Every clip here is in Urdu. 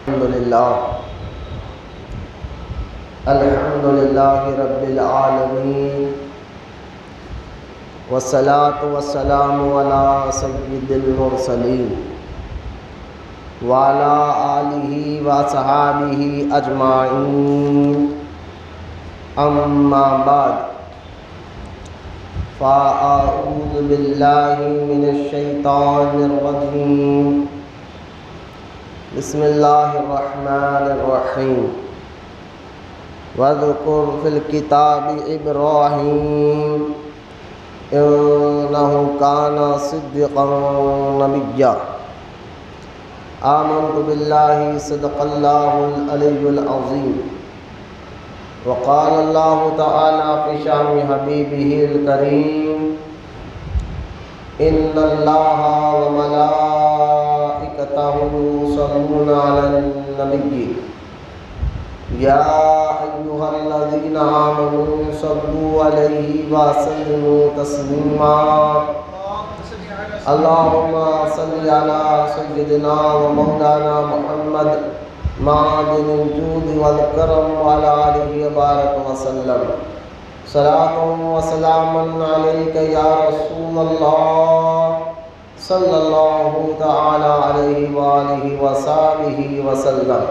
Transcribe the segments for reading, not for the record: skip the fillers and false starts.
الحمد للہ رب العالمین والصلاة والسلام علی سید المرسلین وعلی آلہ وصحابہ اجمعین، اما بعد فاعوذ باللہ من الشیطان الرجیم، بسم اللہ الرحمن الرحیم۔ وَاذْكُرْ فِي الْكِتَابِ إِبْرَاهِيمَ إِنَّهُ كَانَ صِدِّيقًا نَبِيًّا۔ آمنت باللہ صدق اللہ العلی العظیم۔ وقال اللہ تعالی فی شان حبیبہ الکریم، ان اللہ وملائکتہ یصلون علی النبی یا ایہا الذین آمنوا صلوا علیہ وسلموا تسلیما۔ اللہم صل علی سیدنا و مولانا محمد معدن الجود والکرم وعلی آلہ وبارک وسلم۔ صلاۃ و سلام علیک یا رسول اللہ صلی اللہ تعالی علیہ وآلہ وصحبہ وسلم۔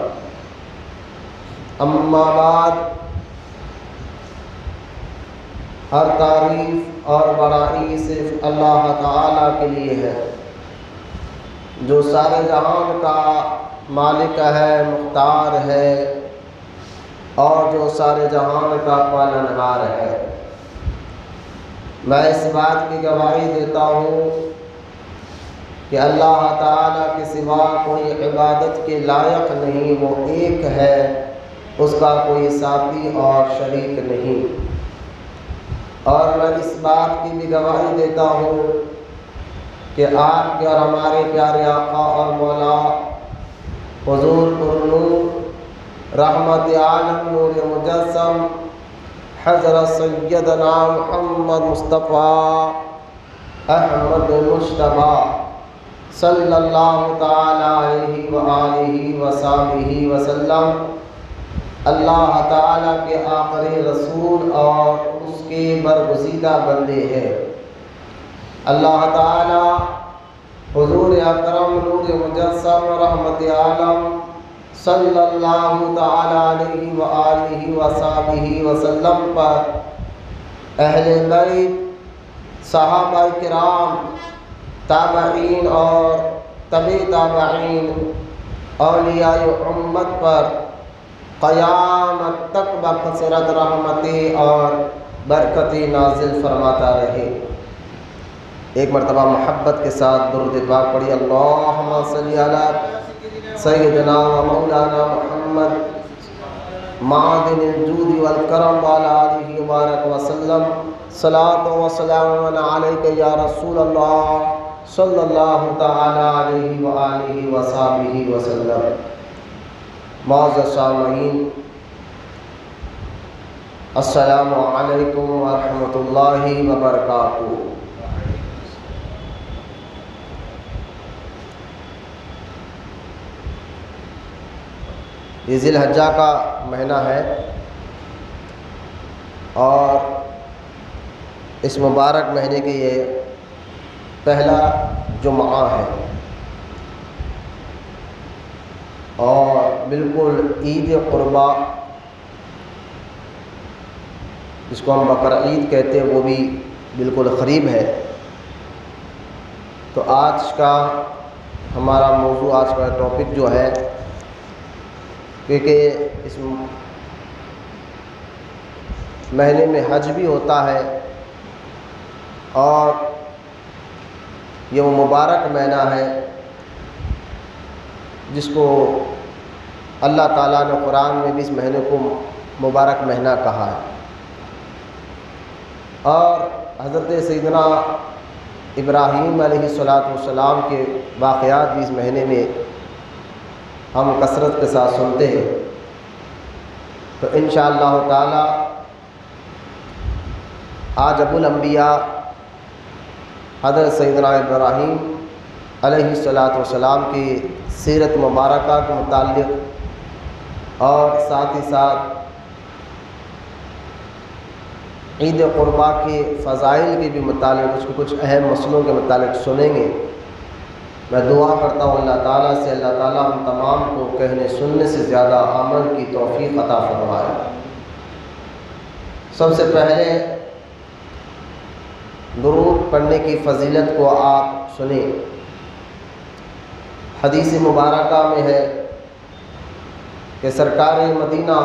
اما بعد، ہر تعریف اور بڑائی صرف اللہ تعالیٰ کے لیے ہے، جو سارے جہان کا مالک ہے، مختار ہے، اور جو سارے جہان کا پالنہار ہے۔ میں اس بات کی گواہی دیتا ہوں کہ اللہ تعالیٰ کے سوا کوئی عبادت کے لائق نہیں، وہ ایک ہے، اس کا کوئی ساتھی اور شریک نہیں۔ اور میں اس بات کی بھی گواہی دیتا ہوں کہ آپ کے اور ہمارے پیارے آقا اور مولا حضور پرنور رحمت عالم نور مجسم حضرت سیدنا محمد مصطفیٰ احمد مجتبیٰ صلی اللہ تعالی علیہ وآلہ وصحبہ وسلم اللہ تعالیٰ کے آخری رسول اور اس کے برگزیدہ بندے ہیں۔ اللہ تعالیٰ حضور اکرم نور مجسم رحمت عالم صلی اللہ تعالی علیہ وآلہ وصحبہ وسلم پر اہل بیت، صحابہ کرام، تابعین اور تبع تابعین، اولیاء امت پر قیامت تک بکثرت رحمتیں اور برکتیں نازل فرماتا رہے۔ ایک مرتبہ محبت کے ساتھ درود پاک پڑھی، اللہم صلی علی سیدنا و مولانا محمد معدن الجود والکرم وعلی آلہ وبارک وسلم۔ صلاۃ و سلام علیک یا رسول اللہ صلی اللہ تعالی علیہ وآلہ وصحبہ وسلم۔ معزز سامعین، السلام علیکم ورحمۃ اللہ وبرکاتہ۔ یہ ذی الحجہ کا مہینہ ہے اور اس مبارک مہینے کے یہ پہلا جمعہ ہے اور بالکل عید قربا جس کو ہم بقرعید کہتے ہیں وہ بھی بالکل قریب ہے۔ تو آج کا ہمارا موضوع، آج کا ٹاپک جو ہے، کیونکہ اس مہینے میں حج بھی ہوتا ہے اور یہ وہ مبارک مہینہ ہے جس کو اللہ تعالیٰ نے قرآن میں بھی اس مہینے کو مبارک مہینہ کہا ہے، اور حضرت سیدنا ابراہیم علیہ السلام کے واقعات بھی اس مہینے میں ہم کثرت کے ساتھ سنتے ہیں۔ تو انشاءاللہ تعالی آج ابو الانبیاء حضرت سیدنا ابراہیم علیہ الصلاۃ والسلام کی سیرت مبارکہ کے متعلق اور ساتھ ہی ساتھ عید قربہ کے فضائل کے بھی متعلق کچھ اہم مسئلوں کے متعلق سنیں گے۔ میں دعا کرتا ہوں اللہ تعالیٰ سے، اللہ تعالیٰ ہم تمام کو کہنے سننے سے زیادہ عمل کی توفیق عطا فرمائے۔ سب سے پہلے درود پڑھنے کی فضیلت کو آپ سنیں۔ حدیث مبارکہ میں ہے کہ سرکار مدینہ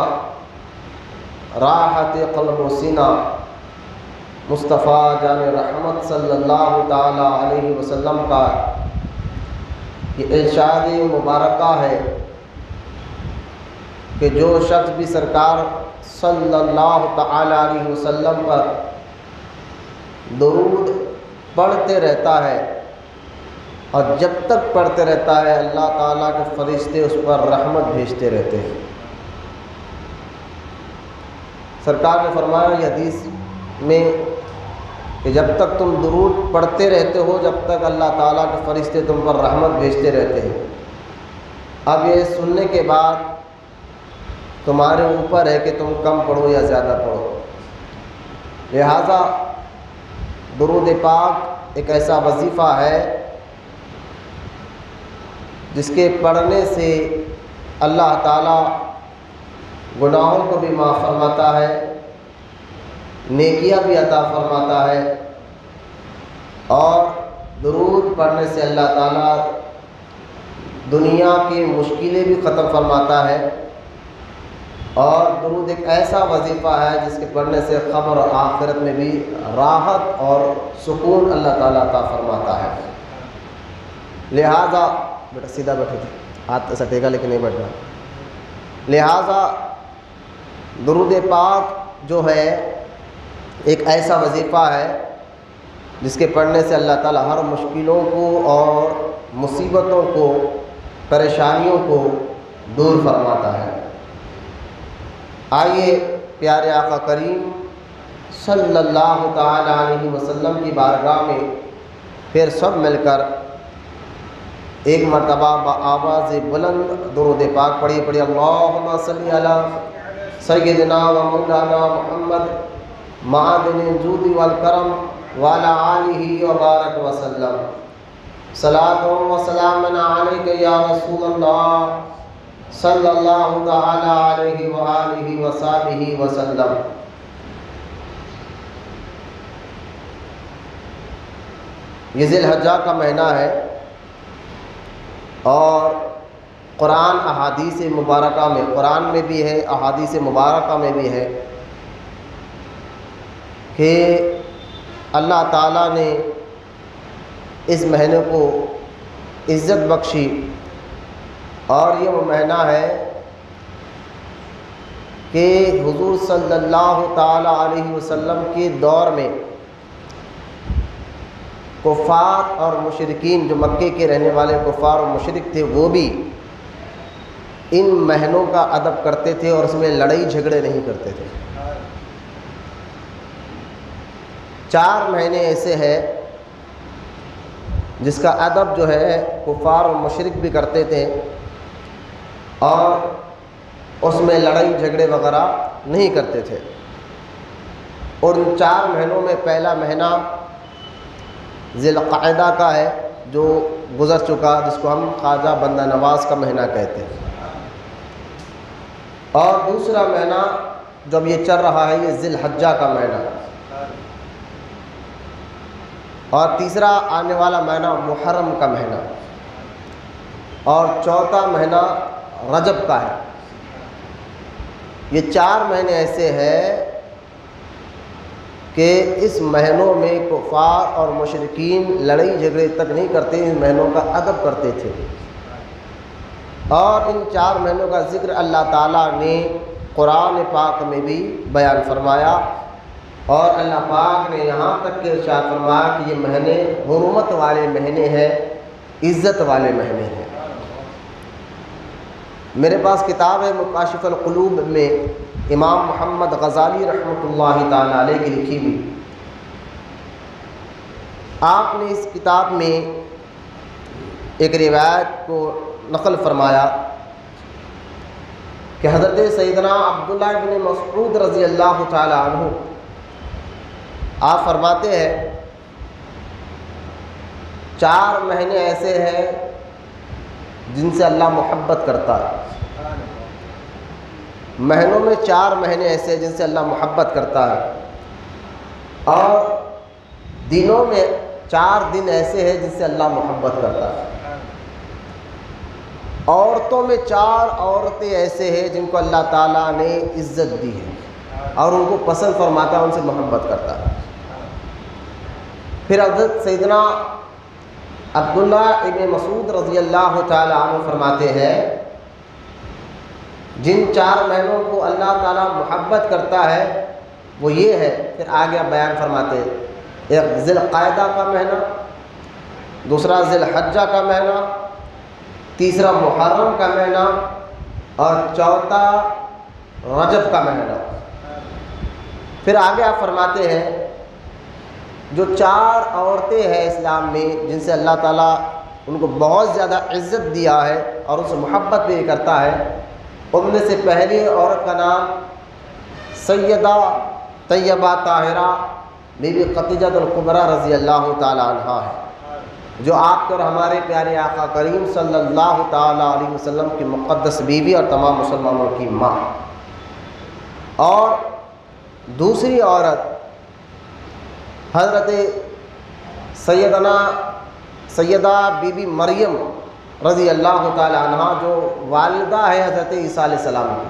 راحت قلب و سینہ مصطفیٰ جان رحمت صلی اللہ تعالیٰ علیہ وسلم کا یہ ارشاد مبارکہ ہے کہ جو شخص بھی سرکار صلی اللہ تعالیٰ علیہ وسلم پر درود پڑھتے رہتا ہے اور جب تک پڑھتے رہتا ہے اللہ تعالیٰ کے فرشتے اس پر رحمت بھیجتے رہتے ہیں۔ سرکار نے فرمایا یہ حدیث میں کہ جب تک تم درود پڑھتے رہتے ہو جب تک اللہ تعالیٰ کے فرشتے تم پر رحمت بھیجتے رہتے ہیں۔ اب یہ سننے کے بعد تمہارے اوپر ہے کہ تم کم پڑھو یا زیادہ پڑھو، لہذا درود پاک ایک ایسا وظیفہ ہے جس کے پڑھنے سے اللہ تعالیٰ گناہوں کو بھی معاف فرماتا ہے، نیکیاں بھی عطا فرماتا ہے، اور درود پڑھنے سے اللہ تعالیٰ دنیا کی مشکلیں بھی ختم فرماتا ہے، اور درود ایک ایسا وظیفہ ہے جس کے پڑھنے سے قبر اور آخرت میں بھی راحت اور سکون اللہ تعالیٰ عطا فرماتا ہے۔ لہذا بیٹا سیدھا بیٹھو، ہاتھ سٹے گا لیکن نہیں بیٹھ رہا۔ لہذا درود پاک جو ہے ایک ایسا وظیفہ ہے جس کے پڑھنے سے اللہ تعالیٰ ہر مشکلوں کو اور مصیبتوں کو پریشانیوں کو دور فرماتا ہے۔ آئیے پیارے آقا کریم صلی اللہ تعالی علیہ وسلم کی بارگاہ میں پھر سب مل کر ایک مرتبہ بآواز بلند درود پاک پڑھیے اللہم صلی علی سیدنا و مولانا محمد معدن الجود والکرم وعلی آلہ وبارک وسلم صلاۃ و سلام علیک یا رسول اللہ صلی اللہ تعالی علیہ وآلہ وصحبہ وسلم۔ یہ ذی الحجہ کا مہینہ ہے اور قرآن احادیث مبارکہ میں، قرآن میں بھی ہے احادیث مبارکہ میں بھی ہے کہ اللہ تعالیٰ نے اس مہینے کو عزت بخشی، اور یہ وہ مہینہ ہے کہ حضور صلی اللہ تعالی علیہ وسلم کے دور میں کفار اور مشرکین جو مکے کے رہنے والے کفار اور مشرک تھے وہ بھی ان مہینوں کا ادب کرتے تھے اور اس میں لڑائی جھگڑے نہیں کرتے تھے۔ 4 مہینے ایسے ہیں جس کا ادب جو ہے کفار اور مشرک بھی کرتے تھے اور اس میں لڑائی جھگڑے وغیرہ نہیں کرتے تھے۔ اور ان 4 مہینوں میں پہلا مہینہ ذی القعدہ کا ہے جو گزر چکا، جس کو ہم خواجہ بندہ نواز کا مہینہ کہتے ہیں، اور دوسرا مہینہ جب یہ چل رہا ہے یہ ذی الحجہ کا مہینہ، اور تیسرا آنے والا مہینہ محرم کا مہینہ، اور چوتھا مہینہ رجب کا ہے۔ یہ 4 مہینے ایسے ہیں کہ اس مہینوں میں کفار اور مشرکین لڑائی جھگڑے تک نہیں کرتے، ان مہینوں کا ادب کرتے تھے، اور ان 4 مہینوں کا ذکر اللہ تعالیٰ نے قرآن پاک میں بھی بیان فرمایا، اور اللہ پاک نے یہاں تک کہ ارشاد فرمایا کہ یہ مہینے حرمت والے مہینے ہیں، عزت والے مہینے ہیں۔ میرے پاس کتاب ہے مکاشف القلوب میں امام محمد غزالی رحمۃ اللہ تعالیٰ علیہ کی لکھی ہوئی، آپ نے اس کتاب میں ایک روایت کو نقل فرمایا کہ حضرت سیدنا عبداللہ بن مسعود رضی اللہ تعالی عنہ آپ فرماتے ہیں 4 مہینے ایسے ہیں جن سے اللہ محبت کرتا ہے، مہینوں میں 4 مہینے ایسے ہیں جن سے اللہ محبت کرتا ہے، اور دنوں میں 4 دن ایسے ہیں جن سے اللہ محبت کرتا ہے، عورتوں میں 4 عورتیں ایسے ہیں جن کو اللہ تعالیٰ نے عزت دی ہے اور ان کو پسند فرماتا ہے، ان سے محبت کرتا ہے۔ پھر حضرت سیدنا عبداللہ ابن مسعود رضی اللہ تعالی عنہ فرماتے ہیں جن 4 مہینوں کو اللہ تعالیٰ محبت کرتا ہے وہ یہ ہے، پھر آگے بیان فرماتے ہیں، ایک ذی القعدہ کا مہینہ، دوسرا ذی الحجہ کا مہینہ، تیسرا محرم کا مہینہ، اور چوتھا رجب کا مہینہ۔ پھر آگے آپ فرماتے ہیں جو 4 عورتیں ہیں اسلام میں جن سے اللہ تعالیٰ ان کو بہت زیادہ عزت دیا ہے اور ان سے محبت بھی کرتا ہے، ان میں سے پہلی عورت کا نام سیدہ طیبہ طاہرہ بی بی خدیجہ الکبریٰ رضی اللہ تعالی عنہا ہے، جو آپ کے اور ہمارے پیارے آقا کریم صلی اللہ تعالی علیہ وسلم کی مقدس بیوی اور تمام مسلمانوں کی ماں۔ اور دوسری عورت حضرت سیدہ بی بی مریم رضی اللہ تعالی عنہا، جو والدہ ہے حضرت عیسیٰ علیہ السلام کی۔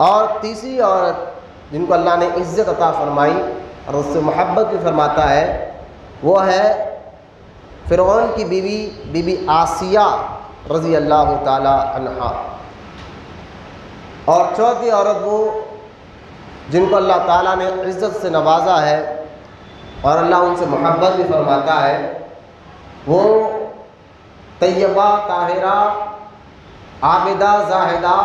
اور تیسری عورت جن کو اللہ نے عزت عطا فرمائی اور اس سے محبت بھی فرماتا ہے وہ ہے فرعون کی بیوی بی بی آسیہ رضی اللہ تعالی عنہا۔ اور چوتھی عورت وہ جن کو اللہ تعالیٰ نے عزت سے نوازا ہے اور اللہ ان سے محبت بھی فرماتا ہے، وہ طیبہ طاہرہ عابدہ زاہدہ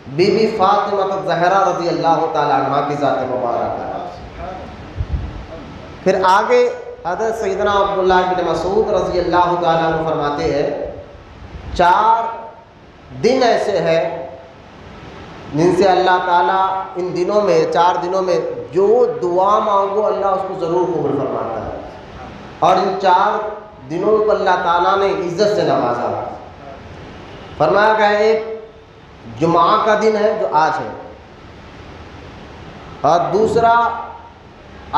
بی بی فاطمہ الزہرا رضی اللہ تعالی عنہ کی ذات مبارک ہے۔ پھر آگے حضرت سیدنا عبداللہ بن مسعود رضی اللہ تعالی عنہ فرماتے ہیں 4 دن ایسے ہیں جن سے اللہ تعالیٰ ان دنوں میں 4 دنوں میں جو دعا مانگو اللہ اس کو ضرور قبول فرماتا ہے، اور ان 4 دنوں کو اللہ تعالیٰ نے عزت سے نوازا۔ فرمایا کہ ایک جمعہ کا دن ہے جو آج ہے، اور دوسرا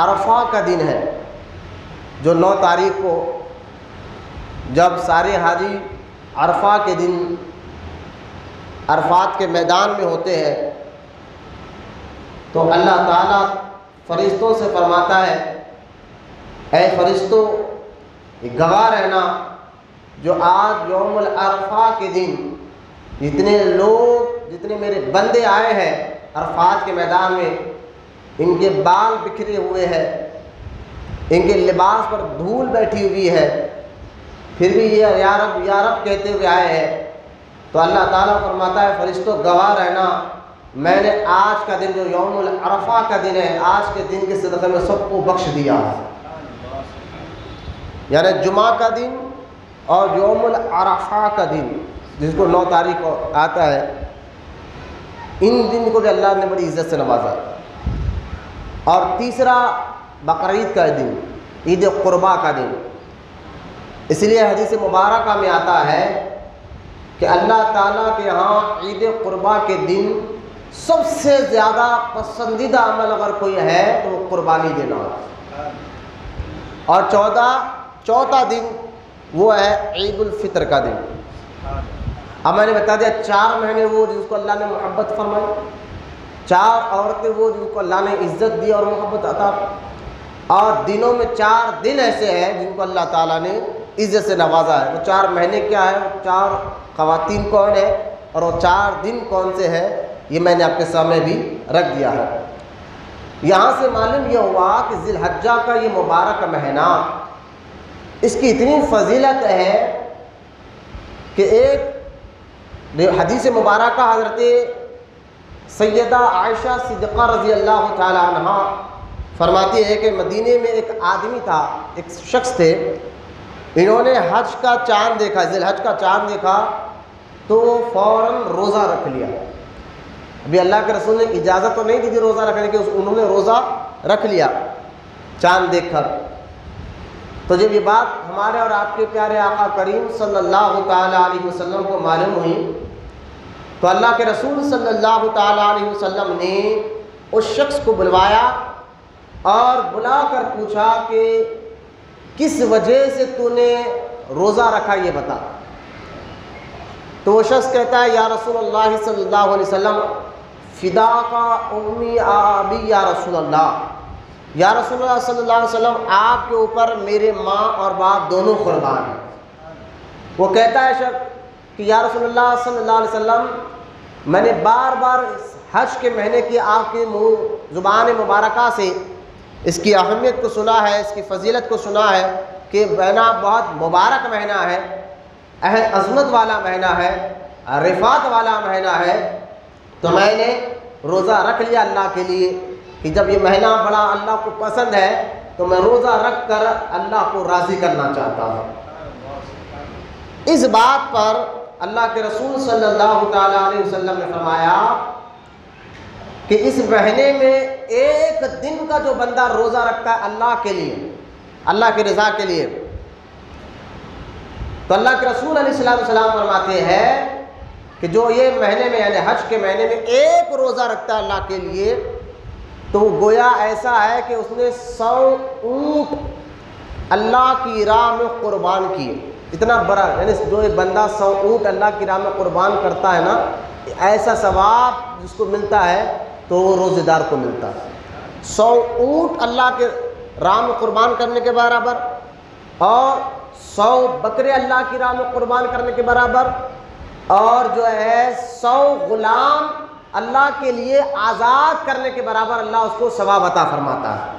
عرفہ کا دن ہے جو 9 تاریخ کو جب سارے حاجی عرفہ کے دن عرفات کے میدان میں ہوتے ہیں تو اللہ تعالیٰ فرشتوں سے فرماتا ہے اے فرشتوں گواہ رہنا جو آج یوم العرفہ کے دن جتنے میرے بندے آئے ہیں عرفات کے میدان میں، ان کے بال بکھرے ہوئے ہیں، ان کے لباس پر دھول بیٹھی ہوئی ہے، پھر بھی یہ یا رب کہتے ہوئے آئے ہیں، تو اللہ تعالیٰ فرماتا ہے فرشتوں گواہ رہنا میں نے آج کا دن جو یوم العرفہ کا دن ہے، آج کے دن کے صدقے میں سب کو بخش دیا ہے۔ یعنی جمعہ کا دن اور یوم العرفہ کا دن جس کو 9 تاریخ کو آتا ہے، ان دن کو بھی اللہ نے بڑی عزت سے نوازا۔ اور تیسرا بقرعید کا دن، عید قربہ کا دن، اس لیے حدیث مبارکہ میں آتا ہے کہ اللہ تعالیٰ کے ہاں عید قربہ کے دن سب سے زیادہ پسندیدہ عمل اگر کوئی ہے تو وہ قربانی دینا ہے۔ اور چوتھا دن وہ ہے عید الفطر کا دن۔ اب میں نے بتا دیا 4 مہینے وہ جس کو اللہ نے محبت فرمائی، 4 عورتیں وہ جن کو اللہ نے عزت دی اور محبت عطا، اور دنوں میں 4 دن ایسے ہیں جن کو اللہ تعالیٰ نے عزت سے نوازا ہے۔ وہ 4 مہینے کیا ہے، 4 خواتین کون ہے اور وہ 4 دن کون سے ہیں، یہ میں نے آپ کے سامنے بھی رکھ دیا ہے۔ یہاں سے معلوم یہ ہوا کہ ذی الحجہ کا یہ مبارک مہینہ اس کی اتنی فضیلت ہے کہ ایک حدیث مبارکہ حضرت سیدہ عائشہ صدیقہ رضی اللہ تعالی عنہ فرماتی ہے کہ مدینے میں ایک آدمی تھا، ایک شخص تھے، انہوں نے حج کا چاند دیکھا، ذی الحج کا چاند دیکھا تو وہ فوراً روزہ رکھ لیا۔ ابھی اللہ کے رسول نے اجازت تو نہیں دی تھی روزہ رکھنے کی، انہوں نے روزہ رکھ لیا چاند دیکھ کر۔ تو جب یہ بات ہمارے اور آپ کے پیارے آقا کریم صلی اللہ تعالیٰ علیہ وسلم کو معلوم ہوئی تو اللہ کے رسول صلی اللہ تعالیٰ علیہ وسلم نے اس شخص کو بلوایا اور بلا کر پوچھا کہ کس وجہ سے تو نے روزہ رکھا یہ بتا۔ تو وہ شخص کہتا ہے یا رسول اللہ صلی اللہ علیہ وسلم فدا کا امی آبی یا رسول اللہ، یا رسول اللہ صلی اللہ علیہ وسلم آپ کے اوپر میرے ماں اور باپ دونوں قربان ہیں۔ وہ کہتا ہے شخص کہ یا رسول اللہ صلی اللہ علیہ وسلم میں نے بار بار حج کے مہینے کی آپ کی زبان مبارکہ سے اس کی اہمیت کو سنا ہے، اس کی فضیلت کو سنا ہے کہ مہینہ بہت مبارک مہینہ ہے، عظمت والا مہینہ ہے، رفعت والا مہینہ ہے، تو میں نے روزہ رکھ لیا اللہ کے لیے کہ جب یہ مہینہ بڑا اللہ کو پسند ہے تو میں روزہ رکھ کر اللہ کو راضی کرنا چاہتا ہوں۔ اس بات پر اللہ کے رسول صلی اللہ تعالیٰ علیہ وسلم نے فرمایا کہ اس مہینے میں ایک دن کا جو بندہ روزہ رکھتا ہے اللہ کے لیے، اللہ کی رضا کے لیے، تو اللہ کے رسول علیہ السلام فرماتے ہیں کہ جو یہ مہینے میں یعنی حج کے مہینے میں ایک روزہ رکھتا ہے اللہ کے لیے تو وہ گویا ایسا ہے کہ اس نے 100 اونٹ اللہ کی راہ میں قربان کیے۔ اتنا بڑا یعنی جو ایک بندہ 100 اونٹ اللہ کی راہ میں قربان کرتا ہے نا، ایسا ثواب جس کو ملتا ہے تو وہ روزے دار کو ملتا ہے۔ 100 اونٹ اللہ کے راہ میں قربان کرنے کے برابر اور 100 بکرے اللہ کی راہ میں قربان کرنے کے برابر اور جو ہے 100 غلام اللہ کے لیے آزاد کرنے کے برابر اللہ اس کو ثواب عطا فرماتا ہے۔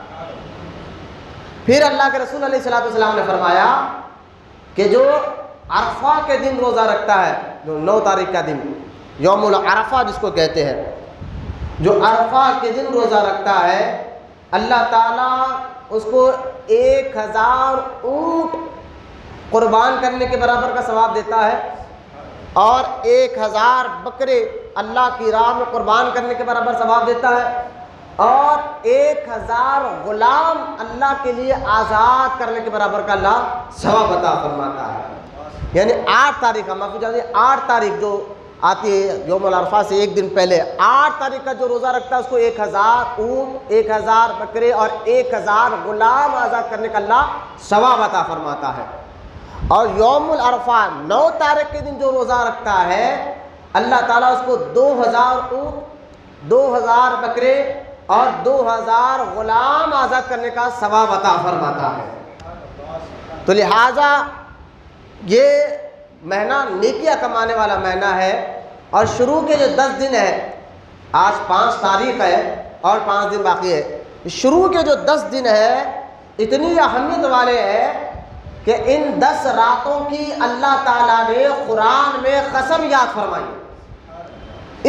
پھر اللہ کے رسول علیہ السلام نے فرمایا کہ جو عرفہ کے دن روزہ رکھتا ہے، جو 9 تاریخ کا دن یوم العرفہ جس کو کہتے ہیں، جو عرفہ کے دن روزہ رکھتا ہے اللہ تعالیٰ اس کو 1000 اونٹ قربان کرنے کے برابر کا ثواب دیتا ہے اور 1000 بکرے اللہ کی راہ میں قربان کرنے کے برابر ثواب دیتا ہے اور 1000 غلام اللہ کے لیے آزاد کرنے کے برابر کا اللہ ثواب عطا فرماتا ہے۔ یعنی 8 تاریخ کا معافی چاہیے 8 تاریخ جو آتی ہے یوم العرفہ سے ایک دن پہلے 8 تاریخ کا جو روزہ رکھتا ہے اس کو 1000 اونٹ 1000 بکرے اور 1000 غلام آزاد کرنے کا اللہ ثواب عطا فرماتا ہے۔ اور یوم العرفہ 9 تاریخ کے دن جو روزہ رکھتا ہے اللہ تعالیٰ اس کو 2000 اونٹ 2000 بکرے اور 2000 غلام آزاد کرنے کا ثواب عطا فرماتا ہے۔ تو لہٰذا یہ مہینہ نیکیاں کمانے والا مہینہ ہے اور شروع کے جو 10 دن ہے، آج 5 تاریخ ہے اور 5 دن باقی ہے، شروع کے جو 10 دن ہے اتنی اہمیت والے ہیں کہ ان 10 راتوں کی اللہ تعالیٰ نے قرآن میں قسم یاد فرمائی۔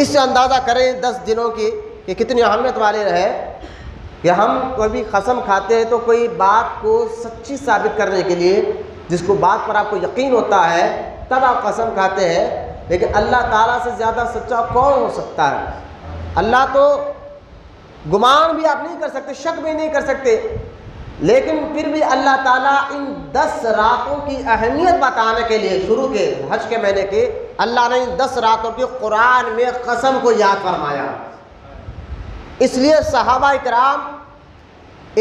اس سے اندازہ کریں 10 دنوں کی کہ کتنی اہمیت والے رہے کہ ہم کبھی قسم کھاتے ہیں تو کوئی بات کو سچی ثابت کرنے کے لیے جس کو بات پر آپ کو یقین ہوتا ہے تب آپ قسم کھاتے ہیں، لیکن اللہ تعالیٰ سے زیادہ سچا کون ہو سکتا ہے؟ اللہ تو گمان بھی آپ نہیں کر سکتے، شک بھی نہیں کر سکتے، لیکن پھر بھی اللہ تعالیٰ ان 10 راتوں کی اہمیت بتانے کے لیے شروع کے حج کے مہینے کے اللہ نے ان 10 راتوں کی قرآن میں قسم کو یاد فرمایا۔ اس لیے صحابہ کرام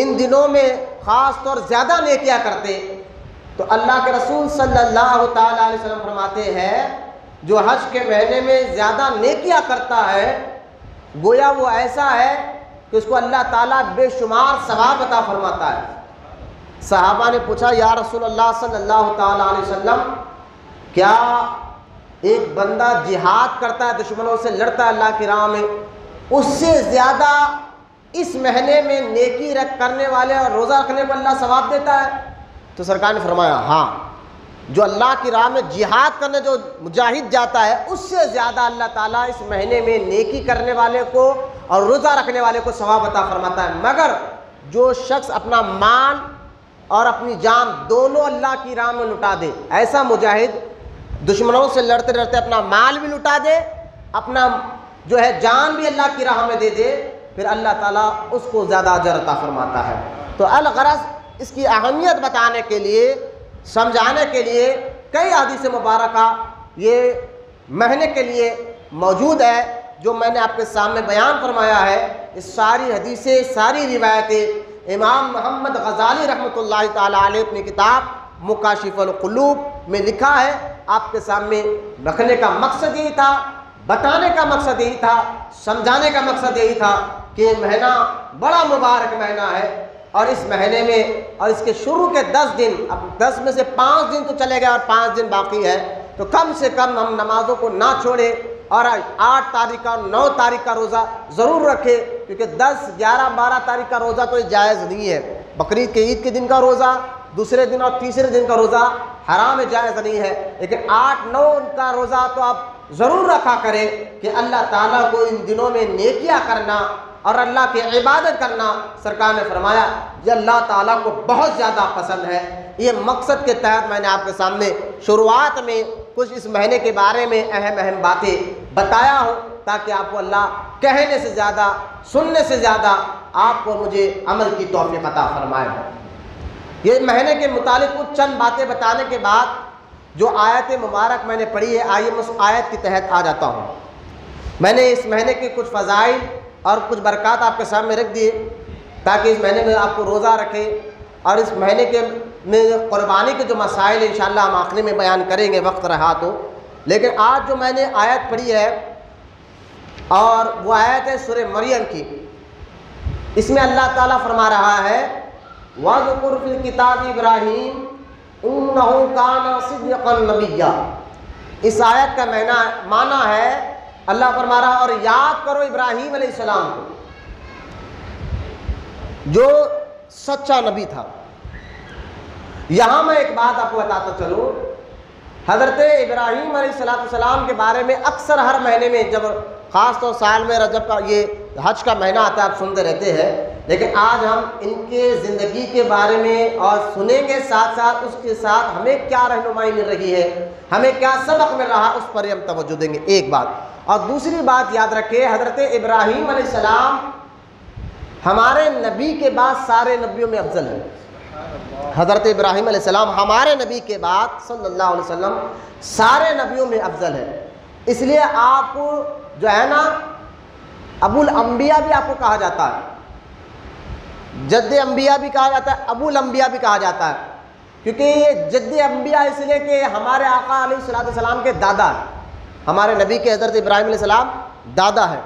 ان دنوں میں خاص طور زیادہ نیکیاں کرتے، تو اللہ کے رسول صلی اللہ تعالیٰ علیہ وسلم فرماتے ہیں جو حج کے مہینے میں زیادہ نیکیاں کرتا ہے گویا وہ ایسا ہے کہ اس کو اللہ تعالیٰ بے شمار ثواب عطا فرماتا ہے۔ صحابہ نے پوچھا یا رسول اللہ صلی اللہ تعالیٰ علیہ وسلم کیا ایک بندہ جہاد کرتا ہے، دشمنوں سے لڑتا ہے اللہ کی راہ میں، اس سے زیادہ اس مہینے میں نیکی کرنے والے اور روزہ رکھنے کو اللہ ثواب دیتا ہے؟ تو سرکار نے فرمایا ہاں، جو اللہ کی راہ میں جہاد کرنے جو مجاہد جاتا ہے اس سے زیادہ اللہ تعالیٰ اس مہینے میں نیکی کرنے والے کو اور روزہ رکھنے والے کو ثواب عطا فرماتا ہے، مگر جو شخص اپنا مال اور اپنی جان دونوں اللہ کی راہ میں لٹا دے، ایسا مجاہد دشمنوں سے لڑتے لڑتے اپنا مال بھی لٹا دے، اپنا جو ہے جان بھی اللہ کی راہ میں دے دے، پھر اللہ تعالیٰ اس کو زیادہ اجر عطا فرماتا ہے۔ تو الغرض اس کی اہمیت بتانے کے لیے، سمجھانے کے لیے کئی احادیث مبارکہ یہ مہینے کے لیے موجود ہے جو میں نے آپ کے سامنے بیان فرمایا ہے۔ اس ساری حدیثیں، ساری روایتیں امام محمد غزالی رحمۃ اللہ تعالیٰ علیہ اپنی کتاب مکاشف القلوب میں لکھا ہے۔ آپ کے سامنے رکھنے کا مقصد یہی تھا، بتانے کا مقصد یہی تھا، سمجھانے کا مقصد یہی تھا کہ یہ مہینہ بڑا مبارک مہینہ ہے، اور اس مہینے میں اور اس کے شروع کے 10 دن، اب 10 میں سے 5 دن تو چلے گئے اور 5 دن باقی ہے، تو کم سے کم ہم نمازوں کو نہ چھوڑیں اور 8 تاریخ کا 9 تاریخ کا روزہ ضرور رکھے، کیونکہ 10 11 12 تاریخ کا روزہ تو جائز نہیں ہے۔ بقرعید کے عید کے دن کا روزہ، دوسرے دن اور تیسرے دن کا روزہ حرام جائز نہیں ہے، لیکن 8 9 کا روزہ تو آپ ضرور رکھا کریں کہ اللہ تعالیٰ کو ان دنوں میں نیکیاں کرنا اور اللہ کی عبادت کرنا سرکار نے فرمایا یہ اللہ تعالیٰ کو بہت زیادہ پسند ہے۔ یہ مقصد کے تحت میں نے آپ کے سامنے شروعات میں کچھ اس مہینے کے بارے میں اہم باتیں بتایا ہوں، تاکہ آپ کو اللہ کہنے سے زیادہ، سننے سے زیادہ آپ کو مجھے عمل کی توفیق عطا فرمائے۔ یہ مہینے کے متعلق کچھ چند باتیں بتانے کے بعد جو آیت مبارک میں نے پڑھی ہے، آئیے میں اس آیت کے تحت آ جاتا ہوں۔ میں نے اس مہینے کے کچھ فضائل اور کچھ برکات آپ کے سامنے رکھ دیے تاکہ اس مہینے میں آپ کو روزہ رکھے، اور اس مہینے کے میں قربانی کے جو مسائل انشاءاللہ ہم آخری میں بیان کریں گے وقت رہا تو۔ لیکن آج جو میں نے آیت پڑھی ہے، اور وہ آیت ہے سورہ مریم کی، اس میں اللہ تعالیٰ فرما رہا ہے وَاذْكُرْ فِي الْكِتَابِ إِبْرَاهِيمَ إِنَّهُ كَانَ صِدِّيقًا نَبِيًّا۔ اس آیت کا معنی ہے، اللہ فرما رہا اور یاد کرو ابراہیم علیہ السلام کو جو سچا نبی تھا۔ یہاں میں ایک بات آپ کو بتاتا چلوں، حضرت ابراہیم علیہ السلام کے بارے میں اکثر ہر مہینے میں، جب خاص طور سال میں رجب کا یہ حج کا مہینہ آتا ہے، آپ سنتے رہتے ہیں، لیکن آج ہم ان کے زندگی کے بارے میں اور سنیں گے، ساتھ ساتھ اس کے ساتھ ہمیں کیا رہنمائی مل رہی ہے، ہمیں کیا سبق مل رہا، اس پر ہم توجہ دیں گے، ایک بات۔ اور دوسری بات یاد رکھیں، حضرت ابراہیم علیہ السلام ہمارے نبی کے بعد سارے نبیوں میں افضل ہے۔ حضرت ابراہیم علیہ السلام ہمارے نبی کے بعد صلی اللہ علیہ وسلم سارے نبیوں میں افضل ہے۔ اس لیے آپ کو جو ہے نا ابو الانبیاء بھی آپ کو کہا جاتا ہے، جد انبیاء بھی کہا جاتا ہے، ابو الانبیاء بھی کہا جاتا ہے، کیونکہ یہ جد انبیاء اس لیے کہ ہمارے آقا علیہ السلام کے دادا ہیں، ہمارے نبی کے حضرت ابراہیم علیہ السلام دادا ہے۔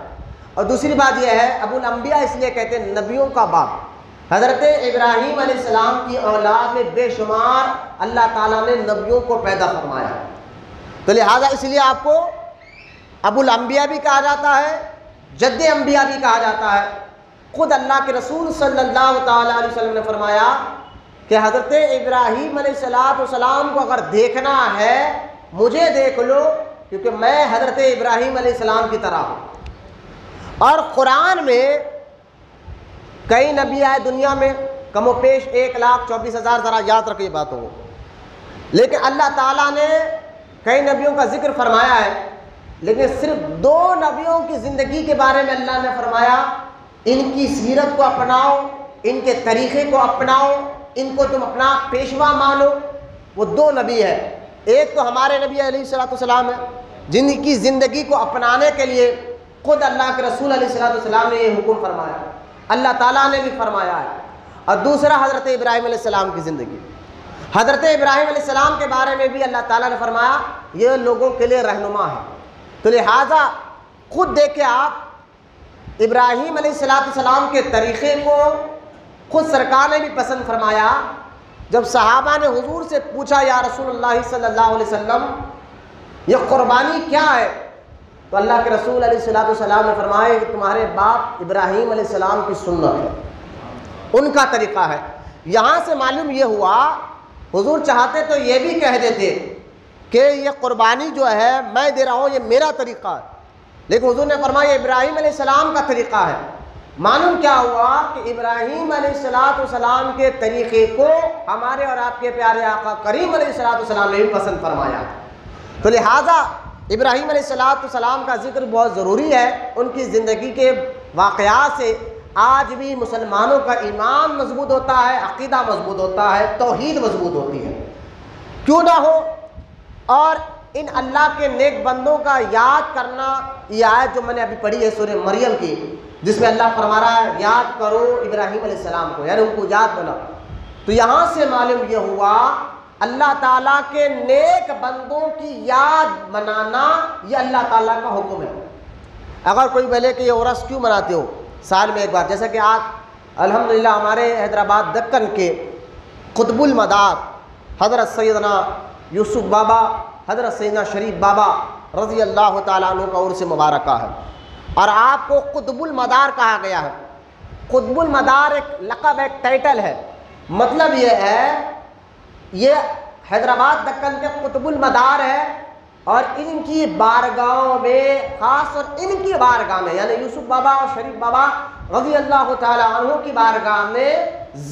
اور دوسری بات یہ ہے ابو الانبیاء اس لیے کہتے ہیں نبیوں کا باپ۔ حضرت ابراہیم علیہ السلام کی اولاد میں بے شمار اللہ تعالیٰ نے نبیوں کو پیدا فرمایا، تو لہٰذا اس لیے آپ کو ابو الانبیاء بھی کہا جاتا ہے، جد انبیاء بھی کہا جاتا ہے۔ خود اللہ کے رسول صلی اللہ تعالیٰ علیہ وسلم نے فرمایا کہ حضرت ابراہیم علیہ السلام کو اگر دیکھنا ہے مجھے دیکھ لو، کیونکہ میں حضرت ابراہیم علیہ السلام کی طرح ہوں۔ اور قرآن میں کئی نبی آئے دنیا میں، کم و بیش 1,24,000، ذرا یاد رکھیں یہ باتوں کو، لیکن اللہ تعالیٰ نے کئی نبیوں کا ذکر فرمایا ہے، لیکن صرف 2 نبیوں کی زندگی کے بارے میں اللہ نے فرمایا ان کی سیرت کو اپناؤ، ان کے طریقے کو اپناؤ، ان کو تم اپنا پیشوا مانو۔ وہ 2 نبی ہیں، ایک تو ہمارے نبی علیہ السلام ہے جن کی زندگی کو اپنانے کے لیے خود اللہ کے رسول علیہ السلام نے یہ حکم فرمایا، اللہ تعالیٰ نے بھی فرمایا ہے۔ اور دوسرا حضرت ابراہیم علیہ السلام کی زندگی، حضرت ابراہیم علیہ السلام کے بارے میں بھی اللہ تعالیٰ نے فرمایا یہ لوگوں کے لیے رہنما ہے۔ تو لہٰذا خود دیکھیں آپ ابراہیم علیہ السلام کے طریقے کو خود سرکار نے بھی پسند فرمایا۔ جب صحابہ نے حضور سے پوچھا یا رسول اللہ صلی اللہ علیہ وسلم یہ قربانی کیا ہے، تو اللہ کے رسول علیہ السلام نے فرمایا کہ تمہارے باپ ابراہیم علیہ السلام کی سنت ہے، ان کا طریقہ ہے۔ یہاں سے معلوم یہ ہوا حضور چاہتے تو یہ بھی کہہ دیتے کہ یہ قربانی جو ہے میں دے رہا ہوں یہ میرا طریقہ ہے، لیکن حضور نے فرمایا ابراہیم علیہ السلام کا طریقہ ہے۔ معلوم کیا ہوا کہ ابراہیم علیہ السلام کے طریقے کو ہمارے اور آپ کے پیارے آقا کریم علیہ السلام نے بھی پسند فرمایا، تو لہٰذا ابراہیم علیہ السلام کا ذکر بہت ضروری ہے۔ ان کی زندگی کے واقعات سے آج بھی مسلمانوں کا ایمان مضبوط ہوتا ہے، عقیدہ مضبوط ہوتا ہے، توحید مضبوط ہوتی ہے، کیوں نہ ہو۔ اور ان اللہ کے نیک بندوں کا یاد کرنا، یہ آیت جو میں نے ابھی پڑھی ہے سورہ مریم کی، جس میں اللہ فرما رہا ہے یاد کرو ابراہیم علیہ السلام کو، یعنی ان کو یاد بناؤ، تو یہاں سے معلوم یہ ہوا اللہ تعالیٰ کے نیک بندوں کی یاد منانا یہ اللہ تعالیٰ کا حکم ہے۔ اگر کوئی بولے کہ یہ عرس کیوں مناتے ہو سال میں ایک بار، جیسا کہ آج الحمدللہ ہمارے حیدرآباد دکن کے قطب المدار حضرت سیدنا یوسف بابا، حضرت سیدنا شریف بابا رضی اللہ تعالیٰ عنہ کا عرس مبارکہ ہے، اور آپ کو قطب المدار کہا گیا ہے۔ قطب المدار ایک لقب، ایک ٹائٹل ہے، مطلب یہ ہے یہ حیدرآباد دکن کے قطب المدار ہے، اور ان کی بارگاہوں میں، خاص اور ان کی بارگاہ میں، یعنی یوسف بابا اور شریف بابا رضی اللہ تعالیٰ عنہ کی بارگاہ میں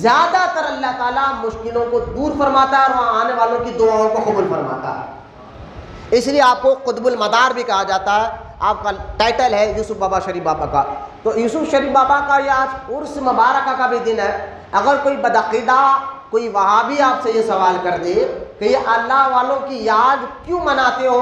زیادہ تر اللہ تعالیٰ مشکلوں کو دور فرماتا ہے اور وہاں آنے والوں کی دعاؤں کو قبول فرماتا ہے، اس لیے آپ کو قطب المدار بھی کہا جاتا ہے۔ آپ کا ٹائٹل ہے یوسف بابا شریف بابا کا، تو یوسف شریف بابا کا یہ آج عرس مبارکہ کا بھی دن ہے۔ اگر کوئی بدعقیدہ، کوئی وہابی آپ سے یہ سوال کر دے کہ یہ اللہ والوں کی یاد کیوں مناتے ہو،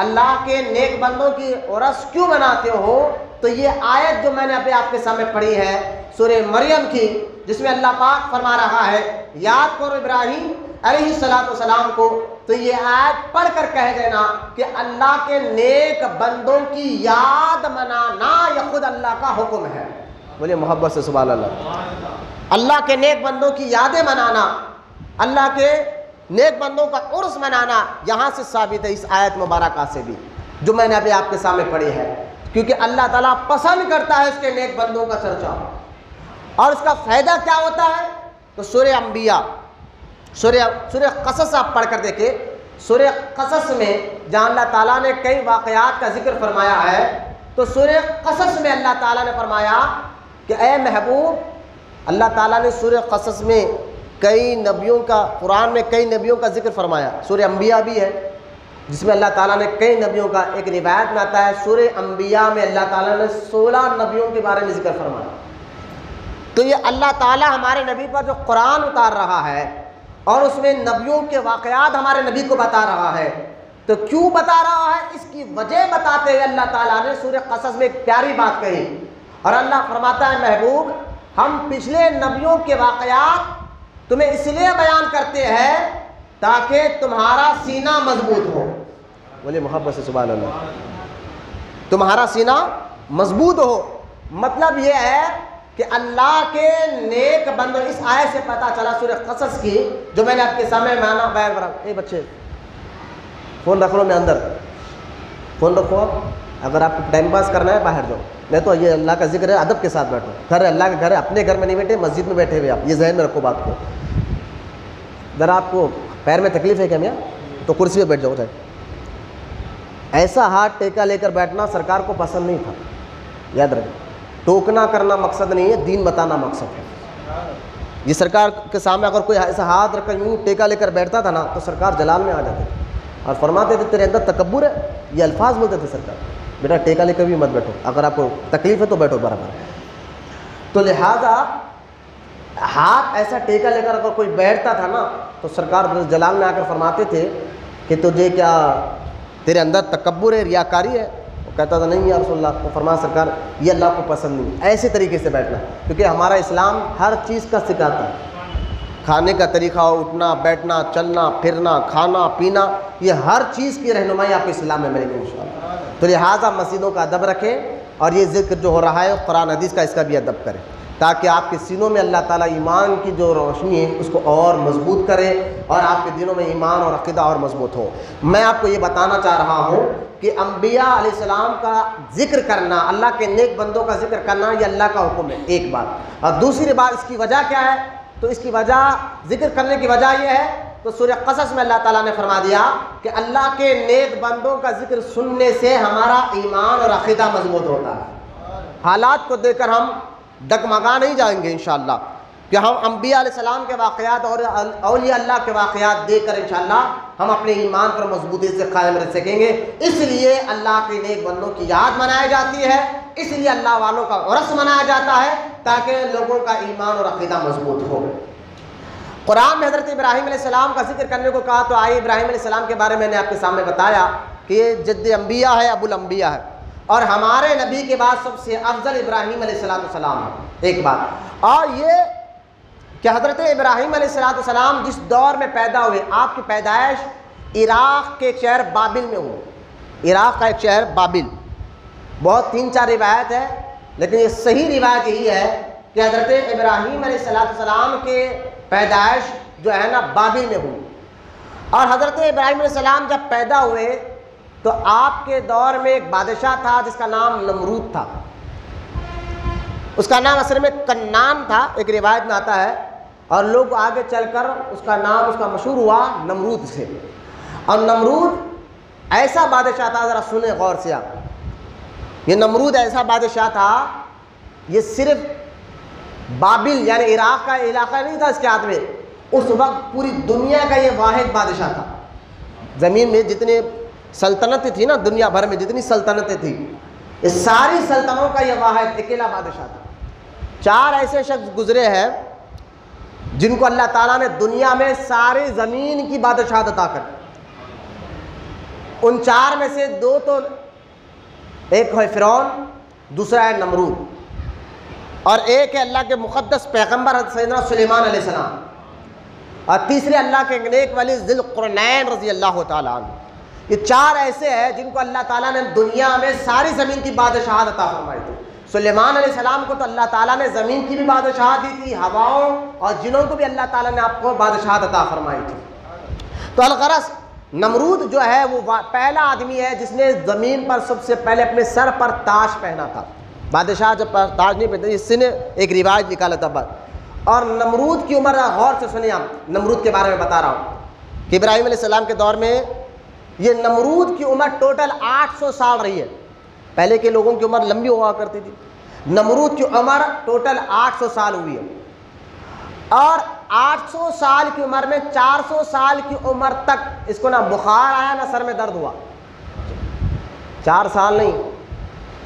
اللہ کے نیک بندوں کی عرس کیوں مناتے ہو، تو یہ آیت جو میں نے ابھی آپ کے سامنے پڑھی ہے سورہ مریم کی، جس میں اللہ پاک فرما رہا ہے یاد کرو ابراہیم علیہ السلام کو، تو یہ آیت پڑھ کر کہہ دینا کہ اللہ کے نیک بندوں کی یاد منانا یہ خود اللہ کا حکم ہے۔ بولے محبت سے سبحان اللہ۔ اللہ کے نیک بندوں کی یادیں منانا، اللہ کے نیک بندوں کا عرس منانا یہاں سے ثابت ہے، اس آیت مبارکہ سے بھی جو میں نے ابھی آپ کے سامنے پڑھی ہے، کیونکہ اللہ تعالیٰ پسند کرتا ہے اس کے نیک بندوں کا چرچا۔ اور اس کا فائدہ کیا ہوتا ہے؟ تو سورہ انبیاء، سورہ قصص آپ پڑھ کر دیکھیں، سورہ قصص میں جہاں اللہ تعالیٰ نے کئی واقعات کا ذکر فرمایا ہے، تو سورہ قصص میں اللہ تعالیٰ نے فرمایا کہ اے محبوب، اللہ تعالیٰ نے سورہ قصص میں کئی نبیوں کا، قرآن میں کئی نبیوں کا ذکر فرمایا، سورہ انبیاء بھی ہے جس میں اللہ تعالیٰ نے کئی نبیوں کا، ایک روایت میں آتا ہے سورہ انبیاء میں اللہ تعالیٰ نے 16 نبیوں کے بارے میں ذکر فرمایا۔ تو یہ اللہ تعالیٰ ہمارے نبی پر جو قرآن اتار رہا ہے اور اس میں نبیوں کے واقعات ہمارے نبی کو بتا رہا ہے، تو کیوں بتا رہا ہے اس کی وجہ بتاتے ہوئے اللہ تعالیٰ نے سورہ قصص میں ایک پیاری بات کہی، اور اللہ فرماتا ہے محبوب ہم پچھلے نبیوں کے واقعات تمہیں اس لیے بیان کرتے ہیں تاکہ تمہارا سینہ مضبوط ہو۔ بولے محبت سے سبحان اللہ۔ تمہارا سینہ مضبوط ہو، مطلب یہ ہے کہ اللہ کے نیک بندوں، اس آیت سے پتہ چلا سورہ قصص کی جو میں نے آپ کے سامنے معنی بیان کرا۔ اے بچے فون رکھ لو، میں اندر فون رکھو، اگر آپ کو ٹائم پاس کرنا ہے باہر جاؤ، نہیں تو یہ اللہ کا ذکر ہے، ادب کے ساتھ بیٹھو، گھر اللہ کے گھر ہے، اپنے گھر میں نہیں بیٹھے، مسجد میں بیٹھے ہوئے آپ، یہ ذہن میں رکھو بات کو۔ ذرا آپ کو پیر میں تکلیف ہے کیا میاں؟ تو کرسی پہ بیٹھ جاؤ جائے۔ ایسا ہاتھ ٹیکا لے کر بیٹھنا سرکار کو پسند نہیں تھا، یاد رکھیں، ٹوکنا کرنا مقصد نہیں ہے، دین بتانا مقصد ہے۔ یہ سرکار کے سامنے اگر کوئی ایسا ہاتھ رکھ کر یوں ٹیکا لے کر بیٹھتا تھا نا تو سرکار جلال میں آ جاتے تھے اور فرماتے تھے تیرے اندر تکبر ہے، یہ الفاظ بولتے تھے سرکار، بیٹا ٹیکا لے کر بھی مت بیٹھو، اگر آپ کو تکلیف ہے تو بیٹھو برابر۔ تو لہٰذا ہاتھ ایسا ٹیکا لے کر اگر کوئی بیٹھتا تھا نا تو سرکار جلال میں آ کر فرماتے تھے کہ تجھے کیا تیرے اندر تکبر ہے، ریاکاری ہے؟ وہ کہتا تھا نہیں یا رسول اللہ۔ تو فرمایا سرکار یہ اللہ کو پسند نہیں، ایسے طریقے سے بیٹھنا، کیونکہ ہمارا اسلام ہر چیز کا سکھاتا ہے، کھانے کا طریقہ، اٹھنا بیٹھنا، چلنا پھرنا، کھانا پینا، یہ ہر چیز کی رہنمائی آپ کو اسلام میں ملے گی انشاءاللہ۔ تو لہٰذا مسجدوں کا ادب رکھیں، اور یہ ذکر جو ہو رہا ہے قرآن حدیث کا، اس کا بھی ادب کریں، تاکہ آپ کے سینوں میں اللہ تعالیٰ ایمان کی جو روشنی ہے اس کو اور مضبوط کرے اور آپ کے دلوں میں ایمان اور عقیدہ اور مضبوط ہو۔ میں آپ کو یہ بتانا چاہ رہا ہوں کہ انبیاء علیہ السلام کا ذکر کرنا، اللہ کے نیک بندوں کا ذکر کرنا، یہ اللہ کا حکم ہے، ایک بات۔ اور دوسری بات اس کی وجہ کیا ہے؟ تو اس کی وجہ، ذکر کرنے کی وجہ یہ ہے، تو سورہ قصص میں اللہ تعالیٰ نے فرما دیا کہ اللہ کے نیک بندوں کا ذکر سننے سے ہمارا ایمان اور عقیدہ مضبوط ہوتا ہے۔ حالات کو دیکھ کر ہم ڈگمگا نہیں جائیں گے انشاءاللہ، کہ ہم انبیاء علیہ السلام کے واقعات اور اولیاء اللہ کے واقعات دیکھ کر انشاءاللہ ہم اپنے ایمان پر مضبوطی سے قائم رہ سکیں گے۔ اس لیے اللہ کے نیک بندوں کی یاد منائی جاتی ہے، اس لیے اللہ والوں کا عرس منایا جاتا ہے، تاکہ لوگوں کا ایمان اور عقیدہ مضبوط ہو۔ قرآن میں حضرت ابراہیم علیہ السلام کا ذکر کرنے کو کہا تو آئے ابراہیم علیہ السلام کے بارے میں نے آپ کے سامنے بتایا کہ یہ جد انبیاء ہے، ابو الانبیاء ہے، اور ہمارے نبی کے بعد سب سے افضل ابراہیم علیہ السلام ہے، ایک بات۔ اور یہ کہ حضرت ابراہیم علیہ السلام جس دور میں پیدا ہوئے، آپ کی پیدائش عراق کے ایک شہر بابل میں ہوئی، عراق کا ایک شہر بابل۔ بہت 3-4 روایت ہے، لیکن یہ صحیح روایت یہی ہے کہ حضرت ابراہیم علیہ السلام کے پیدائش جو ہے نا بابل میں ہوئی۔ اور حضرت ابراہیم علیہ السلام جب پیدا ہوئے تو آپ کے دور میں ایک بادشاہ تھا جس کا نام نمرود تھا، اس کا نام اصل میں کنعان تھا، ایک روایت میں آتا ہے، اور لوگ آگے چل کر اس کا نام اس کا مشہور ہوا نمرود سے۔ اور نمرود ایسا بادشاہ تھا، ذرا سنیں غور سے آپ، یہ نمرود ایسا بادشاہ تھا، یہ صرف بابل یعنی عراق کا علاقہ نہیں تھا اس کے ہاتھ میں، اس وقت پوری دنیا کا یہ واحد بادشاہ تھا۔ زمین میں جتنے سلطنتیں تھیں نا، دنیا بھر میں جتنی سلطنتیں تھیں، اس ساری سلطنتوں کا یہ واحد اکیلا بادشاہ تھا۔ 4 ایسے شخص گزرے ہیں جن کو اللہ تعالیٰ نے دنیا میں ساری زمین کی بادشاہت عطا کر، ان 4 میں سے 2 تو ایک ہے فرعون، دوسرا ہے نمرود، اور ایک ہے اللہ کے مقدس پیغمبر سیدنا سلیمان علیہ السلام، اور تیسرے اللہ کے نیک ولی ذی القرنین رضی اللہ تعالیٰ عنہ۔ یہ 4 ایسے ہیں جن کو اللہ تعالیٰ نے دنیا میں ساری زمین کی بادشاہت عطا فرمائی تھی۔ سلیمان علیہ السلام کو تو اللہ تعالیٰ نے زمین کی بھی بادشاہت دی تھی، ہواؤں اور جنوں کو بھی اللہ تعالیٰ نے آپ کو بادشاہت عطا فرمائی تھی۔ تو الغرض نمرود جو ہے وہ پہلا آدمی ہے جس نے زمین پر سب سے پہلے اپنے سر پر تاج پہنا تھا۔ بادشاہ جب تاج نہیں پہنتے، اس نے ایک رواج نکالا تھا بس۔ اور نمرود کی عمر غور سے سنیں آپ، نمرود کے بارے میں بتا رہا ہوں کہ ابراہیم علیہ السلام کے دور میں یہ نمرود کی عمر ٹوٹل 800 سال رہی ہے۔ پہلے کے لوگوں کی عمر لمبی ہوا کرتی تھی، نمرود کی عمر ٹوٹل 800 سال ہوئی ہے، اور 800 سال کی عمر میں 400 سال کی عمر تک اس کو نہ بخار آیا نہ سر میں درد ہوا۔ 4 سال نہیں،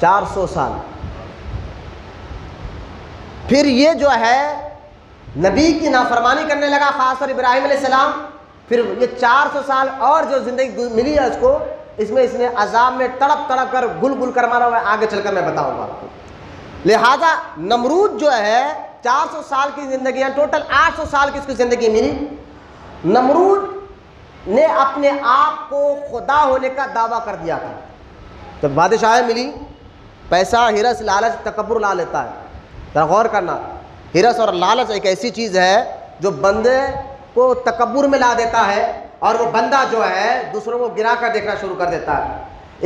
400 سال۔ پھر یہ جو ہے نبی کی نافرمانی کرنے لگا، خاص طور ابراہیم علیہ السلام۔ پھر یہ 400 سال اور جو زندگی ملی ہے اس کو، اس میں اس نے عذاب میں تڑپ تڑپ کر گل گل کر مارا ہوا ہے، آگے چل کر میں بتاؤں گا آپ کو۔ لہذا نمرود جو ہے 400 سال کی زندگی ہے، ٹوٹل 800 سال کی اس کی زندگی ملی۔ نمرود نے اپنے آپ کو خدا ہونے کا دعویٰ کر دیا تھا۔ جب بادشاہی ملی، پیسہ، ہرس، لالچ، تکبر لا لیتا ہے۔ ذرا غور کرنا، ہرس اور لالچ ایک ایسی چیز ہے جو بندے کو تکبر میں لا دیتا ہے، اور وہ بندہ جو ہے دوسروں کو گرا کر دیکھنا شروع کر دیتا ہے۔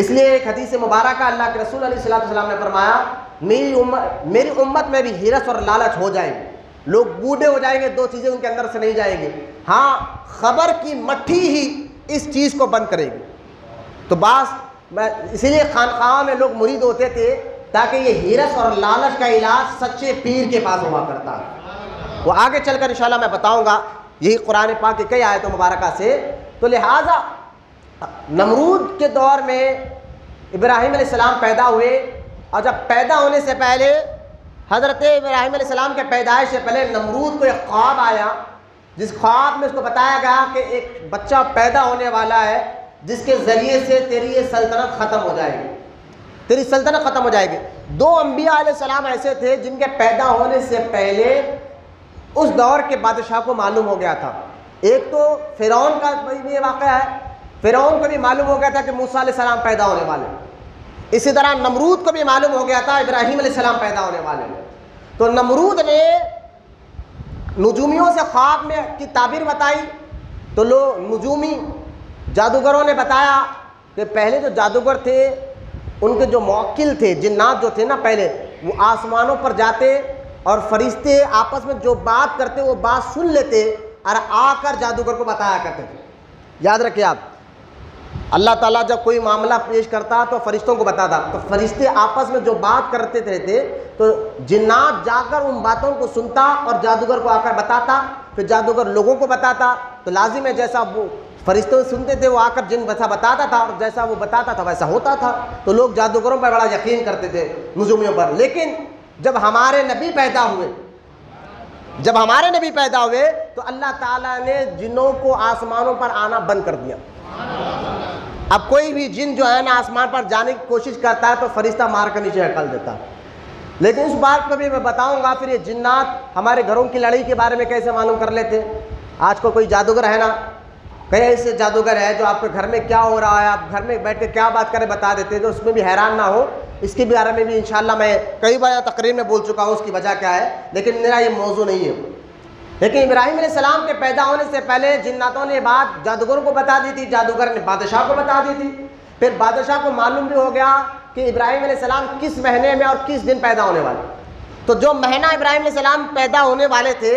اس لیے ایک حدیث مبارکہ اللہ کے رسول علیہ السلام نے فرمایا، میری امت میں بھی ہرس اور لالچ ہو جائے گی، لوگ بوڑھے ہو جائیں گے، 2 چیزیں ان کے اندر سے نہیں جائیں گی، ہاں خبر کی مٹھی ہی اس چیز کو بند کرے گی۔ تو اسی لیے خانقاہوں میں لوگ مرید ہوتے تھے تاکہ یہ ہرس اور لالچ کا علاج سچے پیر کے پاس ہوا کرتا ہے۔ وہ آگے چل کر انشاءاللہ میں بتاؤں گا، یہی قرآن پاک کی کئی آیتوں مبارکہ سے۔ تو لہٰذا نمرود کے دور میں ابراہیم علیہ السلام پیدا ہوئے، اور جب پیدا ہونے سے پہلے حضرت ابراہیم علیہ السلام کے پیدائش سے پہلے نمرود کو ایک خواب آیا، جس خواب میں اس کو بتایا گیا کہ ایک بچہ پیدا ہونے والا ہے جس کے ذریعے سے تیری یہ سلطنت ختم ہو جائے گی، تیری سلطنت ختم ہو جائے گی۔ 2 انبیاء علیہ السلام ایسے تھے جن کے پیدا ہونے سے پہلے اس دور کے بادشاہ کو معلوم ہو گیا تھا۔ ایک تو فرعون کا یہ واقعہ ہے، فرعون کو بھی معلوم ہو گیا تھا کہ موسیٰ علیہ السلام پیدا ہونے والے، اسی طرح نمرود کو بھی معلوم ہو گیا تھا ابراہیم علیہ السلام پیدا ہونے والے ہیں۔ تو نمرود نے نجومیوں سے خواب میں کی تعبیر بتائی، تو نجومی جادوگروں نے بتایا کہ پہلے جو جادوگر تھے ان کے جو موکل تھے، جنات جو تھے نا پہلے، وہ آسمانوں پر جاتے اور فرشتے آپس میں جو بات کرتے وہ بات سن لیتے اور آ کر جادوگر کو بتایا کرتے تھے۔ یاد رکھیں آپ، اللہ تعالیٰ جب کوئی معاملہ پیش کرتا تو فرشتوں کو بتاتا، تو فرشتے آپس میں جو بات کرتے تھے تو جنات جا کر ان باتوں کو سنتا اور جادوگر کو آ کر بتاتا، پھر جادوگر لوگوں کو بتاتا۔ تو لازم ہے جیسا وہ فرشتے سنتے تھے وہ آ کر جن ویسا بتاتا تھا، اور جیسا وہ بتاتا تھا ویسا ہوتا تھا، تو لوگ جادوگروں پر بڑا یقین کرتے تھے، نجومیوں پر۔ لیکن جب ہمارے نبی پیدا ہوئے تو اللہ تعالیٰ نے جنوں کو آسمانوں پر آنا بند کر دیا۔ اب کوئی بھی جن جو ہے نا آسمان پر جانے کی کوشش کرتا ہے تو فرشتہ مار کر نیچے ہکل دیتا ہے۔ لیکن اس بات کو بھی میں بتاؤں گا، پھر یہ جنات ہمارے گھروں کی لڑائی کے بارے میں کیسے معلوم کر لیتے۔ آج کو کوئی جادوگر ہے نا، کئی ایسے جادوگر ہے جو آپ کے گھر میں کیا ہو رہا ہے، آپ گھر میں بیٹھ کے کیا بات کریں بتا دیتے، تو اس میں بھی حیران نہ ہو۔ اس کے بارے میں بھی انشاءاللہ میں کئی بار تقریر میں بول چکا ہوں اس کی وجہ کیا ہے، لیکن میرا یہ موضوع نہیں ہے۔ لیکن ابراہیم علیہ السلام کے پیدا ہونے سے پہلے جناتوں نے بات جادوگروں کو بتا دی تھی، جادوگر نے بادشاہ کو بتا دی تھی، پھر بادشاہ کو معلوم بھی ہو گیا کہ ابراہیم علیہ السلام کس مہینے میں اور کس دن پیدا ہونے والے۔ تو جو مہینہ ابراہیم علیہ السلام پیدا ہونے والے تھے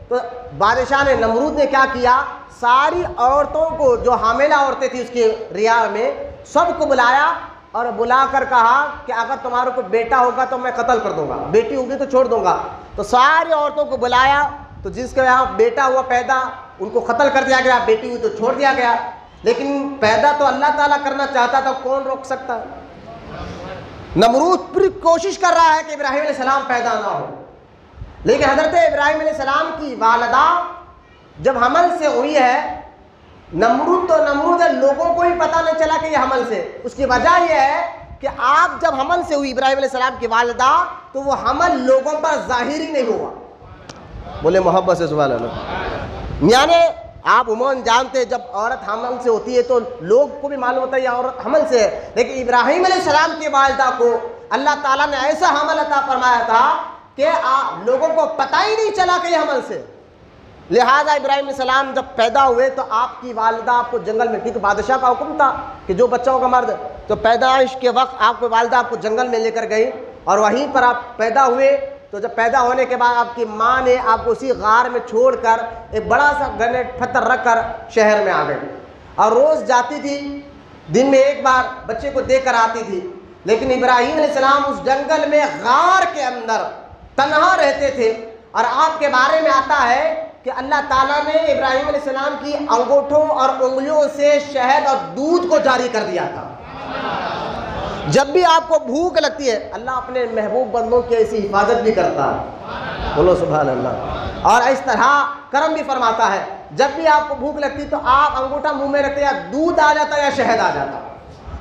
تو بادشاہ نے نمرود نے کیا کیا، ساری عورتوں کو جو حاملہ عورتیں تھیں اس کی ریا میں سب کو بلایا اور بلا کر کہا کہ اگر تمہارے کو بیٹا ہوگا تو میں قتل کر دوں گا، بیٹی ہوگی تو چھوڑ دوں گا۔ تو ساری عورتوں کو بلایا، تو جس کے یہاں بیٹا ہوا پیدا ان کو قتل کر دیا گیا، بیٹی ہوئی تو چھوڑ دیا گیا۔ لیکن پیدا تو اللہ تعالیٰ کرنا چاہتا تھا، کون روک سکتا ہے؟ نمرود پوری کوشش کر رہا ہے کہ ابراہیم علیہ السلام پیدا نہ ہو، لیکن حضرت ابراہیم علیہ السلام کی والدہ جب حمل سے ہوئی ہے، نمرود تو نمرود ہے، لوگوں کو ہی پتہ نہیں چلا کہ یہ حمل سے۔ اس کی وجہ یہ ہے کہ آپ جب حمل سے ہوئی ابراہیم علیہ السلام کی والدہ تو وہ حمل لوگوں پر ظاہر ہی نہیں ہوا۔ بولے محبت سے سبحان اللہ۔ یعنی آپ عموماً جانتے جب عورت حمل سے ہوتی ہے تو لوگ کو بھی معلوم ہوتا ہے یہ عورت حمل سے ہے، لیکن ابراہیم علیہ السلام کی والدہ کو اللہ تعالیٰ نے ایسا حمل عطا فرمایا تھا کہ لوگوں کو پتہ ہی نہیں چلا کہ یہ حمل سے۔ لہٰذا ابراہیم علیہ السلام جب پیدا ہوئے تو آپ کی والدہ آپ کو جنگل میں، کیونکہ بادشاہ کا حکم تھا کہ جو بچہ ہوگا مرد، تو پیدائش کے وقت آپ کی والدہ آپ کو جنگل میں لے کر گئی اور وہیں پر آپ پیدا ہوئے۔ تو جب پیدا ہونے کے بعد آپ کی ماں نے آپ کو اسی غار میں چھوڑ کر ایک بڑا سا گرینیڈ پتھر رکھ کر شہر میں آ گئی، اور روز جاتی تھی، دن میں ایک بار بچے کو دے کر آتی تھی۔ لیکن ابراہیم علیہ السلام اس جنگل میں غار کے اندر تنہا رہتے تھے، اور آپ کے بارے میں آتا ہے کہ اللہ تعالیٰ نے ابراہیم علیہ السلام کی انگوٹھوں اور انگلیوں سے شہد اور دودھ کو جاری کر دیا تھا۔ جب بھی آپ کو بھوک لگتی ہے اللہ اپنے محبوب بندوں کی ایسی حفاظت بھی کرتا ہے، بولو سبحان اللہ، اور اس طرح کرم بھی فرماتا ہے۔ جب بھی آپ کو بھوک لگتی تو آپ انگوٹھا منہ میں رکھتے، یا دودھ آ جاتا یا شہد آ جاتا۔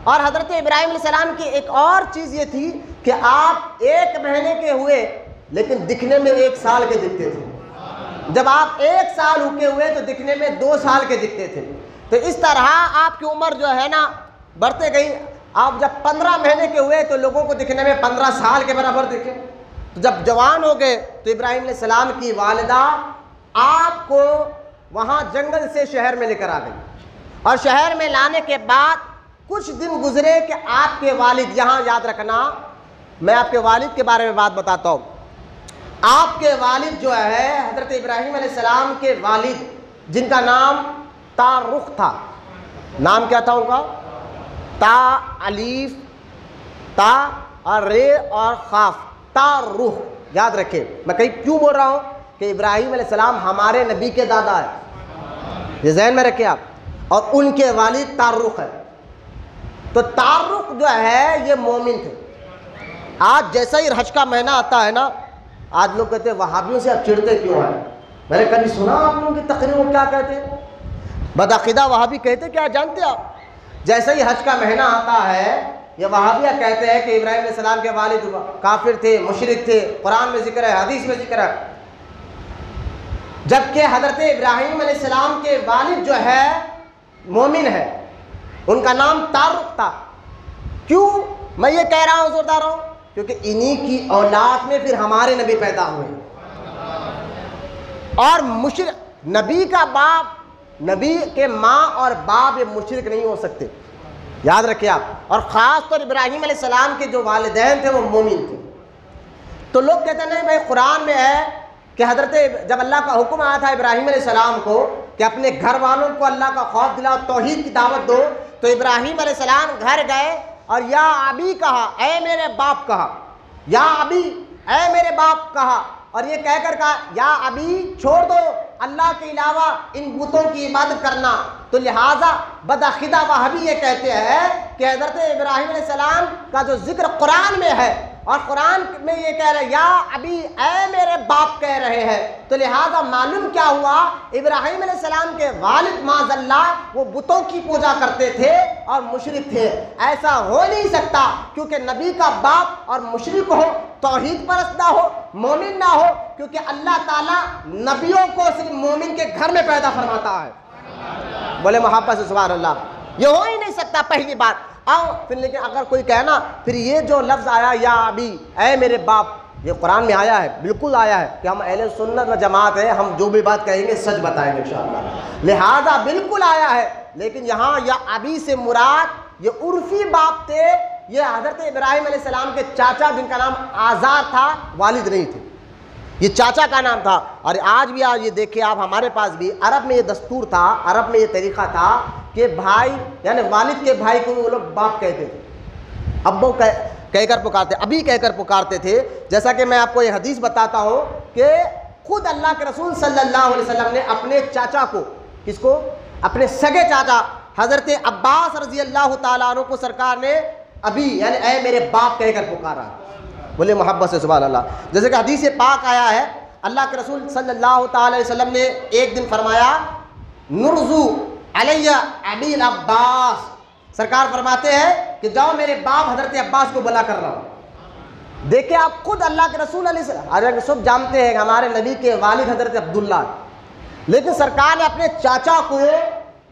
اور حضرت ابراہیم علیہ السلام کی ایک اور چیز یہ تھی کہ آپ 1 مہینے کے ہوئے لیکن دکھنے میں 1 سال کے دکھتے تھے۔ جب آپ 1 سال کے ہوئے تو دکھنے میں 2 سال کے دکھتے تھے۔ تو اس طرح آپ کی عمر جو ہے نا بڑھتے گئی۔ آپ جب 15 مہینے کے ہوئے تو لوگوں کو دکھنے میں 15 سال کے برابر دکھے۔ تو جب جوان ہو گئے تو ابراہیم علیہ السلام کی والدہ آپ کو وہاں جنگل سے شہر میں لے کر آ گئی، اور شہر میں لانے کے بعد کچھ دن گزرے کہ آپ کے والد، یہاں یاد رکھنا میں آپ کے والد کے بارے میں بات بتاتا ہوں۔ آپ کے والد جو ہے حضرت ابراہیم علیہ السلام کے والد، جن کا نام تارخ تھا۔ نام کیا تھا ان کا؟ تا الف تا اور رے اور خاف، تارخ۔ یاد رکھیں، میں کہیں کیوں بول رہا ہوں کہ ابراہیم علیہ السلام ہمارے نبی کے دادا ہیں، یہ ذہن میں رکھیں آپ، اور ان کے والد تارخ ہے۔ تو تارخ جو ہے یہ مومن تھے۔ آج جیسا ہی حج کا مہینہ آتا ہے نا، آج لوگ کہتے ہیں وہابیوں سے آپ چڑھتے کیوں ہیں؟ میں نے کبھی سنا آپ لوگوں کی تقریر میں کیا کہتے ہیں؟ بدعقیدہ وہابی کہتے کیا جانتے آپ؟ جیسا ہی حج کا مہینہ آتا ہے یہ وہابیہ کہتے ہیں کہ ابراہیم علیہ السلام کے والد کافر تھے، مشرک تھے، قرآن میں ذکر ہے، حدیث میں ذکر ہے، جبکہ حضرت ابراہیم علیہ السلام کے والد جو ہے مومن ہے، ان کا نام تارخ تھا۔ کیوں میں یہ کہہ رہا ہوں زوردار ہوں؟ کیونکہ انہی کی اولاد میں پھر ہمارے نبی پیدا ہوئے، اور مشرک نبی کا باپ، نبی کے ماں اور باپ یہ مشرک نہیں ہو سکتے، یاد رکھیں آپ۔ اور خاص طور ابراہیم علیہ السلام کے جو والدین تھے وہ مومن تھے۔ تو لوگ کہتے ہیں نہیں بھائی قرآن میں ہے کہ حضرت جب اللہ کا حکم آیا تھا ابراہیم علیہ السلام کو کہ اپنے گھر والوں کو اللہ کا خوف دلاؤ، توحید کی دعوت دو، تو ابراہیم علیہ السلام گھر گئے اور یا ابی کہا، اے میرے باپ کہا، یا ابی اے میرے باپ کہا، اور یہ کہہ کر کہا یا ابی چھوڑ دو اللہ کے علاوہ ان بتوں کی عبادت کرنا۔ تو لہٰذا بدعقیدہ وہابی یہ کہتے ہیں کہ حضرت ابراہیم علیہ السلام کا جو ذکر قرآن میں ہے اور قرآن میں یہ کہہ رہے ہیں یا ابی اے میرے باپ کہہ رہے ہیں، تو لہٰذا معلوم کیا ہوا، ابراہیم علیہ السلام کے والد معاذ اللہ وہ بتوں کی پوجا کرتے تھے اور مشرک تھے۔ ایسا ہو نہیں سکتا کیونکہ نبی کا باپ اور مشرک ہو، توحید پرست نہ ہو، مومن نہ ہو، کیونکہ اللہ تعالیٰ نبیوں کو صرف مومن کے گھر میں پیدا فرماتا ہے۔ بولے محبت سے سبحان اللہ، یہ ہو ہی نہیں سکتا پہلی بات۔ پھر لیکن اگر کوئی کہنا پھر یہ جو لفظ آیا یا ابی اے میرے باپ، یہ قرآن میں آیا ہے، بالکل آیا ہے کہ ہم اہل سنت و جماعت ہے، ہم جو بھی بات کہیں گے سچ بتائیں گے انشاءاللہ، لہذا بالکل آیا ہے۔ لیکن یہاں یا ابی سے مراد یہ عرفی باپ تھے، یہ حضرت ابراہیم علیہ السلام کے چاچا جن کا نام آزاد تھا، والد نہیں تھے، یہ چاچا کا نام تھا۔ اور آج بھی یہ دیکھیں آپ، ہمارے پاس بھی عرب میں یہ دستور تھا، عرب میں یہ طریقہ تھا کہ بھائی یعنی والد کے بھائی کو وہ لوگ باپ کہتے تھے، ابو کہہ کر پکارتے، ابھی کہہ کر پکارتے تھے۔ جیسا کہ میں آپ کو یہ حدیث بتاتا ہوں کہ خود اللہ کے رسول صلی اللہ علیہ وسلم نے اپنے چاچا کو، کس کو؟ اپنے سگے چاچا حضرت عباس رضی اللہ تعالیٰ عنہ کو سرکار نے ابھی یعنی اے میرے باپ کہہ کر پکارا۔ بولے محبت سے سبحان اللہ۔ جیسے کہ حدیث پاک آیا ہے، اللہ کے رسول صلی اللہ تعالی علیہ وسلم نے ایک دن فرمایا نرزو علیہ ابی العباس، سرکار فرماتے ہیں کہ جاؤ میرے باپ حضرت عباس کو بلا کر رہا ہوں۔ دیکھیں آپ خود اللہ کے رسول علیہ السلام، حضرت سب جانتے ہیں کہ ہمارے نبی کے والد حضرت عبداللہ، لیکن سرکار نے اپنے چاچا کو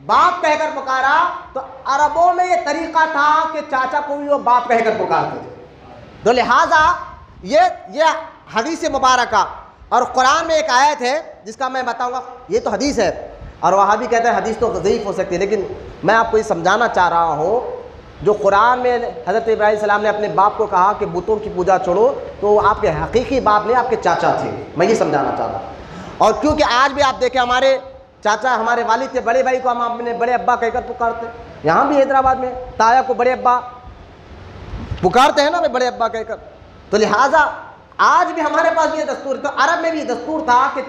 باپ کہہ کر پکارا۔ تو عربوں میں یہ طریقہ تھا کہ چاچا کو بھی وہ باپ کہہ کر پکارتے تھے۔ تو لہٰذا یہ حدیث مبارکہ اور قرآن میں ایک آیت ہے جس کا میں بتاؤں گا، یہ تو حدیث ہے اور وہاں بھی کہتے ہیں حدیث تو ضعیف ہو سکتی ہے، لیکن میں آپ کو یہ سمجھانا چاہ رہا ہوں جو قرآن میں حضرت ابراہیم علیہ السلام نے اپنے باپ کو کہا کہ بتوں کی پوجا چھوڑو، تو آپ کے حقیقی باپ نہیں، آپ کے چاچا تھے، میں یہ سمجھانا چاہ رہا ہوں۔ اور کیونکہ آج بھی آپ دیکھیں ہمارے چاچا، ہمارے والد تھے، بڑے بھائی کو ہم اپنے بڑے ابا کہہ کر پکارتے، یہاں بھی حیدرآباد میں تایا کو بڑے ابا پکارتے ہیں نا بڑے ابا کہہ کر۔ تو لہٰذا آج بھی ہمارے پاس یہ دستور، تو عرب میں بھی یہ دستور تھا کہ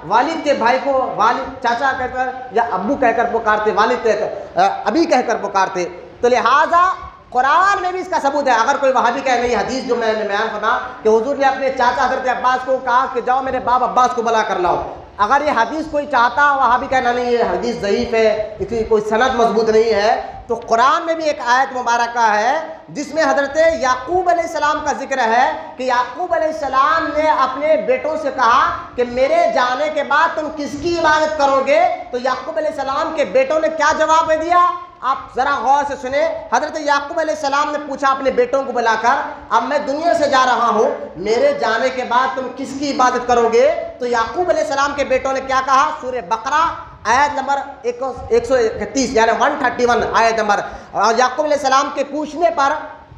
والد کے بھائی کو والد چاچا کہہ کر یا ابو کہہ کر پکارتے، والد کہہ کر ابھی کہہ کر پکارتے۔ تو لہٰذا قرآن میں بھی اس کا ثبوت ہے۔ اگر کوئی وہابی کہے نہیں، حدیث جو میں نے بیان کرنا کہ حضور نے اپنے چاچا حضرت عباس کو کہا کہ جاؤ میرے باپ عباس کو بلا کر لاؤ، اگر یہ حدیث کوئی چاہتا وہابی کہنا نہیں یہ حدیث ضعیف ہے، اس کی کوئی سند مضبوط نہیں ہے، تو قرآن میں بھی ایک آیت مبارکہ ہے جس میں حضرت یعقوب علیہ السلام کا ذکر ہے کہ یعقوب علیہ السلام نے اپنے بیٹوں سے کہا کہ میرے جانے کے بعد تم کس کی عبادت کرو گے؟ تو یعقوب علیہ السلام کے بیٹوں نے کیا جواب دیا؟ آپ ذرا غور سے سنیں۔ حضرت یعقوب علیہ السلام نے پوچھا اپنے بیٹوں کو بلا کر، اب میں دنیا سے جا رہا ہوں، میرے جانے کے بعد تم کس کی عبادت کرو گے؟ تو یعقوب علیہ السلام کے بیٹوں نے کیا کہا؟ سورہ بقرہ آیت نمبر 131 یعنی 131 آیت نمبر۔ اور یعقوب علیہ السلام کے پوچھنے پر،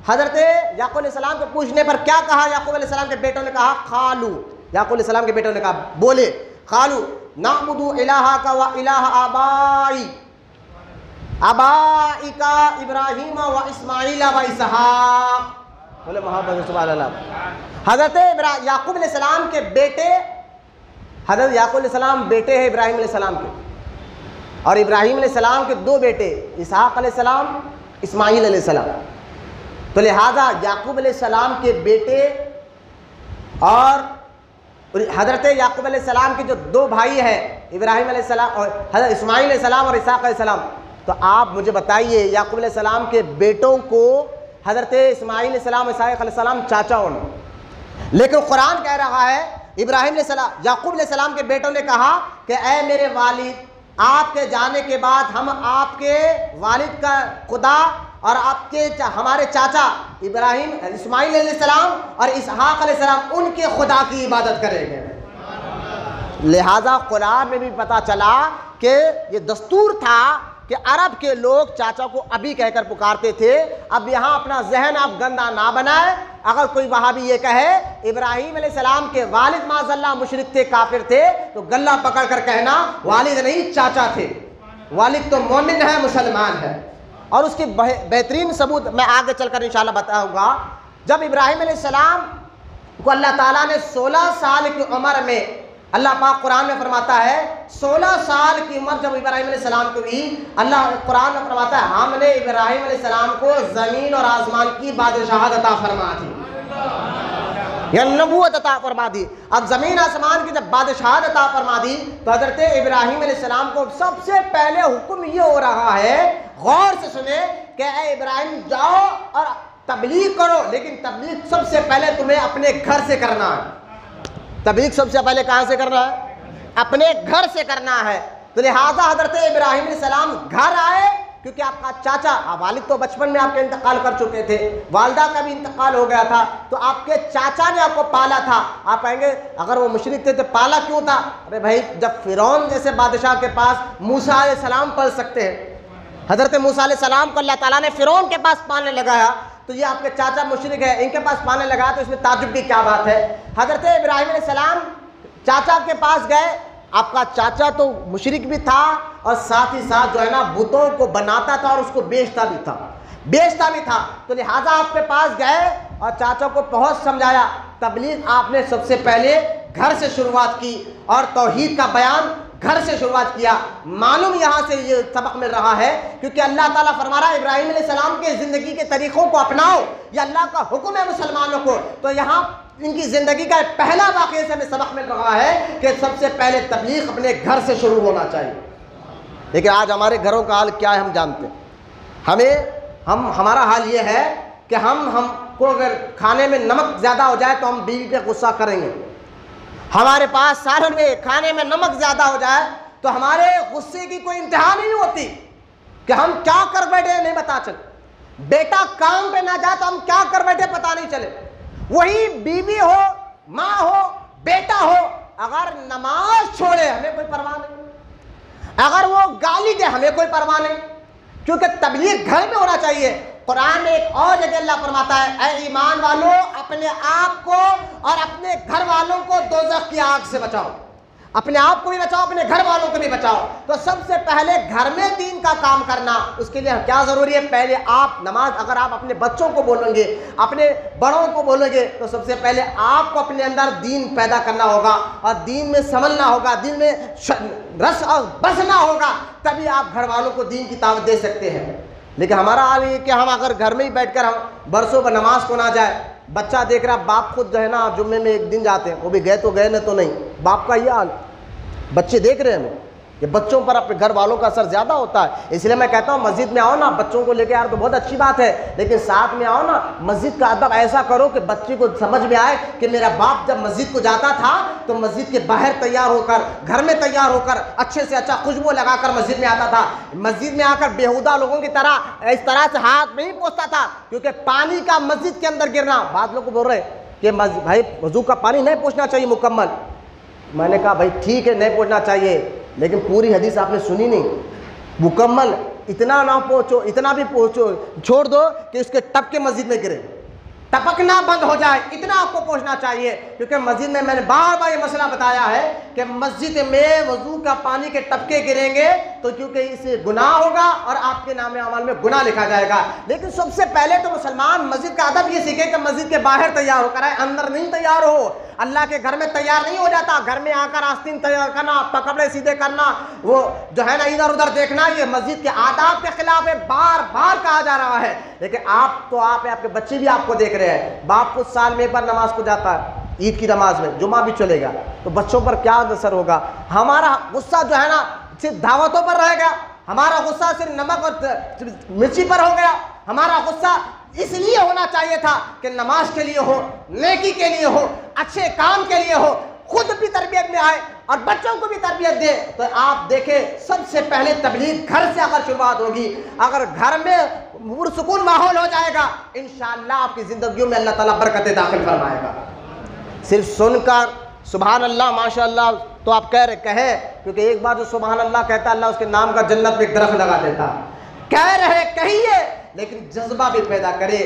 حضرت یعقوب علیہ السلام کے پوچھنے پر کیا کہا؟ یعقوب علیہ السلام کے بیٹوں نے کہا قالو، یعقوب علیہ السلام کے بیٹوں نے کہا، بولے قالو نعبد الہک و الہ آبائک ابراہیم و اسماعیل و اسحاق۔ بولے محبت سبحان اللہ۔ حضرت یعقوب علیہ السلام کے بیٹے، حضرت یعقوب علیہ السلام بیٹے ہیں ابراہیم علیہ السلام کے، اور ابراہیم علیہ السلام کے دو بیٹے اسحاق علیہ السلام، اسماعیل علیہ السلام۔ تو لہٰذا یعقوب علیہ السلام کے بیٹے اور حضرت یعقوب علیہ السلام کے جو دو بھائی ہیں ابراہیم علیہ السلام اور حضرت اسماعیل علیہ السلام اور اسحاق علیہ السلام، تو آپ مجھے بتائیے یعقوب علیہ السلام کے بیٹوں کو حضرت اسماعیل علیہ السلام اسحاق علیہ السلام چاچا ہونا، لیکن قرآن کہہ رہا ہے ابراہیم علیہ السلام یعقوب علیہ السلام کے بیٹوں نے کہا کہ اے میرے والد، آپ کے جانے کے بعد ہم آپ کے والد کا خدا اور آپ کے ہمارے چاچا ابراہیم اسماعیل علیہ السلام اور اسحاق علیہ السلام ان کے خدا کی عبادت کریں گے۔ لہٰذا قرآن میں بھی پتہ چلا کہ یہ دستور تھا کہ عرب کے لوگ چاچا کو ابھی کہہ کر پکارتے تھے۔ اب یہاں اپنا ذہن آپ گندا نہ بنائیں۔ اگر کوئی وہابی یہ کہے ابراہیم علیہ السلام کے والد معاذ اللہ مشرک تھے، کافر تھے، تو گلہ پکڑ کر کہنا والد نہیں چاچا تھے، والد تو مومن ہے، مسلمان ہے۔ اور اس کی بہترین ثبوت میں آگے چل کر انشاءاللہ بتاؤں گا۔ جب ابراہیم علیہ السلام کو اللہ تعالیٰ نے 16 سال کی عمر میں، اللہ پاک قرآن میں فرماتا ہے 16 سال کی عمر جب ابراہیم علیہ السلام کو ہوئی، اللہ قرآن میں فرماتا ہے ہم نے ابراہیم علیہ السلام کو زمین اور آسمان کی بادشاہت عطا فرما دی، یا نبوت عطا فرما دی۔ اب زمین آسمان کی جب بادشاہت عطا فرما دی تو حضرت ابراہیم علیہ السلام کو سب سے پہلے حکم یہ ہو رہا ہے، غور سے سنیں، کہ اے ابراہیم جاؤ اور تبلیغ کرو، لیکن تبلیغ سب سے پہلے تمہیں اپنے گھر سے کرنا ہے۔ تبلیغ سب سے پہلے کہاں سے کرنا ہے؟ اپنے گھر سے کرنا ہے۔ تو لہٰذا حضرت ابراہیم علیہ السلام گھر آئے، کیونکہ آپ کا چاچا، والد تو بچپن میں آپ کے انتقال کر چکے تھے، والدہ کا بھی انتقال ہو گیا تھا، تو آپ کے چاچا نے آپ کو پالا تھا۔ آپ کہیں گے اگر وہ مشرک تھے تو پالا کیوں تھا؟ ارے بھائی، جب فرعون جیسے بادشاہ کے پاس موسیٰ علیہ السلام پل سکتے ہیں، حضرت موسیٰ علیہ السلام کو اللہ تعالیٰ نے فرعون کے پاس پالنے لگایا، تو یہ آپ کے چاچا مشرک ہے، ان کے پاس پانے لگا، تو اس میں تعجب کی کیا بات ہے؟ حضرت ابراہیم علیہ السلام چاچا کے پاس گئے، آپ کا چاچا تو مشرک بھی تھا اور ساتھ ہی ساتھ جو ہے نا بتوں کو بناتا تھا اور اس کو بیچتا بھی تھا، تو لہٰذا آپ کے پاس گئے اور چاچا کو بہت سمجھایا۔ تبلیغ آپ نے سب سے پہلے گھر سے شروعات کی اور توحید کا بیان گھر سے شروعات کیا۔ معلوم یہاں سے یہ سبق مل رہا ہے، کیونکہ اللہ تعالیٰ فرما رہا ہے ابراہیم علیہ السلام کے زندگی کے طریقوں کو اپناؤ، یہ اللہ کا حکم ہے مسلمانوں کو۔ تو یہاں ان کی زندگی کا پہلا واقعے سے ہمیں سبق مل رہا ہے کہ سب سے پہلے تبلیغ اپنے گھر سے شروع ہونا چاہیے۔ لیکن آج ہمارے گھروں کا حال کیا ہے ہم جانتے ہیں۔ ہمارا حال یہ ہے کہ ہم کو اگر کھانے میں نمک زیادہ ہو جائے تو ہم بیوی پہ غصہ کریں گے، ہمارے پاس سالن میں کھانے میں نمک زیادہ ہو جائے تو ہمارے غصے کی کوئی انتہا نہیں ہوتی کہ ہم کیا کر بیٹھے نہیں پتا چلے، بیٹا کام پہ نہ جائے تو ہم کیا کر بیٹھے پتا نہیں چلے۔ وہی بیوی ہو، ماں ہو، بیٹا ہو، اگر نماز چھوڑے ہمیں کوئی پرواہ نہیں، اگر وہ گالی دے ہمیں کوئی پرواہ نہیں، کیونکہ تبلیغ گھر میں ہونا چاہیے۔ قرآن میں ایک اور جگہ اللہ فرماتا ہے اے ایمان والو اپنے آپ کو اور اپنے گھر والوں کو دوزخ کی آگ سے بچاؤ، اپنے آپ کو بھی بچاؤ، اپنے گھر والوں کو بھی بچاؤ۔ تو سب سے پہلے گھر میں دین کا کام کرنا، اس کے لیے کیا ضروری ہے؟ پہلے آپ نماز، اگر آپ اپنے بچوں کو بولیں گے، اپنے بڑوں کو بولیں گے، تو سب سے پہلے آپ کو اپنے اندر دین پیدا کرنا ہوگا اور دین میں سنبھلنا ہوگا، دین میں رس اور بسنا ہوگا، تبھی آپ گھر والوں کو دین کی دعوت دے سکتے ہیں۔ لیکن ہمارا حال یہ کہ ہم اگر گھر میں ہی بیٹھ کر ہم برسوں پر نماز کو نہ جائے، بچہ دیکھ رہا، باپ خود جو ہے نا جمعے میں ایک دن جاتے ہیں، وہ بھی گئے تو گئے، نہ تو نہیں، باپ کا یہ حال، بچے دیکھ رہے ہیں ہمیں کہ بچوں پر اپنے گھر والوں کا اثر زیادہ ہوتا ہے۔ اس لیے میں کہتا ہوں مسجد میں آؤ نا، بچوں کو لے کے یار تو بہت اچھی بات ہے، لیکن ساتھ میں آؤ نا، مسجد کا ادب ایسا کرو کہ بچے کو سمجھ میں آئے کہ میرا باپ جب مسجد کو جاتا تھا تو مسجد کے باہر تیار ہو کر، گھر میں تیار ہو کر، اچھے سے اچھا خوشبو لگا کر مسجد میں آتا تھا، مسجد میں آ کر بیہودہ لوگوں کی طرح اس طرح سے ہاتھ نہیں پوچھتا تھا، کیونکہ پانی کا مسجد کے اندر گرنا، بعض لوگ کو بول رہے کہ بھائی وضو کا پانی نہیں پوچھنا چاہیے مکمل۔ میں نے کہا بھائی ٹھیک ہے نہیں پوچھنا چاہیے، لیکن پوری حدیث آپ نے سنی نہیں، مکمل اتنا نہ پہنچو، اتنا بھی پہنچو، چھوڑ دو کہ اس کے ٹپ کے مسجد میں گرے، ٹپکنا بند ہو جائے، اتنا آپ کو پہنچنا چاہیے۔ کیونکہ مسجد میں نے بار بار یہ مسئلہ بتایا ہے کہ مسجد میں وضو کا پانی کے ٹپکے گریں گے تو کیونکہ اس سے گناہ ہوگا اور آپ کے نام اعمال میں گناہ لکھا جائے گا۔ لیکن سب سے پہلے تو مسلمان مسجد کا ادب یہ سیکھے کہ مسجد کے باہر تیار ہو کر آئے، اندر نہیں تیار ہو۔ اللہ کے گھر میں تیار نہیں ہو جاتا، گھر میں آ کر آستین تیار کرنا، کپڑے سیدھے کرنا، وہ جو ہے نا ادھر ادھر دیکھنا، یہ مسجد کے آداب کے خلاف ہے، بار بار کہا جا رہا ہے۔ لیکن آپ تو آپ کے بچے بھی آپ کو دیکھ رہے ہیں، باپ کچھ سال میں ایک بار نماز کو جاتا ہے، عید کی نماز میں، جمعہ بھی چلے گا، تو بچوں پر کیا اثر ہوگا؟ ہمارا غصہ جو ہے نا صرف دعوتوں پر رہ گیا، ہمارا غصہ صرف نمک اور مرچی پر ہو گیا۔ ہمارا غصہ اس لیے ہونا چاہیے تھا کہ نماز کے لیے ہو، نیکی کے لیے ہو، اچھے کام کے لیے ہو، خود بھی تربیت میں آئے اور بچوں کو بھی تربیت دے۔ تو آپ دیکھیں سب سے پہلے تبلیغ گھر سے اگر شروعات ہوگی، اگر گھر میں پرسکون ماحول ہو جائے گا، انشاءاللہ آپ کی زندگیوں میں اللہ تعالیٰ برکتیں داخل فرمائے گا۔ صرف سن کر سبحان اللہ ماشاءاللہ تو آپ کہیں، کیونکہ ایک بار جو سبحان اللہ کہتا ہے اللہ اس کے نام کا جنت میں ایک درخت لگا دیتا ہے۔ کہہ رہے کہیے لیکن جذبہ بھی پیدا کرے،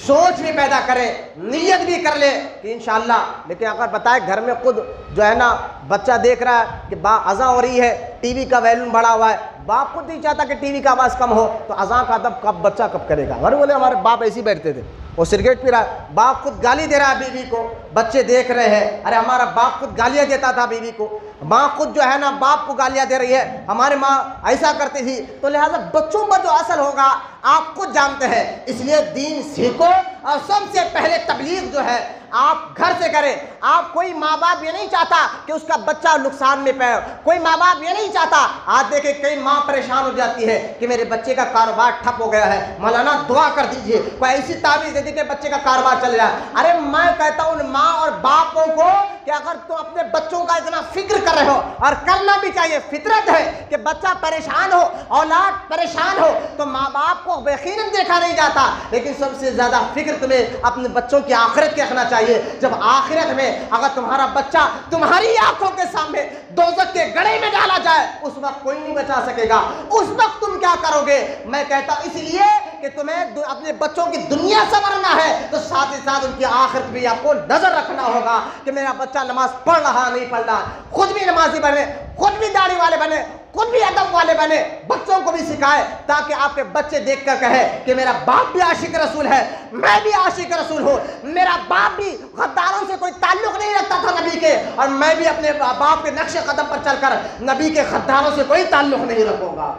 سوچ بھی پیدا کرے، نیت بھی کر لے کہ انشاءاللہ۔ لیکن اگر بتائے گھر میں خود جو ہے نا بچہ دیکھ رہا ہے کہ اذان ہو رہی ہے، ٹی وی کا ویلیوم بڑھا ہوا ہے، باپ خود نہیں چاہتا کہ ٹی وی کا آواز کم ہو، تو اذان کا ادب کب بچہ کب کرے گا؟ بولے ہمارے باپ ایسے ہی بیٹھتے تھے، وہ سگریٹ پی رہا ہے، باپ خود گالی دے رہا ہے بیوی کو، بچے دیکھ رہے ہیں، ارے ہمارا باپ خود گالیاں دیتا تھا بیوی کو، ماں خود جو ہے نا باپ کو گالیاں دے رہی ہے، ہماری ماں ایسا کرتی تھی۔ تو لہٰذا بچوں پر جو اثر ہوگا آپ خود جانتے ہیں، اس لیے دین سیکھو، اور سب سے پہلے تبلیغ جو ہے آپ گھر سے کریں۔ آپ کوئی ماں باپ یہ نہیں چاہتا کہ اس کا بچہ نقصان میں پائے، کوئی ماں باپ یہ نہیں چاہتا۔ آج دیکھیں کئی ماں پریشان ہو جاتی ہے کہ میرے بچے کا کاروبار ٹھپ ہو گیا ہے، مولانا دعا کر دیجئے، کوئی ایسی تعویذ دے دی کہ بچے کا کاروبار چل رہا ہے۔ ارے میں کہتا ہوں ان ماں اور باپوں کو کہ اگر تم اپنے بچوں کا اتنا فکر کر رہے ہو، اور کرنا بھی چاہیے، فطرت ہے کہ بچہ پریشان ہو، اولاد پریشان ہو، تو ماں باپ کو یقیناً دیکھا نہیں جاتا، لیکن سب سے زیادہ فکر تمہیں اپنے بچوں کی آخرت کی رکھنا چاہیے۔ جب آخرت میں اگر تمہارا بچہ تمہاری آنکھوں کے سامنے دوزخ کے گڑھے میں ڈالا جائے، اس وقت کوئی نہیں بچا سکے گا، اس وقت تم کیا کرو گے؟ میں کہتا ہوں اس لیے کہ تمہیں اپنے بچوں کی دنیا سنورنا ہے تو ساتھ ہی ساتھ ان کی آخرت بھی آپ کو نظر رکھنا ہوگا کہ میرا بچہ نماز پڑھ رہا نہیں پڑھ رہا، خود بھی نمازی بنے، خود بھی داڑھی والے بنے، خود بھی ادب والے بنے، بچوں کو بھی سکھائے، تاکہ آپ کے بچے دیکھ کر کہے کہ میرا باپ بھی عاشق رسول ہے، میں بھی عاشق رسول ہوں، میرا باپ بھی غداروں سے کوئی تعلق نہیں رکھتا تھا نبی کے، اور میں بھی اپنے باپ کے نقش قدم پر چل کر نبی کے غداروں سے کوئی تعلق نہیں رکھوں گا۔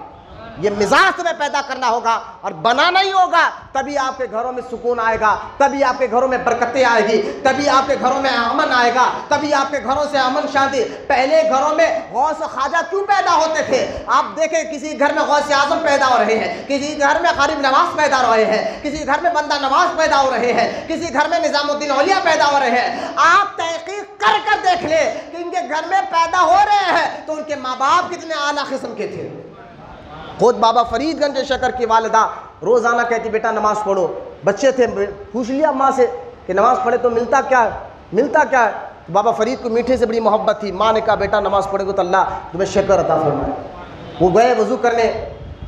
یہ مزاج تمہیں پیدا کرنا ہوگا اور بنانا ہی ہوگا، تبھی آپ کے گھروں میں سکون آئے گا، تبھی آپ کے گھروں میں برکتیں آئے گی، تبھی آپ کے گھروں میں امن آئے گا، تبھی آپ کے گھروں سے امن شانتی۔ پہلے گھروں میں غوث و خواجہ کیوں پیدا ہوتے تھے؟ آپ دیکھیں کسی گھر میں غوث اعظم پیدا ہو رہے ہیں، کسی گھر میں غریب نواز پیدا ہو رہے ہیں، کسی گھر میں بندہ نواز پیدا ہو رہے ہیں، کسی گھر میں نظام الدین اولیاء پیدا ہو رہے ہیں۔ آپ تحقیق کر کر دیکھ لیں کہ ان کے گھر میں پیدا ہو رہے ہیں تو ان کے ماں باپ کتنے اعلیٰ قسم کے تھے۔ خود بابا فرید گنج شکر کی والدہ روزانہ کہتی بیٹا نماز پڑھو، بچے تھے، پوچھ لیا ماں سے کہ نماز پڑھے تو ملتا کیا ہے، ملتا کیا ہے؟ بابا فرید کو میٹھے سے بڑی محبت تھی، ماں نے کہا بیٹا نماز پڑھے گو تو اللہ تمہیں شکر عطا فرمائے۔ وہ گئے وضو کرنے،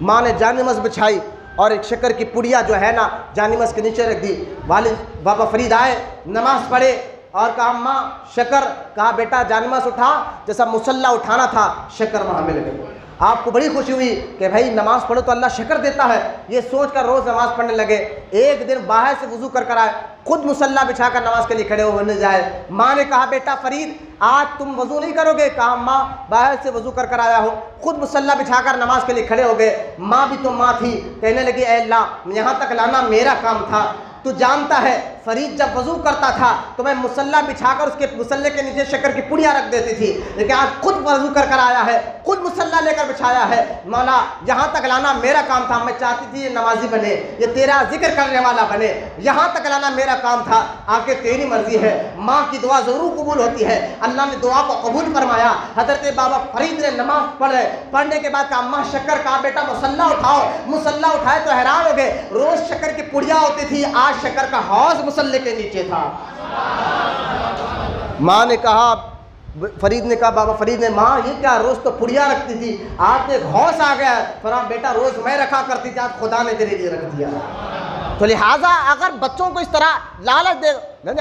ماں نے جانماز بچھائی اور ایک شکر کی پڑیا جو ہے نا جانماز کے نیچے رکھ دی۔ والد بابا فرید آئے، نماز پڑھے اور کہا ماں شکر، کہا بیٹا جانماز اٹھا، جیسا مصلی اٹھانا تھا شکر وہاں مل گئے۔ آپ کو بڑی خوشی ہوئی کہ بھائی نماز پڑھو تو اللہ شکر دیتا ہے، یہ سوچ کر روز نماز پڑھنے لگے۔ ایک دن باہر سے وضو کر آئے، خود مصلی بچھا کر نماز کے لیے کھڑے ہونے جائے۔ ماں نے کہا بیٹا فرید آج تم وضو نہیں کرو گے؟ کہا ماں باہر سے وضو کر آیا ہو۔ خود مصلی بچھا کر نماز کے لیے کھڑے ہو گئے۔ ماں بھی تو ماں تھی، کہنے لگی اے اللہ یہاں تک لانا میرا کام تھا، تو جانتا ہے فرید جب وضو کرتا تھا تو میں مصلی بچھا کر اس کے مصلی کے نیچے شکر کی پڑیاں رکھ دیتی تھی، لیکن آج خود وضو کر آیا ہے، خود مصلی لے کر بچھایا ہے۔ مولا یہاں تک لانا میرا کام تھا، میں چاہتی تھی یہ نمازی بنے، یہ تیرا ذکر کرنے والا بنے، یہاں تک لانا میرا کام تھا، آگے تیری مرضی ہے۔ ماں کی دعا ضرور قبول ہوتی ہے، اللہ نے دعا کو قبول فرمایا۔ حضرت بابا فرید نے نماز پڑھنے کے بعد کہا ماں شکر، کہا بیٹا مصلی اٹھاؤ۔ مصلی اٹھائے تو حیران ہو گئے، روز شکر کی پڑیاں ہوتی تھی، آج شکر کا حوض مصلی کے نیچے تھا۔ ماں نے کہا، فرید نے کہا بابا فرید نے، ماں یہ کیا روز تو پڑیاں رکھتی تھی، آج تو ایک حوض آ گیا ہے۔ فرمایا بیٹا روز میں رکھا کرتی تھی، آج خدا نے تیرے لیے رکھ دیا۔ تو لہٰذا اگر بچوں کو اس طرح لالچ دے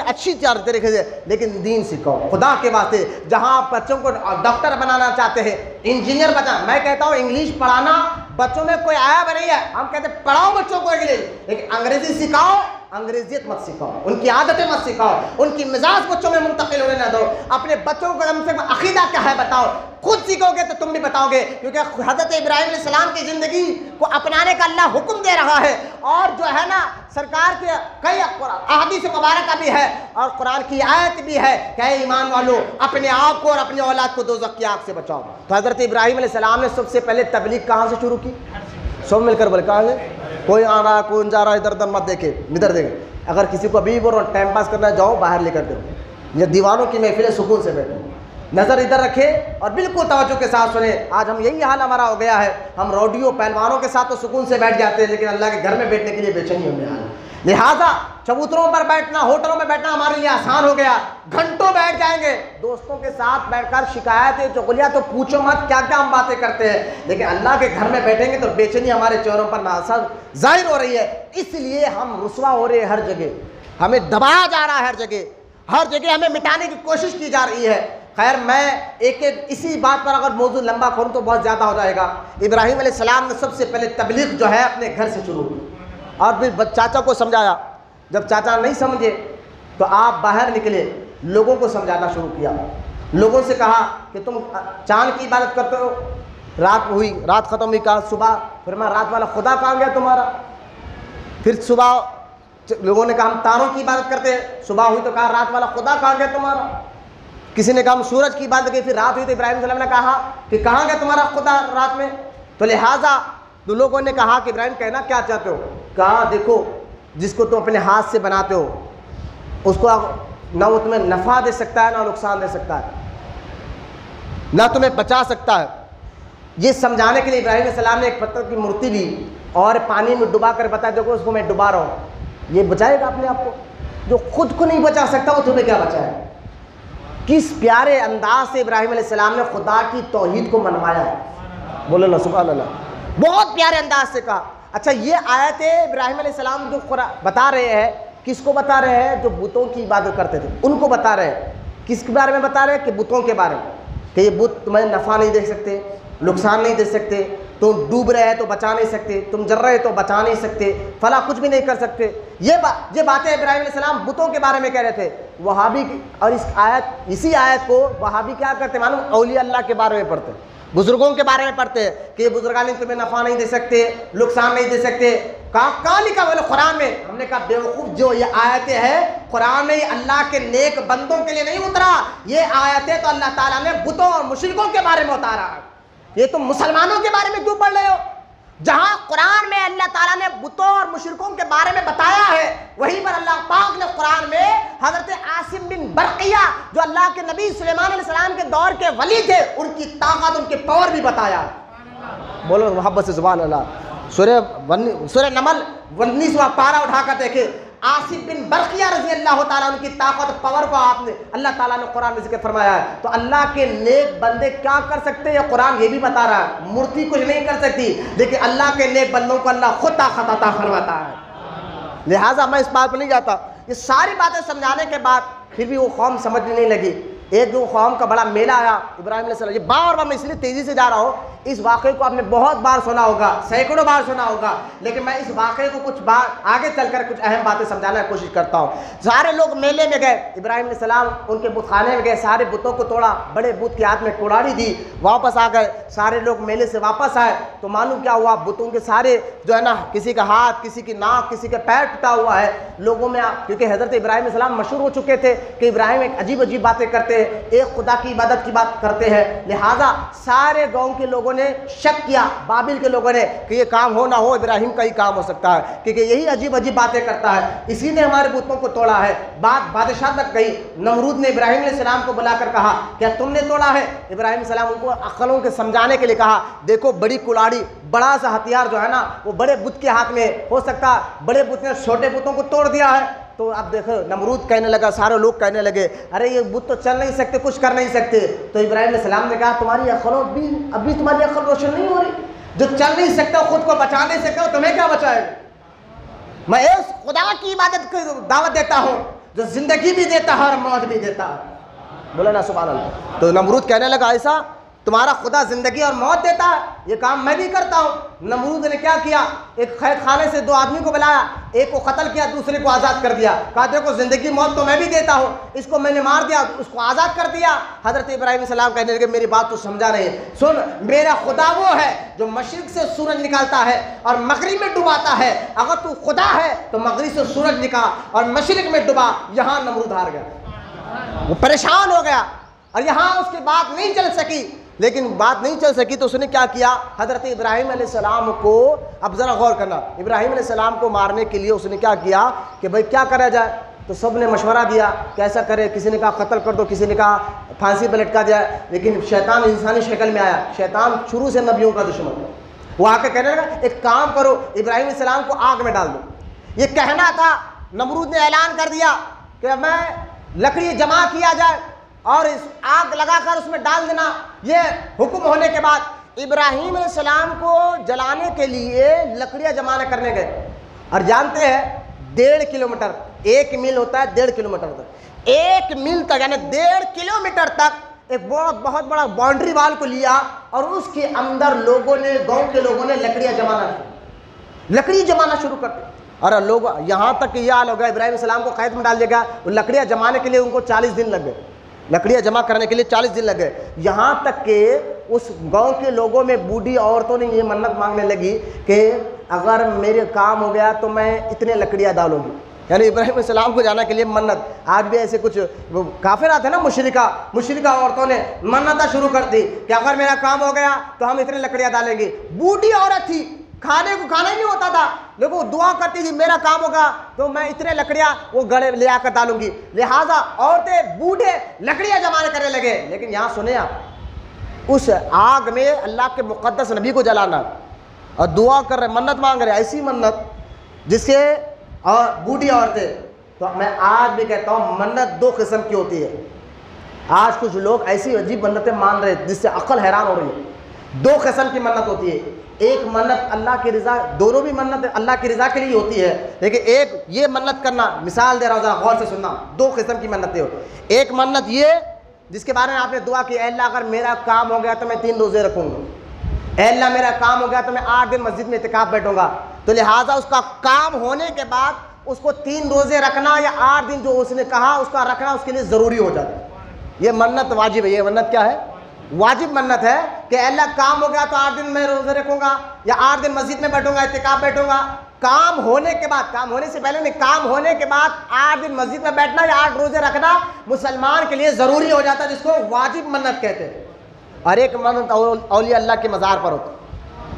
اچھی طریقے سے، لیکن دین سکھاؤ خدا کے واسطے۔ جہاں آپ بچوں کو ڈاکٹر بنانا چاہتے ہیں، انجینئر بنا، میں کہتا ہوں انگلش پڑھانا بچوں میں کوئی عیب نہیں ہے، ہم کہتے ہیں پڑھاؤ بچوں کو انگلش، لیکن انگریزی سکھاؤ، انگریزیت مت سکھاؤ، ان کی عادتیں مت سکھاؤ، ان کی مزاج بچوں میں منتقل ہونے نہ دو۔ اپنے بچوں کو کم سے کم عقیدہ کیا ہے بتاؤ، خود سیکھو گے تو تم بھی بتاؤ گے، کیونکہ حضرت ابراہیم علیہ السلام کی زندگی کو اپنانے کا اللہ حکم دے رہا ہے، اور جو ہے نا سرکار کے کئی احادیث مبارکہ بھی ہے اور قرآن کی آیت بھی ہے کہ اے ایمان والو اپنے آپ کو اور اپنی اولاد کو دوزخ کی آگ سے بچاؤ۔ تو حضرت ابراہیم علیہ السلام نے سب سے پہلے تبلیغ کہاں سے شروع کی؟ سب مل کر بولے کہاں سے؟ کوئی آ رہا کوئی جا رہا، ادھر ادھر مت دیکھے، ادھر دیکھے۔ اگر کسی کو ابھی بول رہا ٹائم پاس کرنا ہے جاؤ باہر لے کر دو، یہ دیوانوں کی محفلیں سکون سے بیٹھو، نظر ادھر رکھے اور بالکل توجہ کے ساتھ سنیں۔ آج ہم یہی حال ہمارا ہو گیا ہے، ہم روڈیو پہلوانوں کے ساتھ تو سکون سے بیٹھ جاتے ہیں، لیکن اللہ کے گھر میں بیٹھنے کے لیے بے چینی ہونے حال ہے۔ لہٰذا چبوتروں پر بیٹھنا، ہوٹلوں میں بیٹھنا ہمارے لیے آسان ہو گیا، گھنٹوں بیٹھ جائیں گے دوستوں کے ساتھ بیٹھ کر، شکایتیں چغلیاں تو پوچھو مت، کیا کیا ہم باتیں کرتے ہیں، لیکن اللہ کے گھر میں بیٹھیں گے تو بے چینی ہمارے چہروں پر ظاہر ہو رہی ہے، اس لیے ہم رسوا ہو رہے ہیں ہر جگہ، ہمیں دبایا جا رہا ہے ہر جگہ ہمیں مٹانے کی کوشش کی جا رہی ہے۔ خیر میں ایک اسی بات پر اگر موضوع لمبا کروں تو بہت زیادہ ہو جائے گا۔ ابراہیم علیہ السلام نے سب سے پہلے تبلیغ جو ہے اپنے گھر سے شروع کی، اور پھر چاچا کو سمجھایا، جب چاچا نہیں سمجھے تو آپ باہر نکلے، لوگوں کو سمجھانا شروع کیا، لوگوں سے کہا کہ تم چاند کی عبادت کرتے ہو، رات ہوئی، رات ختم ہوئی، کہا صبح، پھر میں رات والا خدا کہاں گیا تمہارا، پھر صبح لوگوں نے کہا ہم تاروں کی عبادت کرتے ہیں، صبح ہوئی تو کہا رات والا خدا کہاں گیا تمہارا، کسی نے کہا ہم سورج کی عبادت کی، پھر رات ہوئی تو ابراہیم علیہ السلام نے کہا کہ کہاں گیا تمہارا خدا رات میں، تو لہٰذا تو لوگوں نے کہا کہ ابراہیم کہنا کیا چاہتے ہو، کہا دیکھو جس کو تم اپنے ہاتھ سے بناتے ہو اس کو نہ وہ تمہیں نفع دے سکتا ہے نہ نقصان دے سکتا ہے، نہ تمہیں بچا سکتا ہے۔ یہ سمجھانے کے لیے ابراہیم علیہ السلام نے ایک پتھر کی مورتی لی اور پانی میں ڈبا کر بتایا دیکھو اس کو میں ڈبا رہا ہوں، یہ بچائے گا اپنے آپ کو، جو خود کو نہیں بچا سکتا وہ تمہیں کیا بچائے۔ کس پیارے انداز سے ابراہیم علیہ السلام نے خدا کی توحید کو منوایا ہے، بولو نا سبحان اللہ، بہت پیارے انداز سے کہا۔ اچھا یہ آیت ابراہیم علیہ السلام جو بتا رہے ہیں، کس کو بتا رہے ہیں؟ جو بتوں کی عبادت کرتے تھے ان کو بتا رہے ہیں۔ کس کے بارے میں بتا رہے ہیں؟ کہ بتوں کے بارے میں، کہ یہ بت تمہیں نفع نہیں دے سکتے، نقصان نہیں دے سکتے، تم ڈوب رہے ہیں تو بچا نہیں سکتے، تم جل رہے تو بچا نہیں سکتے، فلاں کچھ بھی نہیں کر سکتے۔ یہ باتیں ابراہیم علیہ السلام بتوں کے بارے میں کہہ رہے تھے۔ وہابی اور اسی آیت کو وہابی کیا کرتے معلوم؟ اولیاء اللہ کے بارے میں پڑھتے، بزرگوں کے بارے میں پڑھتے ہیں کہ یہ بزرگان تمہیں نفع نہیں دے سکتے، نقصان نہیں دے سکتے۔ کہاں لکھا بولے قرآن میں؟ ہم نے کہا بیوقوف، جو یہ آیتیں ہیں قرآن میں اللہ کے نیک بندوں کے لیے نہیں اترا، یہ آیتیں تو اللہ تعالیٰ نے بتوں اور مشرکوں کے بارے میں اتارا ہے۔ یہ تم مسلمانوں کے بارے میں کیوں پڑھ رہے ہو؟ جہاں قرآن میں اللہ تعالیٰ نے بتوں اور مشرکوں کے بارے میں بتایا ہے، وہیں پر اللہ پاک نے قرآن میں حضرت عاصم بن برقیہ جو اللہ کے نبی سلیمان علیہ السلام کے دور کے ولی تھے، ان کی طاقت، ان کے پاور بھی بتایا۔ بولو محبت سے سبحان اللہ۔ سورہ نمل 19واں پارہ اٹھا کر دیکھے، عاصم بن برقیہ رضی اللہ تعالیٰ ان کی طاقت پاور کو آپ نے اللہ تعالیٰ نے قرآن میں ذکر فرمایا ہے۔ تو اللہ کے نیک بندے کیا کر سکتے ہیں قرآن یہ بھی بتا رہا ہے، مورتی کچھ نہیں کر سکتی، لیکن اللہ کے نیک بندوں کو اللہ خود طاقت عطا فرماتا ہے۔ لہٰذا میں اس بات پہ نہیں جاتا۔ یہ ساری باتیں سمجھانے کے بعد پھر بھی وہ قوم سمجھنے نہیں لگی۔ ایک جو قوم کا بڑا میلہ آیا ابراہیم علیہ السلام، یہ بار بار میں اس لیے تیزی سے جا رہا ہوں، اس واقعے کو آپ نے بہت بار سنا ہوگا، سینکڑوں بار سنا ہوگا، لیکن میں اس واقعے کو کچھ بار آگے چل کر کچھ اہم باتیں سمجھانے کی کوشش کرتا ہوں۔ سارے لوگ میلے میں گئے، ابراہیم علیہ السلام ان کے بت خانے میں گئے، سارے بتوں کو توڑا، بڑے بت کے ہاتھ میں کوڑاڑی دی، واپس آ گئے، سارے لوگ میلے سے واپس آئے تو معلوم کیا ہوا؟ بتوں کے سارے جو ہے نا، کسی کا ہاتھ، کسی کی ناک، کسی کا پیر ٹوٹا ہوا ہے۔ لوگوں میں کیونکہ حضرت ابراہیم علیہ السلام مشہور ہو چکے تھے کہ ابراہیم ایک عجیب عجیب باتیں کرتے ہیں، ایک خدا کی عبادت کی بات کرتے ہیں، لہٰذا سارے گاؤں کے لوگوں نے شک کیا، بابل کے لوگوں نے، کہ یہ کام ہو نہ ہو ابراہیم کا ہی کام ہو سکتا ہے، کیونکہ یہی عجیب عجیب باتیں کرتا ہے، اسی نے ہمارے بتوں کو توڑا ہے۔ بات بادشاہ تک گئی، نمرود نے ابراہیم علیہ السلام کو بلا کر کہا کیا تم نے توڑا ہے؟ ابراہیم علیہ السلام ان کو عقلوں کے سمجھانے کے لیے کہا دیکھو بڑی کلاڑی، بڑا سا ہتھیار جو ہے نا وہ بڑے بت کے ہاتھ میں ہو سکتا، بڑے بت نے چھوٹے بتوں کو توڑ دیا ہے۔ تو اب دیکھو نمرود کہنے لگا، سارے لوگ کہنے لگے ارے یہ بت تو چل نہیں سکتے، کچھ کر نہیں سکتے۔ تو ابراہیم علیہ السلام نے کہا تمہاری عقلوں ابھی تمہاری عقل روشن نہیں ہو رہی، جو چل نہیں سکتا خود کو بچا نہیں سکتا تمہیں کیا بچائے گا؟ میں اس خدا کی عبادت کی دعوت دیتا ہوں جو زندگی بھی دیتا ہے اور موت بھی دیتا ہے، بولا نا سبحان اللہ۔ تو نمرود کہنے لگا ایسا تمہارا خدا زندگی اور موت دیتا ہے، یہ کام میں بھی کرتا ہوں۔ نمرود نے کیا کیا؟ ایک قید خانے سے دو آدمی کو بلایا، ایک کو قتل کیا، دوسرے کو آزاد کر دیا، کہا دیکھو زندگی موت تو میں بھی دیتا ہوں، اس کو میں نے مار دیا، اس کو آزاد کر دیا۔ حضرت ابراہیم علیہ السلام کہنے لگے میری بات تو سمجھا نہیں، سن میرا خدا وہ ہے جو مشرق سے سورج نکالتا ہے اور مغرب میں ڈباتا ہے، اگر تو خدا ہے تو مغرب سے سورج نکال اور مشرق میں ڈبا۔ یہاں نمرود ہار گیا، وہ پریشان ہو گیا اور یہاں اس کی بات نہیں چل سکی۔ لیکن بات نہیں چل سکی تو اس نے کیا کیا؟ حضرت ابراہیم علیہ السلام کو، اب ذرا غور کرنا، ابراہیم علیہ السلام کو مارنے کے لیے اس نے کیا کیا کہ بھائی کیا کرا جائے؟ تو سب نے مشورہ دیا کیسا کرے، کسی نے کہا قتل کر دو، کسی نے کہا پھانسی پہ لٹکا دیا، لیکن شیطان انسانی شکل میں آیا۔ شیطان شروع سے نبیوں کا دشمن، وہ آ کے کہنے لگا ایک کام کرو ابراہیم علیہ السلام کو آگ میں ڈال دو۔ یہ کہنا تھا نمرود نے اعلان کر دیا کہ میں لکڑی جمع کیا جائے اور اس آگ لگا کر اس میں ڈال دینا۔ یہ حکم ہونے کے بعد ابراہیم علیہ السلام کو جلانے کے لیے لکڑیاں جمع کرنے گئے، اور جانتے ہیں 1.5 کلومیٹر، 1 میل ہوتا ہے 1.5 کلومیٹر تک، 1 میل تک یعنی 1.5 کلومیٹر تک ایک بہت بڑا باؤنڈری وال کو لیا، اور اس کے اندر لوگوں نے، گاؤں کے لوگوں نے لکڑی جمانا شروع کر دی۔ اور لوگ یہاں تک کہ یہ حال ہو گیا، ابراہیم علیہ السلام کو قید میں ڈال دیا گیا، وہ لکڑیاں جمانے کے لیے ان کو 40 دن لگ گئے، لکڑیاں جمع کرنے کے لیے 40 دن لگ گئے۔ یہاں تک کہ اس گاؤں کے لوگوں میں بوڑھی عورتوں نے یہ منت مانگنے لگی کہ اگر میرے کام ہو گیا تو میں اتنے لکڑیاں ڈالوں گی، یعنی ابراہیم علیہ السلام کو جانے کے لیے منت۔ آج بھی ایسے کچھ کافرات ہیں نا، مشرکہ عورتوں نے منتیں شروع کر دی کہ اگر میرا کام ہو گیا تو ہم اتنے لکڑیاں ڈالیں گے۔ بوڑھی عورت تھی، کھانے کو کھانا ہی نہیں ہوتا تھا، لیکن وہ دعا کرتی تھی میرا کام ہوگا تو میں اتنے لکڑیاں وہ گڑے لے آ کر ڈالوں گی، لہٰذا عورتیں بوڑھے لکڑیاں جمانے کرنے لگے۔ لیکن یہاں سنیں آپ، اس آگ میں اللہ کے مقدس نبی کو جلانا اور دعا کر رہے، منت مانگ رہے، ایسی منت جس کے اور بوڑھی عورتیں۔ تو میں آج بھی کہتا ہوں منت 2 قسم کی ہوتی ہے۔ آج کچھ لوگ ایسی عجیب منتیں مان رہے جس سے عقل حیران ہو رہی ہے۔ 2 قسم کی منت ہوتی ہے، ایک منت اللہ کی رضا، دونوں بھی منت اللہ کی رضا کے لیے ہوتی ہے، لیکن ایک یہ منت کرنا، مثال دے رہا ہوں ذرا غور سے سننا، 2 قسم کی منتیں ہوتی ہیں۔ ایک منت یہ جس کے بارے میں آپ نے دعا کی، اے اللہ اگر میرا کام ہو گیا تو میں 3 روزے رکھوں گا، اے اللہ میرا کام ہو گیا تو میں 8 دن مسجد میں اعتکاف بیٹھوں گا، تو لہٰذا اس کا کام ہونے کے بعد اس کو 3 روزے رکھنا یا 8 دن جو اس نے کہا اس کا رکھنا اس کے لیے ضروری ہو جاتا ہے۔ یہ منت واجب ہے۔ یہ منت کیا ہے؟ واجب منت ہے کہ اے اللہ کام ہو گیا تو 8 دن میں روزے رکھوں گا یا 8 دن مسجد میں بیٹھوں گا، اعتکاف بیٹھوں گا۔ کام ہونے کے بعد، کام ہونے سے پہلے نہیں، کام ہونے کے بعد 8 دن مسجد میں بیٹھنا یا 8 روزے رکھنا مسلمان کے لیے ضروری ہو جاتا ہے، جس کو واجب منت کہتے ہیں۔ اور ایک منت اولیاء اللہ کے مزار پر ہوتا ہے،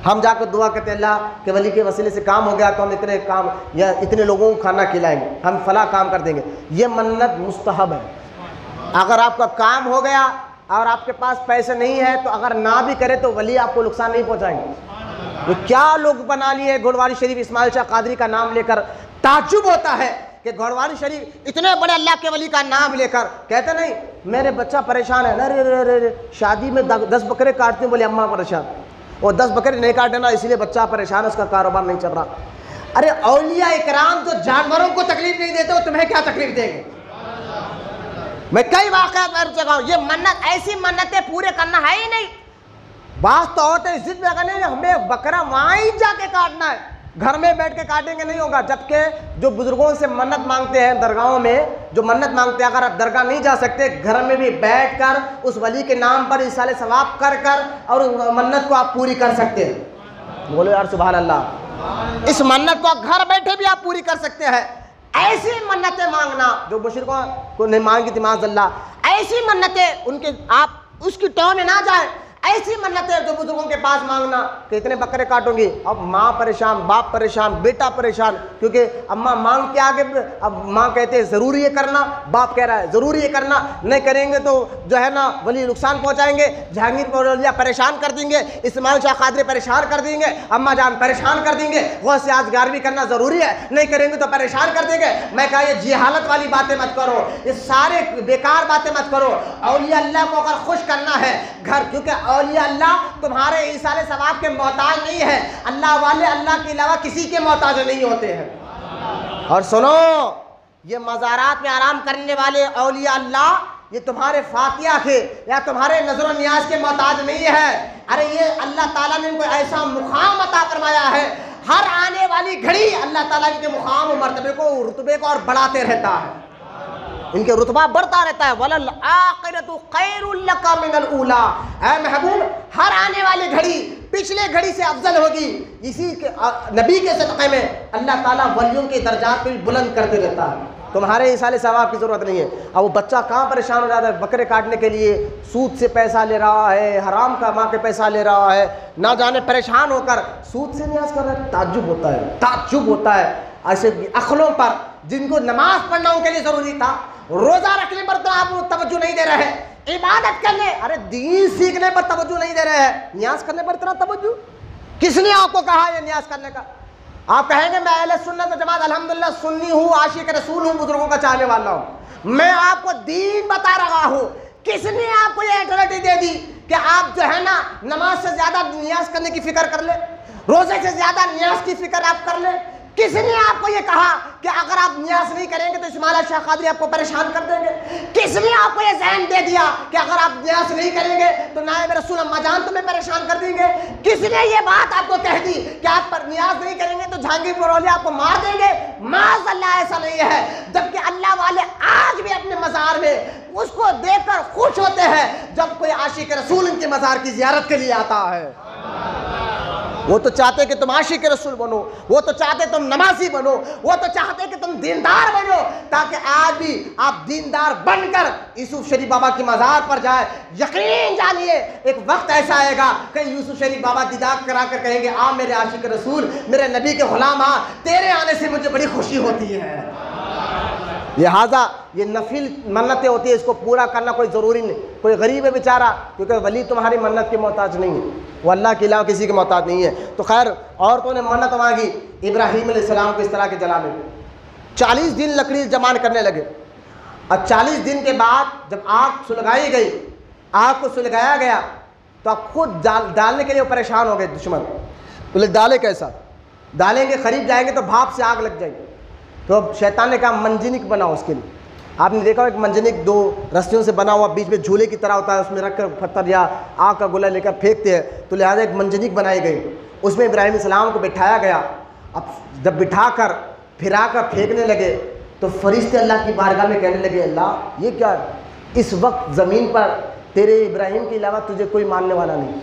ہم جا کر دعا کرتے ہیں اللہ کے ولی کے وسیلے سے کام ہو گیا تو ہم اتنے کام یا اتنے لوگوں کو کھانا کھلائیں گے، ہم فلاں کام کر دیں گے۔ یہ منت مستحب ہے۔ اگر آپ کا کام ہو گیا اور آپ کے پاس پیسے نہیں ہے تو اگر نہ بھی کرے تو ولی آپ کو نقصان نہیں پہنچائیں گے۔ وہ کیا لوگ بنا لیے گھوڑواری شریف اسماعیل شاہ قادری کا نام لے کر، تعجب ہوتا ہے کہ گھوڑواری شریف اتنے بڑے اللہ کے ولی کا نام لے کر کہتے نہیں میرے بچہ پریشان ہے، ارے شادی میں 10 بکرے کاٹتے ہیں، بولے اماں پریشان، اور 10 بکرے نہیں کاٹے نا اس لیے بچہ پریشان ہے، اس کا کاروبار نہیں چل رہا۔ ارے اولیاء اکرام جو جانوروں کو تکلیف نہیں دیتے وہ تمہیں کیا تکلیف دیں گے؟ میں کئی واقعات میں چکا ہوں۔ یہ منت، ایسی منتیں پورے کرنا ہے ہی نہیں۔ بعض تو عورتیں ضد میں کہنے ہمیں بکرا وہاں ہی جا کے کاٹنا ہے، گھر میں بیٹھ کے کاٹیں گے نہیں ہوگا۔ جبکہ جو بزرگوں سے منت مانگتے ہیں درگاہوں میں، جو منت مانگتے ہیں، اگر آپ درگاہ نہیں جا سکتے گھر میں بھی بیٹھ کر اس ولی کے نام پر ایصال ثواب کر کر اور منت کو آپ پوری کر سکتے ہیں۔ بولو یار سبحان اللہ۔ اس منت کو گھر بیٹھے بھی آپ پوری کر سکتے ہیں۔ ایسی منتیں مانگنا جو مشرکوں کو نہیں مانگی تھی معاذ اللہ، ایسی منتیں ان کے آپ اس کی ٹون میں نہ جائیں، ایسی منتیں جو بزرگوں کے پاس مانگنا کہ اتنے بکرے کاٹوں گی، اب ماں پریشان، باپ پریشان، بیٹا پریشان، کیونکہ اماں مانگ کے آگے، اب ماں کہتے ہیں ضروری یہ کرنا، باپ کہہ رہا ہے ضروری یہ کرنا، نہیں کریں گے تو جو ہے نا ولی نقصان پہنچائیں گے، جہانگیر اولیاء پریشان کر دیں گے، اسماعیل شاہ قادری پریشان کر دیں گے، اماں جان پریشان کر دیں گے، غوث آج گاروی کرنا ضروری ہے، نہیں کریں گے تو پریشان کر دیں گے۔ میں کہا یہ جہالت والی باتیں مت کرو، یہ سارے بیکار باتیں مت کرو۔ اولیاء اللہ کو اگر خوش کرنا ہے گھر، کیونکہ اولیاء اللہ تمہارے ایصال ثواب کے محتاج نہیں ہے، اللہ والے اللہ کے علاوہ کسی کے محتاج نہیں ہوتے ہیں۔ اور سنو، یہ مزارات میں آرام کرنے والے اولیاء اللہ یہ تمہارے فاتحہ کے یا تمہارے نظر و نیاز کے محتاج نہیں ہے۔ ارے یہ اللہ تعالیٰ نے ان کو ایسا مقام عطا فرمایا ہے، ہر آنے والی گھڑی اللہ تعالیٰ کے مقام و مرتبے کو، رتبے کو اور بڑھاتے رہتا ہے، ان کے رتبہ بڑھتا رہتا ہے۔ وَلَلْآخِرَةُ خَيْرٌ لَكَ مِنَ الْأُولَىٰ، اے محبوب ہر آنے والی گھڑی پچھلے گھڑی سے افضل ہوگی۔ اسی کے نبی کے صدقے میں اللہ تعالیٰ ولیوں کے درجات کو بھی بلند کرتے رہتا ہے۔ تمہارے ایصال ثواب کی ضرورت نہیں ہے۔ اب وہ بچہ کہاں پریشان ہو جاتا ہے بکرے کاٹنے کے لیے، سود سے پیسہ لے رہا ہے، حرام کا ماں کے پیسہ لے رہا ہے، نہ جانے پریشان ہو کر سود سے نیاز کر رہا ہے۔ تعجب ہوتا ہے، تعجب ہوتا ہے ایسے عقلوں پر جن کو نماز پڑھنا ان کے لیے ضروری تھا، روزہ رکھنے پر تو آپ توجہ نہیں دے رہے ہیں، عبادت کرنے، ارے دین سیکھنے پر توجہ نہیں دے رہے ہیں، نیاز کرنے پر اتنا توجہ کس نے آپ کو کہا یہ نیاز کرنے کا؟ آپ کہیں گے میں اہل سنت و جماعت الحمدللہ سنی ہوں، عاشق رسول ہوں، بزرگوں کا چاہنے والا ہوں، میں آپ کو دین بتا رہا ہوں، کس نے آپ کو یہ ایٹرٹی دے دی کہ آپ جو ہے نا نماز سے زیادہ نیاز کرنے کی فکر کر لیں، روزے سے زیادہ نیاز کی فکر آپ کر لیں؟ کس نے آپ کو یہ کہا کہ اگر آپ نیاز نہیں کریں گے تو اسماعیل شاہ قادری آپ کو پریشان کر دیں گے؟ کس نے آپ کو یہ ذہن دے دیا کہ اگر آپ نیاز نہیں کریں گے تو نائب رسول اما جان تمہیں پریشان کر دیں گے؟ کس نے یہ بات آپ کو کہہ دی کہ آپ پر نیاز نہیں کریں گے تو جہانگیر پرولی آپ کو مار دیں گے؟ معاذ اللہ، ایسا نہیں ہے، جبکہ اللہ والے آج بھی اپنے مزار میں اس کو دیکھ کر خوش ہوتے ہیں جب کوئی عاشق رسول ان کے مزار کی زیارت کے لیے آتا ہے۔ وہ تو چاہتے کہ تم عاشق رسول بنو، وہ تو چاہتے تم نمازی بنو، وہ تو چاہتے کہ تم دیندار بنو، تاکہ آج بھی آپ دیندار بن کر یوسف شریف بابا کی مزار پر جائے۔ یقین جانیے ایک وقت ایسا آئے گا کہ یوسف شریف بابا دیدار کرا کر کہیں گے آ میرے عاشق رسول، میرے نبی کے غلام، آ تیرے آنے سے مجھے بڑی خوشی ہوتی ہے۔ لہٰذا یہ نفل منتیں ہوتی ہے، اس کو پورا کرنا کوئی ضروری نہیں۔ کوئی غریب ہے بیچارہ، کیونکہ ولی تمہاری منت کے محتاج نہیں ہے، وہ اللہ کے علاوہ کسی کے محتاج نہیں ہے۔ تو خیر عورتوں نے منت مانگی ابراہیم علیہ السلام کو اس طرح کے جلانے میں، 40 دن لکڑی جمان کرنے لگے، اور 40 دن کے بعد جب آگ سلگائی گئی، آگ کو سلگایا گیا تو اب خود ڈالنے کے لیے پریشان ہو گئے دشمن، بولے ڈالے کیسا، ڈالیں گے قریب جائیں گے تو بھاپ سے آگ لگ جائے گی۔ تو اب شیطان نے کہا منجنک بناؤ اس کے لیے۔ آپ نے دیکھا ایک منجنک 2 رسیوں سے بنا ہوا بیچ میں جھولے کی طرح ہوتا ہے، اس میں رکھ کر پتھر یا آگ کا گولا لے کر پھینکتے ہیں، تو لہٰذا ایک منجنک بنائی گئی، اس میں ابراہیم علیہ السلام کو بٹھایا گیا۔ اب جب بٹھا کر پھرا کر پھینکنے لگے تو فرشتے اللہ کی بارگاہ میں کہنے لگے اللہ یہ کیا، اس وقت زمین پر تیرے ابراہیم کے علاوہ تجھے کوئی ماننے والا نہیں،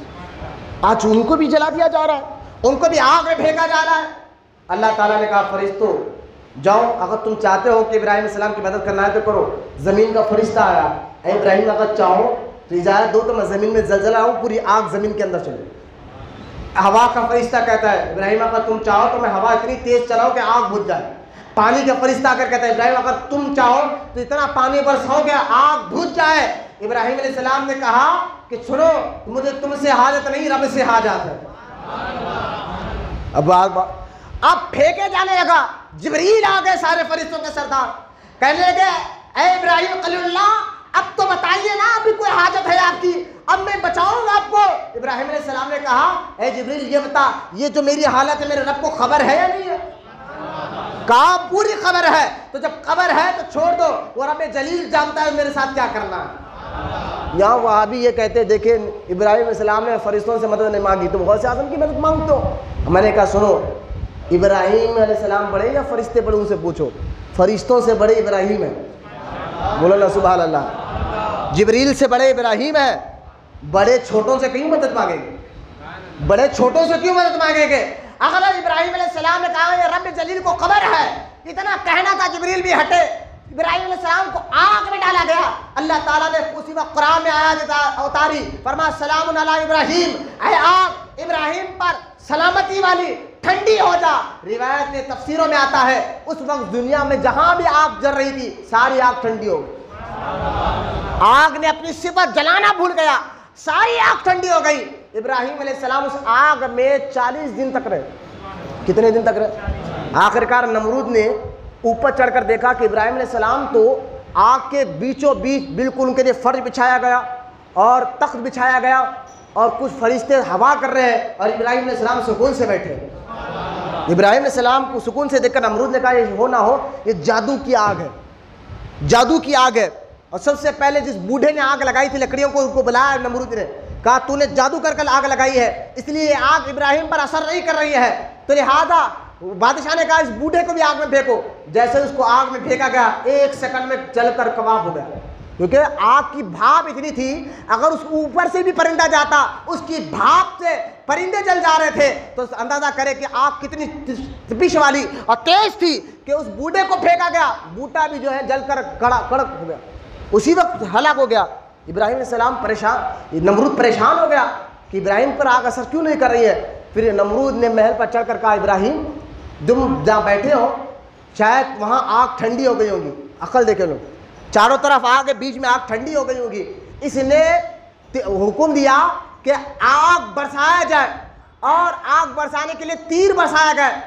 آج ان کو بھی جلا دیا جا رہا ہے، ان کو بھی آگ میں پھینکا جا رہا ہے۔ اللہ تعالیٰ نے کہا فرشتوں جاؤ، اگر تم چاہتے ہو کہ ابراہیم علیہ السلام کی مدد کرنا ہے تو کرو۔ زمین کا فرشتہ آیا، اے ابراہیم اگر چاہو تو اجازت دو تو میں زمین میں زلزلہ آؤں، پوری آگ زمین کے اندر چلے۔ ہوا کا فرشتہ کہتا ہے ابراہیم اگر تم چاہو تو میں ہوا اتنی تیز چلاؤں کہ آگ بجھ جائے۔ پانی کا فرشتہ آ کر کہتا ہے ابراہیم اگر تم چاہو تو اتنا پانی برساؤ کہ آگ بجھ جائے۔ ابراہیم علیہ السلام نے کہا کہ سنو مجھے تم سے حاجت نہیں، رب سے حاجت ہے۔ اب پھینکے جانے لگا، جبریل آ گئے سارے فرشتوں کے سردار، کہنے لگے اے ابراہیم خلیل اللہ اب تو بتائیے نا ابھی کوئی حاجت ہے آپ کی، اب میں بچاؤں گا آپ کو۔ ابراہیم علیہ السلام نے کہا اے جبریل یہ بتا یہ جو میری حالت ہے میرے رب کو خبر ہے یا نہیں ہے؟ کہا پوری خبر ہے۔ تو جب خبر ہے تو چھوڑ دو، وہ رب جلیل جانتا ہے میرے ساتھ کیا کرنا ہے۔ یہاں وہابی یہ کہتے دیکھیں ابراہیم علیہ السلام نے فرشتوں سے مدد نہیں مانگی، تم غوث اعظم کی مدد مانگتے ہو۔ میں نے کہا سنو ابراہیم علیہ السلام بڑے یا فرشتے بڑے، ان سے پوچھو، فرشتوں سے بڑے ابراہیم ہے، بولو نا سبحان اللہ۔ جبریل سے بڑے ابراہیم ہے، بڑے چھوٹوں سے کیوں مدد مانگیں گے؟ بڑے چھوٹوں سے کیوں مدد مانگیں گے؟ اگر ابراہیم علیہ السلام نے کہا یہ رب جلیل کو خبر ہے، اتنا کہنا تھا جبریل بھی ہٹے۔ ابراہیم علیہ السلام کو آگ میں ڈالا گیا، اللہ تعالیٰ نے اسی وقت قرآن میں آیات اتاری، فرمایا سلام علی ابراہیم، اے آگ ابراہیم پر سلامتی والی ٹھنڈی ہو جا۔ روایت میں تفسیروں میں آتا ہے اس وقت دنیا میں جہاں بھی آگ جل رہی تھی ساری آگ ٹھنڈی ہو گئی، آگ نے اپنی صفت جلانا بھول گیا، ساری آگ ٹھنڈی ہو گئی۔ ابراہیم علیہ السلام اس آگ میں 40 دن تک رہے۔ کتنے دن تک رہے؟ آخرکار نمرود نے اوپر چڑھ کر دیکھا کہ ابراہیم علیہ السلام تو آگ کے بیچوں بیچ بالکل ان کے لیے فرش بچھایا گیا اور تخت بچھایا گیا اور کچھ فرشتے ہوا کر رہے ہیں اور ابراہیم علیہ السلام سکون سے بیٹھے۔ ابراہیم علیہ السلام کو سکون سے دیکھ کر نمرود نے کہا یہ ہو نہ ہو یہ جادو کی آگ ہے، جادو کی آگ ہے۔ اور سب سے پہلے جس بوڑھے نے آگ لگائی تھی لکڑیوں کو، ان کو بلایا نمرود نے، کہا تو نے جادو کر آگ لگائی ہے اس لیے یہ آگ ابراہیم پر اثر نہیں کر رہی ہے، تو لہٰذا بادشاہ نے کہا اس بوڑھے کو بھی آگ میں پھینکو۔ جیسے اس کو آگ میں پھینکا گیا 1 سیکنڈ میں جل کر کباب ہو گیا، کیونکہ آگ کی بھاپ اتنی تھی اگر اس اوپر سے بھی پرندہ جاتا اس کی بھاپ سے پرندے جل جا رہے تھے، تو اندازہ کرے کہ آگ کتنی تپش والی اور تیز تھی کہ اس بوڑھے کو پھینکا گیا، بوٹا بھی جو ہے جل کر کڑک ہو گیا، اسی وقت ہلاک ہو گیا۔ ابراہیم علیہ السلام پریشان، نمرود پریشان ہو گیا کہ ابراہیم پر آگ اثر کیوں نہیں کر رہی ہے۔ پھر نمرود نے محل پر چڑھ کر کہا ابراہیم تم جہاں بیٹھے ہو شاید وہاں آگ ٹھنڈی ہو گئی ہوگی، عقل دیکھے لو، چاروں طرف آگ ہے بیچ میں آگ ٹھنڈی ہو گئی ہوگی، اس نے حکم دیا کہ آگ برسایا جائے اور آگ برسانے کے لیے تیر برسایا گئے،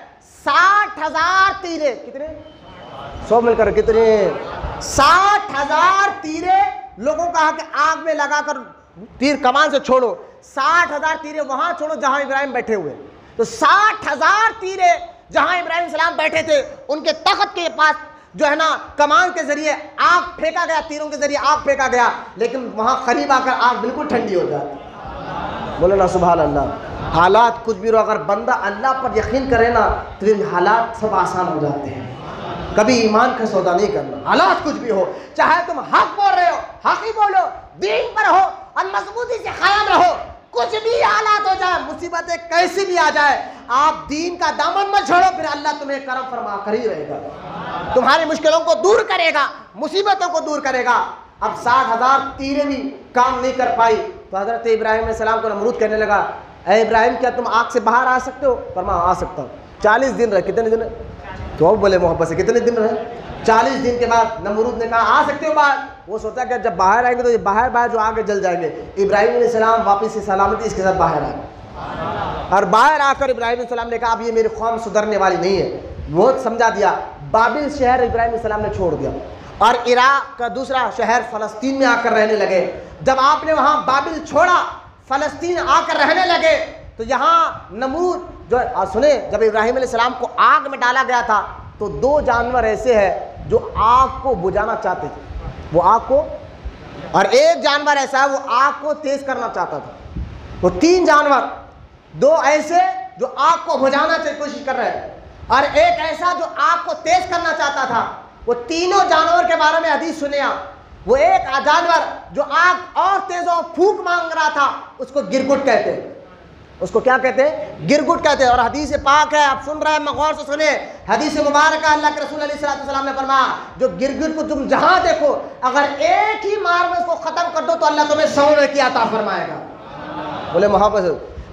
60,000 تیرے، کتنے 100 مل کر کتنے 60,000 تیرے لوگوں کا کہ آگ میں لگا کر تیر کمان سے چھوڑو، 60,000 تیرے وہاں چھوڑو جہاں ابراہیم بیٹھے ہوئے. تو 60,000 تیرے جہاں ابراہیم السلام بیٹھے تھے ان کے تخت کے پاس جو ہے نا کمان کے ذریعے آگ پھینکا گیا، تیروں کے ذریعے آگ پھینکا گیا، لیکن وہاں قریب آ کر آگ بالکل ٹھنڈی ہو جاتی. بولے نا سبحان اللہ. حالات کچھ بھی ہو، اگر بندہ اللہ پر یقین کرے نا تو پھر حالات سب آسان ہو جاتے ہیں. کبھی ایمان کا سودا نہیں کرنا. حالات کچھ بھی ہو، چاہے تم حق بول رہے ہو حق ہی بولو، دین پر ہو اور مضبوطی سے قائم رہو. کچھ بھی حالات ہو جائے، مصیبتیں کیسی بھی آ جائے، آپ دین کا دامن مت چھوڑو، پھر اللہ تمہیں کرم فرما کر ہی رہے گا، تمہاری مشکلوں کو دور کرے گا، مصیبتوں کو دور کرے گا. اب 60,000 تیریں بھی کام نہیں کر پائی تو حضرت ابراہیم علیہ السلام کو نمرود کہنے لگا، اے ابراہیم کیا تم آگ سے باہر آ سکتے ہو؟ فرمایا آ سکتا ہوں. 40 دن رہے. کتنے دن؟ تو بولے محبت سے کتنے دن رہے؟ 40 دن کے بعد نمرود نے کہا آ سکتے ہو باہر. وہ سوچا کہ جب باہر آئیں گے تو یہ باہر جو آگے جل جائیں گے. ابراہیم علیہ السلام واپس سے سلامتی اس کے ساتھ باہر آئے، اور باہر آ کر ابراہیم علیہ السلام نے کہا اب یہ میری قوم سدھرنے والی نہیں ہے. وہ سمجھا دیا. بابل شہر ابراہیم علیہ السلام نے چھوڑ دیا اور عراق کا دوسرا شہر فلسطین میں آ کر رہنے لگے. جب آپ نے وہاں بابل چھوڑا، فلسطین آ کر رہنے لگے، تو یہاں نمرود جو سنیں، جب ابراہیم علیہ السلام کو آگ میں ڈالا گیا تھا تو 2 جانور ایسے ہیں جو آگ کو بجھانا چاہتے تھے، وہ آگ کو، اور ایک جانور ایسا ہے وہ آگ کو تیز کرنا چاہتا تھا. وہ 3 جانور، 2 ایسے جو آگ کو بجھانا کی کوشش کر رہے ہیں اور ایک ایسا جو آگ کو تیز کرنا چاہتا تھا. وہ تینوں جانور کے بارے میں حدیث سنے آپ. وہ ایک جانور جو آگ اور تیز و پھونک مانگ رہا تھا اس کو گرگٹ کہتے ہیں. اس کو کیا کہتے ہیں؟ گرگٹ کہتے ہیں. اور حدیث پاک ہے، آپ سن رہے ہیں، غور سے سنیں. حدیث مبارکہ اللہ کے رسول علیہ السلام نے فرمایا جو گرگٹ کو تم جہاں دیکھو اگر ایک ہی مار میں اس کو ختم کر دو تو اللہ تمہیں 100 نیکی عطا فرمائے گا. بولے محبت.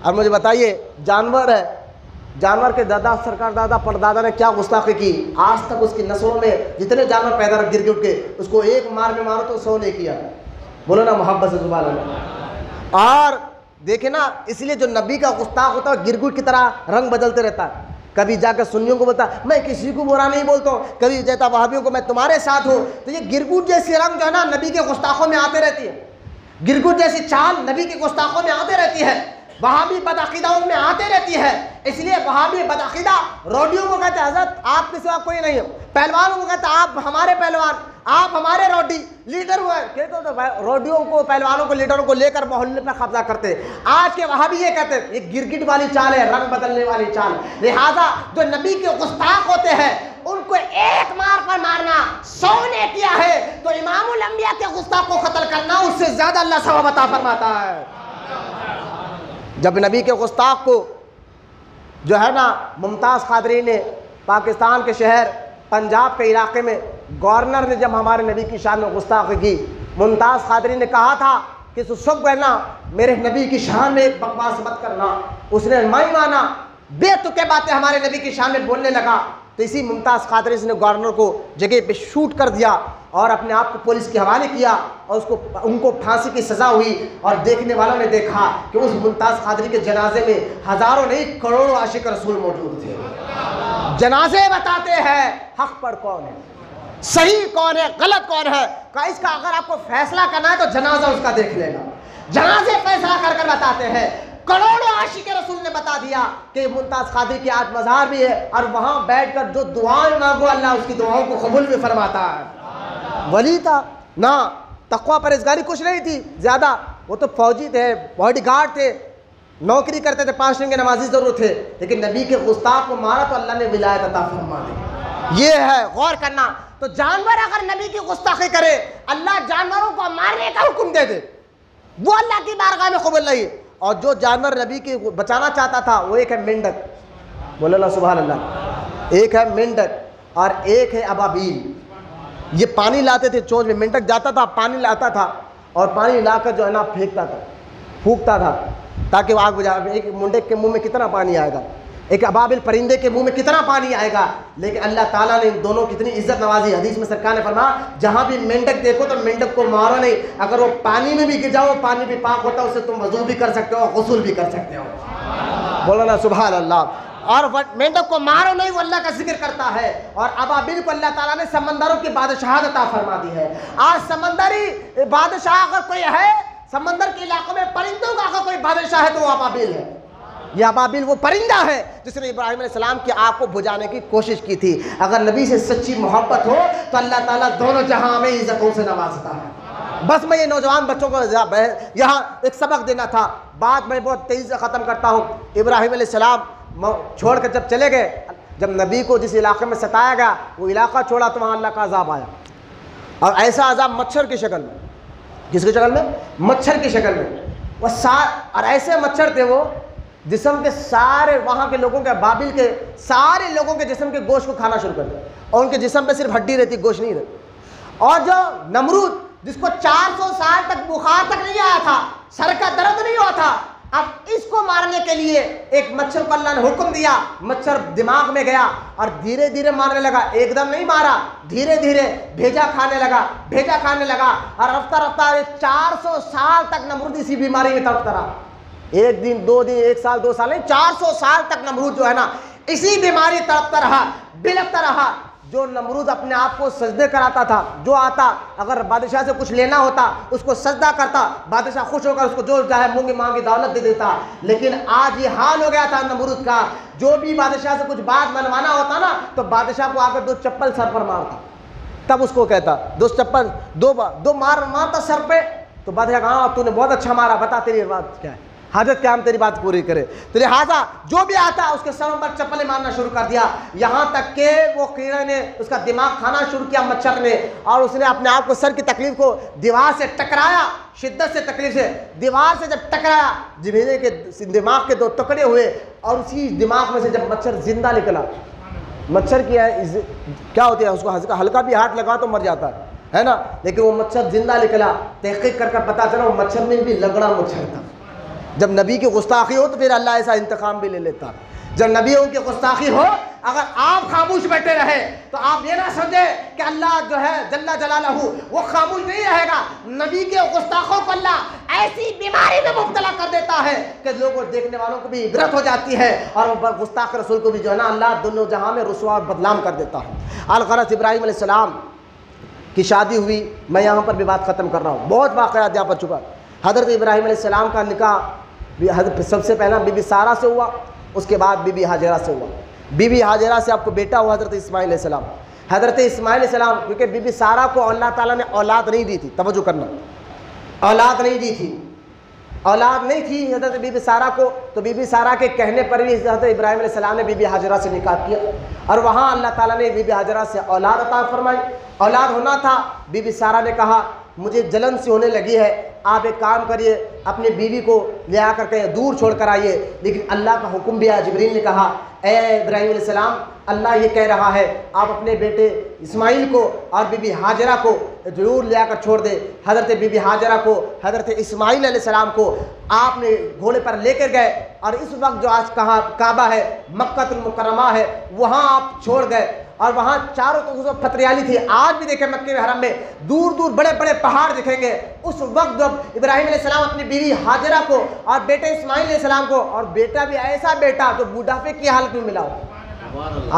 اور مجھے بتائیے، جانور ہے، جانور کے دادا، سرکار دادا پردادا نے کیا گستاخی کی، آج تک اس کی نسلوں میں جتنے جانور پیدا ہوئے گرگٹ کے، اس کو ایک مار میں مارو تو 100 نہیں کیا. بولو نا محبت سے سبحان اللہ. اور دیکھیں نا، اس لیے جو نبی کا گستاخ ہوتا ہے گرگٹ کی طرح رنگ بدلتے رہتا ہے. کبھی جا کر سنیوں کو بولتا میں کسی کو برا نہیں بولتا ہوں، کبھی جیتا وہابیوں کو میں تمہارے ساتھ ہوں. تو یہ گرگٹ جیسی رنگ جو ہے نا نبی کے گستاخوں میں آتے رہتی ہے، گرگٹ جیسی چال نبی کے گستاخوں میں آتے رہتی ہے، وہابی بدعقیدوں میں آتے رہتی ہے. اس لیے وہابی بدعقیدہ روڈیوں کو کہتے ہیں حضرت آپ کے سوا کوئی نہیں ہے، پہلوانوں کو کہتے ہیں آپ ہمارے پہلوان، آپ ہمارے روڈی لیڈر ہوئے. کہتے تو روڈیوں کو، پہلوانوں کو، لیڈروں کو لے کر محلے پر قبضہ کرتے. آج کے وہابی یہ کہتے ہیں یہ گرگٹ والی چال ہے، رنگ بدلنے والی چال. لہذا جو نبی کے گستاخ ہوتے ہیں ان کو ایک مار پر مارنا 100 نے کیا ہے، تو امام الانبیاء کے گستاخ کو قتل کرنا اس سے زیادہ اللہ ثواب عطا فرماتا ہے. جب نبی کے گستاخ کو جو ہے نا ممتاز قادری نے پاکستان کے شہر پنجاب کے علاقے میں گورنر نے جب ہمارے نبی کی شان میں گستاخی کی، ممتاز قادری نے کہا تھا کہ سب کہنا میرے نبی کی شان میں بکواس مت کرنا. اس نے نہیں مانا، بے تکے باتیں ہمارے نبی کی شان میں بولنے لگا. تو اسی ممتاز قادری نے گورنر کو جگہ پہ شوٹ کر دیا اور اپنے آپ کو پولیس کے حوالے کیا اور ان کو پھانسی کی سزا ہوئی. اور دیکھنے والوں نے دیکھا کہ اس ممتاز قادری کے جنازے میں ہزاروں نہیں کروڑوں عاشق رسول موجود تھے. جنازے بتاتے ہیں حق پر کون ہے، صحیح کون ہے، غلط کون ہے. کہ اس کا اگر آپ کو فیصلہ کرنا ہے تو جنازہ اس کا دیکھ لینا. جنازے فیصلہ کر کر بتاتے ہیں. کروڑوں عاشق رسول نے بتا دیا کہ ممتاز قادری کی آج مزار بھی ہے اور وہاں بیٹھ کر جو دعائیں مانگو اللہ اس کی دعاؤں کو قبول بھی فرماتا ہے. ولی تھا نہ، تقوی پرہیزگاری کچھ نہیں تھی زیادہ. وہ تو فوجی تھے، باڈی گارڈ تھے، نوکری کرتے تھے، 5 ٹائم کے نمازی ضرور تھے، لیکن نبی کے گستاخ کو مارا تو اللہ نے ولایت عطا فرما دی. یہ ہے غور کرنا. تو جانور اگر نبی کی گستاخی کرے اللہ جانوروں کو مارنے کا حکم دے دے، وہ اللہ کی بارگاہ میں قبول نہیں. اور جو جانور نبی کی بچانا چاہتا تھا وہ ایک ہے مینڈک. بولے اللہ سبحان اللہ. ایک ہے مینڈک اور ایک ہے ابابیل. یہ پانی لاتے تھے چونچ میں، مینڈک جاتا تھا پانی لاتا تھا اور پانی لا کر جو ہے نا پھینکتا تھا، پھونکتا تھا تاکہ وہ آگ بجھا. ایک مینڈک کے منہ میں کتنا پانی آئے گا، ایک ابابل پرندے کے منہ میں کتنا پانی آئے گا. لیکن اللہ تعالیٰ نے ان دونوں کی اتنی عزت نوازی. حدیث میں سرکار نے فرمایا جہاں بھی مینڈک دیکھو تو مینڈک کو مارو نہیں، اگر وہ پانی میں بھی گر جاؤ پانی بھی پاک ہوتا ہے، اس سے تم وضو بھی کر سکتے ہو، غسل بھی کر سکتے ہو. بولو نا سبحان اللہ. اور مینڈک کو مارو نہیں، وہ اللہ کا ذکر کرتا ہے. اور ابابیل کو اللہ تعالیٰ نے سمندروں کی بادشاہت عطا فرما دی ہے. آج سمندری بادشاہ اگر کوئی ہے، سمندر کے علاقوں میں پرندوں کا اگر کوئی بادشاہ ہے تو وہ ابابیل ہے. یہ ابابیل وہ پرندہ ہے جس نے ابراہیم علیہ السلام کی آگ کو بجھانے کی کوشش کی تھی. اگر نبی سے سچی محبت ہو تو اللہ تعالیٰ دونوں جہاں میں عزتوں سے نوازتا ہے. بس میں یہ نوجوان بچوں کو یہاں ایک سبق دینا تھا. بات میں بہت تیزی سے ختم کرتا ہوں. ابراہیم علیہ السلام چھوڑ کر جب چلے گئے، جب نبی کو جس علاقے میں ستایا گیا وہ علاقہ چھوڑا تو وہاں اللہ کا عذاب آیا. اور ایسا عذاب مچھر کی شکل میں. کس کی شکل میں؟ مچھر کی شکل میں. اور ایسے مچھر تھے وہ جسم کے سارے وہاں کے لوگوں کے، بابل کے سارے لوگوں کے جسم کے گوشت کو کھانا شروع کر دیا. اور ان کے جسم پہ صرف ہڈی رہتی، گوشت نہیں رہتی. اور جو نمرود جس کو 400 سال تک بخار تک نہیں آیا تھا، سر کا درد نہیں ہوا تھا، اب اس کو مارنے کے لیے ایک مچھر کو اللہ نے حکم دیا. مچھر دماغ میں گیا اور دھیرے دھیرے مارنے لگا. ایک دم نہیں مارا، دھیرے دھیرے بھیجا کھانے لگا اور رفتہ رفتہ 400 سال تک نمرود اسی بیماری میں تڑپتا رہا. ایک دن، 2 دن، 1 سال، 2 سال نہیں، 400 سال تک نمرود جو ہے نا اسی بیماری تڑپتا رہا، بلکتا رہا. جو نمرود اپنے آپ کو سجدے کراتا تھا، جو آتا اگر بادشاہ سے کچھ لینا ہوتا اس کو سجدہ کرتا، بادشاہ خوش ہو کر اس کو جو چاہے مونگی مانگی دولت دے دیتا. لیکن آج یہ حال ہو گیا تھا نمرود کا، جو بھی بادشاہ سے کچھ بات منوانا ہوتا نا تو بادشاہ کو آ کر 2 چپل سر پر مارتا. تب اس کو کہتا 2 چپل 2 مارتا سر پہ. تو بادشاہ کہا تو نے بہت اچھا مارا، بتا تیری بات کیا ہے، حاجت کیا ہم تیری بات پوری کرے. تو لہٰذا جو بھی آتا اس کے سر پر چپلیں مارنا شروع کر دیا، یہاں تک کہ وہ کیڑے نے اس کا دماغ کھانا شروع کیا، مچھر نے. اور اس نے اپنے آپ کو سر کی تکلیف کو دیوار سے ٹکرایا، شدت سے تکلیف سے دیوار سے جب ٹکرایا، جبھینے کے دماغ کے 2 ٹکڑے ہوئے. اور اسی دماغ میں سے جب مچھر زندہ نکلا، مچھر کی کیا ہوتی ہے، اس کو ہلکا بھی ہاتھ لگا تو مر جاتا ہے نا، لیکن وہ مچھر زندہ نکلا. تحقیق کر پتا چلا وہ مچھر میں بھی لنگڑا مچھر تھا. جب نبی کی گستاخی ہو تو پھر اللہ ایسا انتقام بھی لے لیتا. جب نبیوں کی گستاخی ہو، اگر آپ خاموش بیٹھے رہے تو آپ یہ نہ سمجھیں کہ اللہ جو ہے جل جلالہ وہ خاموش نہیں رہے گا. نبی کے گستاخوں کو اللہ ایسی بیماری میں مبتلا کر دیتا ہے کہ لوگوں دیکھنے والوں کو بھی عبرت ہو جاتی ہے، اور گستاخ رسول کو بھی جو ہے نا اللہ دونوں جہاں میں رسوا اور بدنام کر دیتا ہے. الغرض ابراہیم علیہ السلام کی شادی ہوئی. میں یہاں پر بھی بات ختم کر رہا ہوں، بہت واقعات یہاں پر چکا. حضرت ابراہیم علیہ السلام کا نکاح سب سے پہلا بی بی سارہ سے ہوا، اس کے بعد بی بی ہاجرہ سے ہوا. بی بی ہاجرہ سے آپ کو بیٹا ہوا حضرت اسماعیل علیہ السلام. حضرت اسماعیل علیہ السلام کیونکہ بی بی سارہ کو اللہ تعالیٰ نے اولاد نہیں دی تھی، توجہ کرنا، اولاد نہیں دی تھی، اولاد نہیں تھی حضرت بی بی سارہ کو. تو بی بی سارہ کے کہنے پر بھی حضرت ابراہیم علیہ السلام نے بی بی ہاجرہ سے نکاح کیا، اور وہاں اللہ تعالیٰ نے بی بی ہاجرہ سے اولاد عطا فرمائی. اولاد ہونا تھا. بی بی سارہ نے کہا مجھے جلن سی ہونے لگی ہے، آپ ایک کام کریے، اپنی بیوی کو لے آ کر کہیں دور چھوڑ کر آئیے. لیکن اللہ کا حکم بھی آیا. جبریل نے کہا اے ابراہیم علیہ السلام، اللہ یہ کہہ رہا ہے آپ اپنے بیٹے اسماعیل کو اور بی بی ہاجرہ کو ضرور لے آ کر چھوڑ دے. حضرت بی بی ہاجرہ کو حضرت اسماعیل علیہ السلام کو آپ نے گھوڑے پر لے کر گئے، اور اس وقت جو آج کہاں کعبہ ہے، مکہ المکرمہ ہے، وہاں آپ چھوڑ گئے. اور وہاں چاروں طرف پتریالی تھی. آج بھی دیکھیں مکے میں حرم میں دور دور بڑے بڑے پہاڑ دکھیں گے. اس وقت جب ابراہیم علیہ السلام اپنی بیوی ہاجرہ کو اور بیٹے اسماعیل علیہ السلام کو، اور بیٹا بھی ایسا بیٹا جو بوڑھاپے کی حالت میں ملا ہو.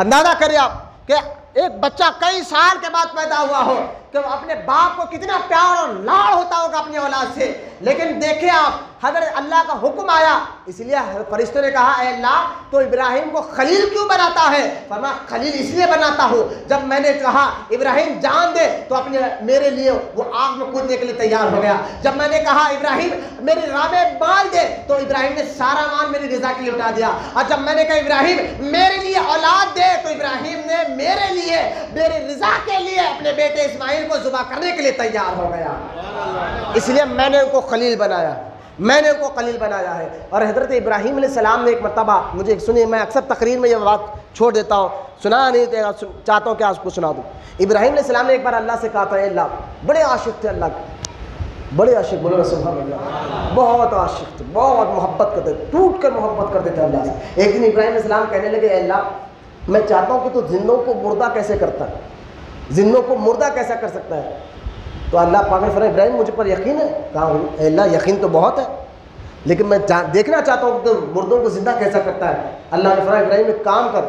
اندازہ کریے آپ کہ ایک بچہ کئی سال کے بعد پیدا ہوا ہو کہ وہ اپنے باپ کو کتنا پیار اور لاڑ ہوتا ہوگا اپنی اولاد سے. لیکن دیکھیں آپ حضرت اللہ کا حکم آیا، اس لیے فرشتوں نے کہا اے اللہ تو ابراہیم کو خلیل کیوں بناتا ہے؟ فرمایا خلیل اس لیے بناتا ہوں جب میں نے کہا ابراہیم جان دے تو اپنے میرے لیے وہ آگ میں کودنے کے لیے تیار ہو گیا. جب میں نے کہا ابراہیم میری راہ میں بال دے تو ابراہیم نے سارا مال میری رضا کے لیے اٹھا دیا. اور جب میں نے کہا ابراہیم میرے لیے اولاد دے تو ابراہیم نے میرے لیے میری رضا کے لیے اپنے بیٹے اسماعیل کو ذبح کرنے کے لیے تیار ہو گیا. اس لیے میں نے ان کو خلیل بنایا، میں نے ان کو خلیل بنایا ہے. اور حضرت ابراہیم علیہ السلام نے ایک مرتبہ مجھے سنیے، میں اکثر تقریر میں یہ بات چھوڑ دیتا ہوں، سنا نہیں چاہتا ہوں کہ آپ کو سنا دوں. ابراہیم علیہ السلام نے ایک بار اللہ سے کہا تھا اے اللہ، بڑے عاشق تھے اللہ کے، بڑے عاشق، بولو سبحان اللہ، بہت عاشق تھے، بہت محبت کرتے، ٹوٹ کر محبت کرتے تھے اللہ سے. ایک دن ابراہیم علیہ السلام کہنے لگے اے اللہ میں چاہتا ہوں کہ تو زندوں کو مردہ کیسے کرتا ہے، زندوں کو مردہ کیسا کر سکتا ہے. تو اللہ پاک نے فرمایا ابراہیم مجھ پر یقین ہے؟ کہا اے اللہ یقین تو بہت ہے. لیکن میں دیکھنا چاہتا ہوں کہ تو مردوں کو زندہ کیسا کرتا ہے۔ اللہ نے فرمایا ابراہیم ایک کام کر،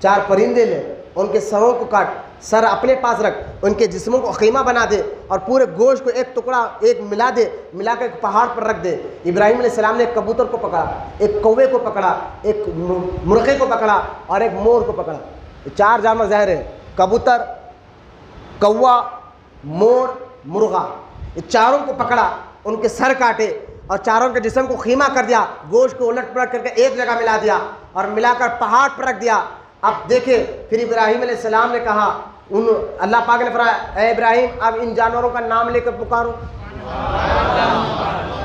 4 پرندے لے، ان کے سروں کو کاٹ، سر اپنے پاس رکھ، ان کے جسموں کو خیمہ بنا دے اور پورے گوشت کو ایک ٹکڑا ایک ملا دے، ملا کے ایک پہاڑ پر رکھ دے۔ ابراہیم علیہ السلام نے ایک کبوتر کو پکڑا، ایک کوے کو پکڑا، ایک مرغے کو پکڑا اور ایک مور کو پکڑا۔ یہ 4 جانور ظاہر ہیں، کبوتر، کوا، مور، مرغا، یہ چاروں کو پکڑا، ان کے سر کاٹے اور چاروں کے جسم کو خیمہ کر دیا، گوشت کو الٹ پلٹ کر کے ایک جگہ ملا دیا اور ملا کر پہاڑ پر رکھ دیا۔ اب دیکھیں پھر ابراہیم علیہ السلام نے کہا، اللہ پاک نے فرمایا اے ابراہیم اب ان جانوروں کا نام لے کر پکارو۔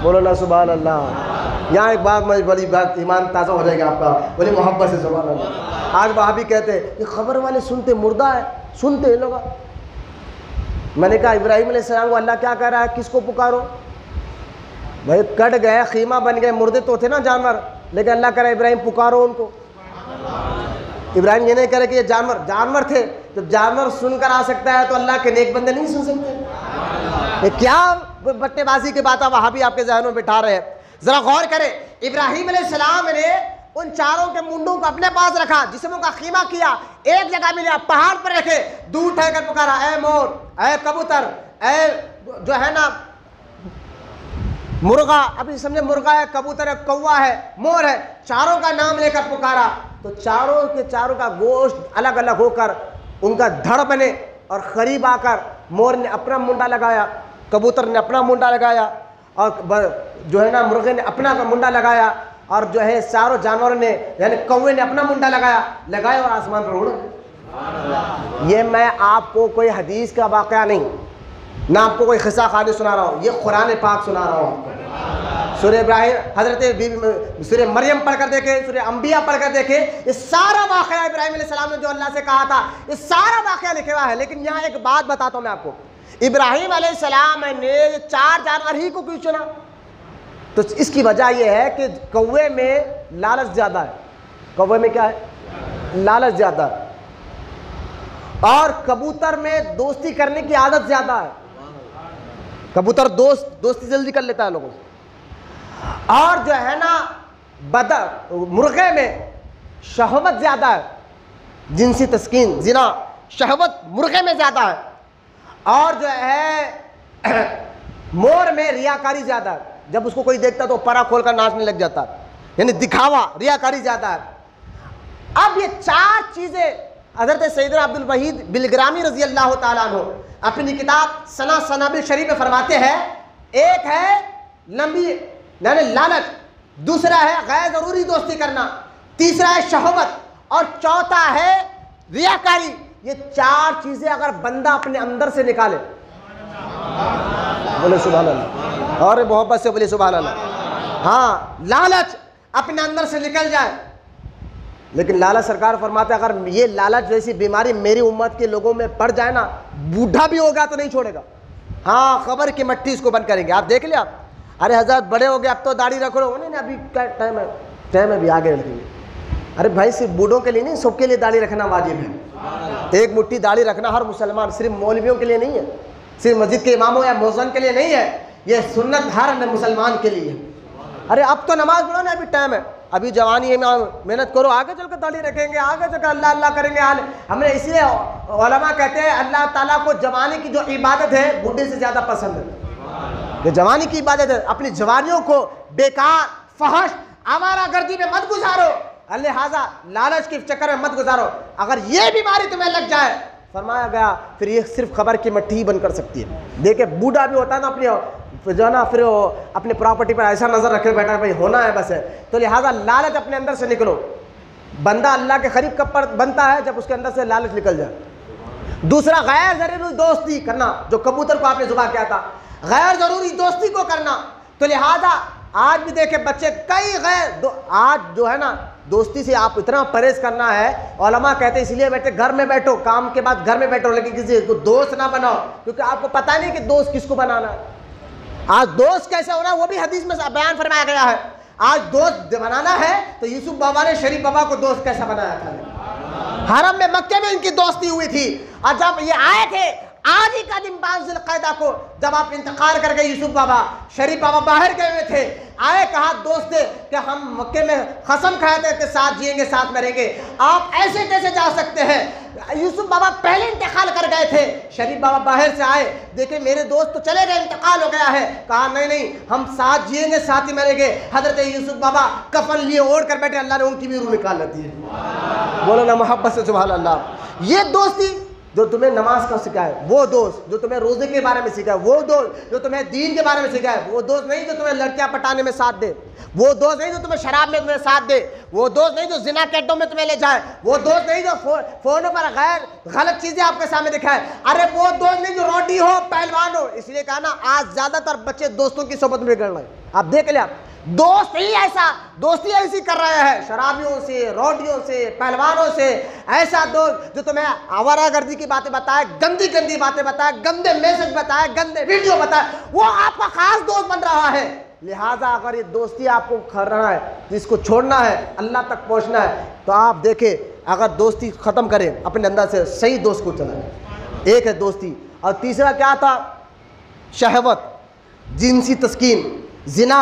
بولو نا سبحان اللہ۔ یہاں ایک بات میں بڑی بات ایمان تازہ ہو جائے گا آپ کا، بڑی محبت سے سبحان اللہ۔ آج وہاں بھی کہتے ہیں یہ خبر والے سنتے مردہ ہے، سنتے لوگ۔ میں نے کہا ابراہیم علیہ السلام کو اللہ کیا کہہ رہا ہے، کس کو پکارو؟ بھائی کٹ گئے، خیمہ بن گئے، مردے تو تھے نا جانور، لیکن اللہ کہہ رہا ہے ابراہیم پکارو ان کو۔ ابراہیم یہ نہیں کہہ رہے کہ یہ جانور تھے، جب جانور سن کر آ سکتا ہے تو اللہ کے نیک بندے نہیں سن سکتے؟ یہ کیا بٹے بازی کی بات ہے وہاں بھی آپ کے ذہنوں میں بٹھا رہے ہیں؟ ذرا غور کریں، ابراہیم علیہ السلام نے ان چاروں کے منڈوں کو اپنے پاس رکھا، جسموں کا خیمہ کیا، ایک جگہ ملیا، پہاڑ پر رکھے، دور اٹھا کر پکارا اے مور، اے کبوتر، اے جو ہے نا مرغا، ابھی سمجھے مرغا ہے، کبوتر ہے، کوا ہے، مور ہے، چاروں کا نام لے کر پکارا تو چاروں کے چاروں کا گوشت الگ الگ ہو کر ان کا دھڑ بنے اور قریب آ کر مور نے اپنا منڈا لگایا، کبوتر نے اپنا منڈا لگایا اور جو ہے نا مرغے نے اپنا منڈا لگایا اور جو ہے چاروں جانوروں نے یعنی کوے نے اپنا منڈا لگایا اور آسمان پر اڑ۔ یہ میں آپ کو کوئی حدیث کا واقعہ نہیں، نہ آپ کو کوئی قصہ کہانی سنا رہا ہوں، یہ قرآن پاک سنا رہا ہوں آپ کو۔ سورہ ابراہیم، حضرت سورہ مریم پڑھ کر دیکھیں، سورہ انبیاء پڑھ کر دیکھیں، یہ سارا واقعہ ابراہیم علیہ السلام نے جو اللہ سے کہا تھا یہ سارا واقعہ لکھا ہوا ہے۔ لیکن یہاں ایک بات بتاتا ہوں میں آپ کو، ابراہیم علیہ السلام نے 4 جانور ہی کو کیوں چنا؟ تو اس کی وجہ یہ ہے کہ کوے میں لالچ زیادہ ہے، کوے میں کیا ہے؟ لالچ زیادہ ہے، اور کبوتر میں دوستی کرنے کی عادت زیادہ ہے، کبوتر دوستی جلدی کر لیتا ہے لوگوں سے، اور جو ہے نا مرغے میں شہوت زیادہ ہے، جنسی تسکین زنا شہوت مرغے میں زیادہ ہے، اور جو ہے مور میں ریاکاری زیادہ ہے، جب اس کو کوئی دیکھتا تو پرا کھول کر ناچنے لگ جاتا ہے، یعنی دکھاوا ریاکاری زیادہ ہے۔ اب یہ 4 چیزیں حضرت سیدنا عبد الوحید بلگرامی رضی اللہ تعالیٰ عنہ اپنی کتاب ثنا ثنابل شریف میں فرماتے ہیں، ایک ہے لمبی یعنی لالچ، دوسرا ہے غیر ضروری دوستی کرنا، تیسرا ہے شہوت اور چوتھا ہے ریاکاری۔ یہ 4 چیزیں اگر بندہ اپنے اندر سے نکالے، بولے سبحان اللہ، اور محبت سے بولے سبحان اللہ، ہاں لالچ اپنے اندر سے نکل جائے۔ لیکن لالچ سرکار فرماتے ہیں اگر یہ لالچ جیسی بیماری میری امت کے لوگوں میں پڑ جائے نا، بوڑھا بھی ہوگا تو نہیں چھوڑے گا، ہاں خبر کی مٹی اس کو بند کریں گے۔ آپ دیکھ لیں، آپ ارے حضرت بڑے ہو گئے اب تو داڑھی رکھ لو، نہیں ابھی کیا ٹائم ہے بھی آگے رکھیں گے۔ ارے بھائی صرف بوڑھوں کے لیے نہیں، سب کے لیے داڑھی رکھنا واجب ہے۔ ایک مٹھی داڑھی رکھنا ہر مسلمان، صرف مولویوں کے لیے نہیں ہے، صرف مسجد کے اماموں یا مؤذن کے لیے نہیں ہے، یہ سنت ہر مسلمان کے لیے ہے۔ ارے اب تو نماز پڑھو نا، ابھی ٹائم ہے، ابھی جوانی میں محنت کرو، آگے چل کر داڑھی رکھیں گے، آگے چل کر اللہ اللہ کریں گے۔ ہم نے اس لیے علماء کہتے ہیں اللہ تعالیٰ کو جوانی کی جو عبادت ہے بوڑھے سے زیادہ پسند ہے، کہ جوانی کی عبادت ہے، اپنی جوانیوں کو بیکار فحش آوارہ گردی میں مت گزارو، لہٰذا لالچ کے چکر میں مت گزارو۔ اگر یہ بیماری تمہیں لگ جائے، فرمایا گیا پھر یہ صرف خبر کی مٹھی ہی بند کر سکتی ہے۔ دیکھیں بوڑھا بھی ہوتا ہے نا اپنی جو ہے نا پھر اپنی پراپرٹی پر ایسا نظر رکھے بیٹھا ہے بھائی ہونا ہے بس ہے، تو لہٰذا لالچ اپنے اندر سے نکلو۔ بندہ اللہ کے قریب کب بنتا ہے؟ جب اس کے اندر سے لالچ نکل جائے۔ دوسرا غیر ضروری دوستی کرنا، جو کبوتر کو آپ نے ذبح کیا تھا، غیر ضروری دوستی کو کرنا۔ تو لہٰذا آج بھی دیکھیں بچے کئی آج جو ہے نا دوستی سے آپ اتنا پرہیز کرنا ہے، علماء کہتے ہیں اس لیے بیٹھے گھر میں بیٹھو، کام کے بعد گھر میں بیٹھو، لیکن کسی کو دوست نہ بناؤ، کیونکہ آپ کو پتہ نہیں کہ دوست کس کو بنانا ہے۔ آج دوست کیسے ہونا ہے وہ بھی حدیث میں بیان فرمایا گیا ہے۔ آج دوست بنانا ہے تو یوسف بابا نے شریف بابا کو دوست کیسا بنایا تھا؟ حرم میں مکے میں ان کی دوستی ہوئی تھی، اور جب یہ آئے تھے آج ہی کا دن 5 ذی القعدہ کو جب آپ انتقال کر گئے یوسف بابا، شریف بابا باہر گئے ہوئے تھے، آئے کہا دوست کہ ہم مکے میں قسم کھائے تھے کہ ساتھ جئیں گے ساتھ مریں گے، آپ ایسے کیسے جا سکتے ہیں؟ یوسف بابا پہلے انتقال کر گئے تھے، شریف بابا باہر سے آئے، دیکھیں میرے دوست تو چلے گئے، انتقال ہو گیا ہے، کہا نہیں ہم ساتھ جئیں گے ساتھ ہی مریں گے۔ حضرت یوسف بابا کفن لیے اوڑھ کر بیٹھے، اللہ نے ان کی بھی روح نکال لیتی ہے۔ بولو نا محبت سے سبحان اللہ۔ یہ دوستی جو تمہیں نماز کا سکھائے، وہ دوست جو تمہیں روزے کے بارے میں سکھائے، وہ دوست جو تمہیں دین کے بارے میں سکھائے، وہ دوست نہیں جو تمہیں لڑکیاں پٹانے میں ساتھ دے، وہ دوست نہیں جو تمہیں شراب میں تمہیں ساتھ دے، وہ دوست نہیں جو زنا کے اڈوں میں تمہیں لے جائے، وہ دوست نہیں جو فونوں پر غلط چیزیں آپ کے سامنے دکھائے، ارے وہ دوست نہیں جو روڈی ہو پہلوان ہو۔ اس لیے کہا نا آج زیادہ تر بچے دوستوں کی صحبت میں بگڑ رہے ہیں، آپ دیکھ لیں، آپ دوست ہی ایسا دوستی ایسی کر رہے ہیں، شرابیوں سے، روڈیوں سے، پہلوانوں سے، ایسا دوست جو تمہیں آوارہ گردی کی باتیں بتائے، گندی گندی باتیں بتائے، گندے میسج بتائے، گندے ویڈیو بتائے، وہ آپ کا خاص دوست بن رہا ہے۔ لہٰذا اگر یہ دوستی آپ کو کرنا ہے، جس کو چھوڑنا ہے، اللہ تک پہنچنا ہے، تو آپ دیکھیں اگر دوستی ختم کریں اپنے اندر سے، صحیح دوست کو چلائیں۔ ایک ہے دوستی، اور تیسرا کیا تھا؟ شہوت، جنسی تسکین، زنا۔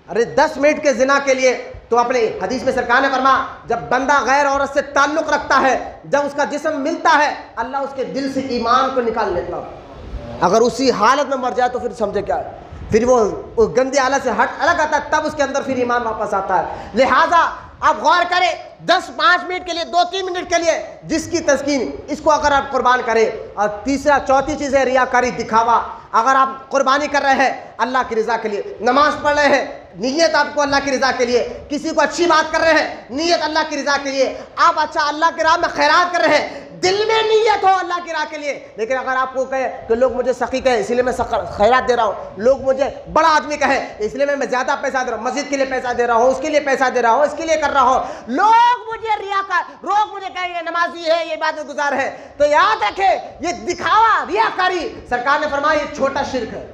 ارے 10 منٹ کے زنا کے لیے تو اپنے حدیث میں سرکار نے فرمایا جب بندہ غیر عورت سے تعلق رکھتا ہے، جب اس کا جسم ملتا ہے، اللہ اس کے دل سے ایمان کو نکال لیتا ہے۔ اگر اسی حالت میں مر جائے تو پھر سمجھے کیا ہے، پھر وہ گندی حالت سے ہٹ الگ آتا ہے، تب اس کے اندر پھر ایمان واپس آتا ہے۔ لہٰذا آپ غور کریں، 10-5 منٹ کے لیے، 2-3 منٹ کے لیے جس کی تسکین، اس کو اگر آپ قربان کریں۔ اور تیسرا چوتھی چیز ہے ریاکاری، دکھاوا۔ اگر آپ قربانی کر رہے ہیں اللہ کی رضا کے لیے، نماز پڑھ رہے ہیں، نیت آپ کو اللہ کی رضا کے لیے، کسی کو اچھی بات کر رہے ہیں، نیت اللہ کی رضا کے لیے، آپ اچھا اللہ کی راہ میں خیرات کر رہے ہیں، دل میں نیت ہو اللہ کی راہ کے لیے، لیکن اگر آپ کو کہے کہ لوگ مجھے سخی کہے اس لیے میں خیرات دے رہا ہوں، لوگ مجھے بڑا آدمی کہے اس لیے میں زیادہ پیسہ دے رہا ہوں، مسجد کے لیے پیسہ دے رہا ہوں، اس کے لیے پیسہ دے رہا ہوں، اس کے لیے کر رہا ہوں، لوگ مجھے ریاکار، لوگ مجھے کہیں یہ نمازی ہے، یہ عبادت گزار ہے، تو یاد رکھے یہ دکھاوا، ریاکاری، سرکار نے فرمایا یہ چھوٹا شرک ہے۔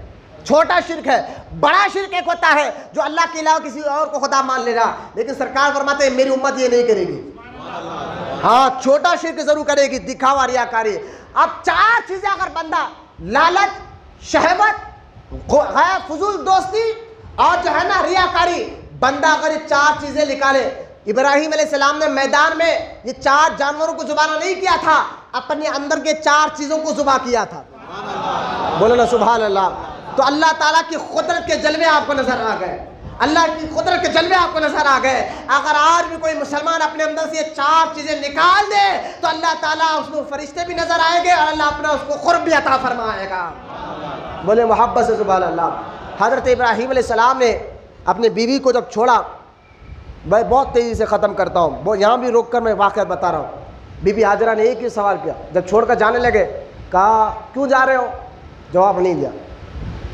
چھوٹا شرک ہے، بڑا شرک ایک ہوتا ہے جو اللہ کے علاوہ کسی اور کو خدا مان لے رہا، لیکن سرکار فرماتے ہیں میری امت یہ نہیں کرے گی۔ ہاں چھوٹا شرک ضرور کرے گی، دکھاوا، ریاکاری۔ اب 4 چیزیں اگر بندہ، لالچ، شہوت، غیر فضول دوستی اور جو ہے نا ریاکاری، بندہ اگر یہ 4 چیزیں نکالے، ابراہیم علیہ السلام نے میدان میں یہ 4 جانوروں کو ذبح نہیں کیا تھا، اپنے اندر کے 4 چیزوں کو ذبح کیا تھا۔ بولو نا سبحان اللہ۔ تو اللہ تعالیٰ کی قدرت کے جلوے آپ کو نظر آ گئے، اللہ کی قدرت کے جلوے آپ کو نظر آ گئے۔ اگر آج بھی کوئی مسلمان اپنے اندر سے یہ 4 چیزیں نکال دے تو اللہ تعالیٰ اس کو فرشتے بھی نظر آئیں گے اور اللہ اپنا اس کو قرب بھی عطا فرمائے گا۔ بولے محبت سے سبحان اللہ۔ حضرت ابراہیم علیہ السلام نے اپنی بیوی کو جب چھوڑا، میں بہت تیزی سے ختم کرتا ہوں، یہاں بھی روک کر میں واقعات بتا رہا ہوں۔ بی بی ہاجرہ نے ایک ہی سوال کیا، جب چھوڑ کر جانے لگے، کہا کیوں جا رہے ہو؟ جواب نہیں دیا۔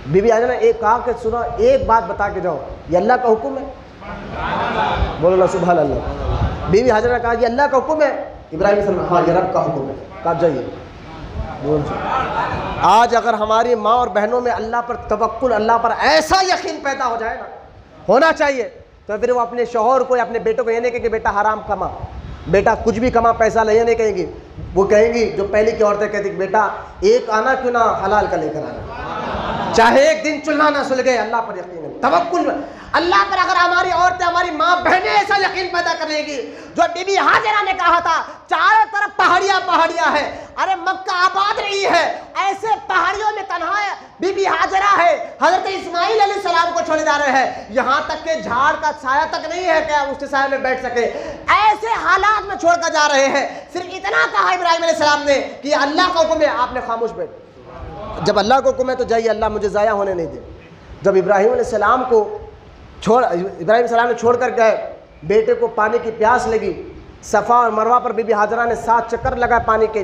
بی بی ہاجرہ نے ایک کہا کہ سنو ایک بات بتا کے جاؤ، یہ اللہ کا حکم ہے؟ بولو نا سبحان اللہ۔ بی بی ہاجرہ نے کہا یہ اللہ کا حکم ہے؟ ابراہیم علیہ السلام ہاں یہ رب کا حکم ہے۔ کہا جائیے۔ آج اگر ہماری ماں اور بہنوں میں اللہ پر توکل، اللہ پر ایسا یقین پیدا ہو جائے نا، ہونا چاہیے، تو پھر وہ اپنے شوہر کو یا اپنے بیٹوں کو یہ نہیں کہیں کہ بیٹا حرام کما، بیٹا کچھ بھی کما پیسہ لے، یہ نہیں کہیں گی۔ وہ کہیں گی جو پہلے کی عورتیں کہتی کہ بیٹا ایک آنا کیوں نہ حلال کا لے کر آنا، چاہے ایک دن چولہا نہ سلگے، اللہ پر یقین ہے، توکل اللہ پر۔ اگر ہماری عورتیں، ہماری ماں بہنیں ایسا یقین پیدا کریں گی، جو بی بی ہاجرہ نے کہا تھا چاروں طرف پہاڑیاں پہاڑیاں ہیں، ارے مکہ آباد رہی ہے، ایسے پہاڑیوں میں تنہا بی بی ہاجرہ ہے، حضرت اسماعیل علیہ السلام کو چھوڑے جا رہے ہیں، یہاں تک کہ جھاڑ کا سایہ تک نہیں ہے کہ اس کے سایہ میں بیٹھ سکے، ایسے حالات میں چھوڑ کر جا رہے ہیں۔ صرف اتنا کہا ابراہیم علیہ السلام نے کہ اللہ کا حکم ہے، آپ نے خاموش بیٹھ، جب اللہ کا حکم ہے تو جائیے، اللہ مجھے ضائع ہونے نہیں دے۔ جب ابراہیم علیہ السلام نے چھوڑ کر گئے، بیٹے کو پانی کی پیاس لگی، صفا اور مروہ پر بی بی ہاجرہ نے 7 چکر لگائے پانی کے،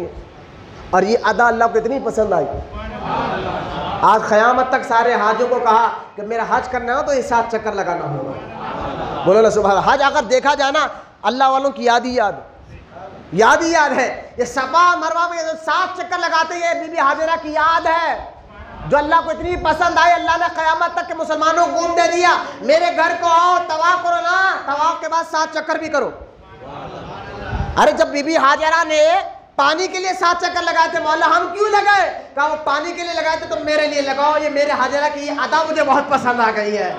اور یہ ادا اللہ کو اتنی پسند آئی۔ آج قیامت تک سارے حاجوں کو کہا کہ میرا حج کرنا ہو تو یہ 7 چکر لگانا ہوگا۔ بولو نا سبحان اللہ۔ حج اگر دیکھا جائے نا، اللہ والوں کی یاد ہی یاد ہے۔ یہ صفا مروہ میں 7 چکر لگاتے ہیں، بی بی ہاجرہ کی یاد ہے، جو اللہ کو اتنی پسند آئی، اللہ نے قیامت تک کے مسلمانوں کو حکم دے دیا میرے گھر کو آؤ، طواف کرو نا، طواف کے بعد 7 چکر بھی کرو۔ ارے جب بی بی ہاجرہ نے پانی کے لیے 7 چکر لگائے تھے، مولا ہم کیوں لگائے؟ کہا وہ پانی کے لیے لگائے تھے تو میرے لیے لگاؤ، یہ میرے حاجرہ کی یہ ادا مجھے بہت پسند آ گئی ہے۔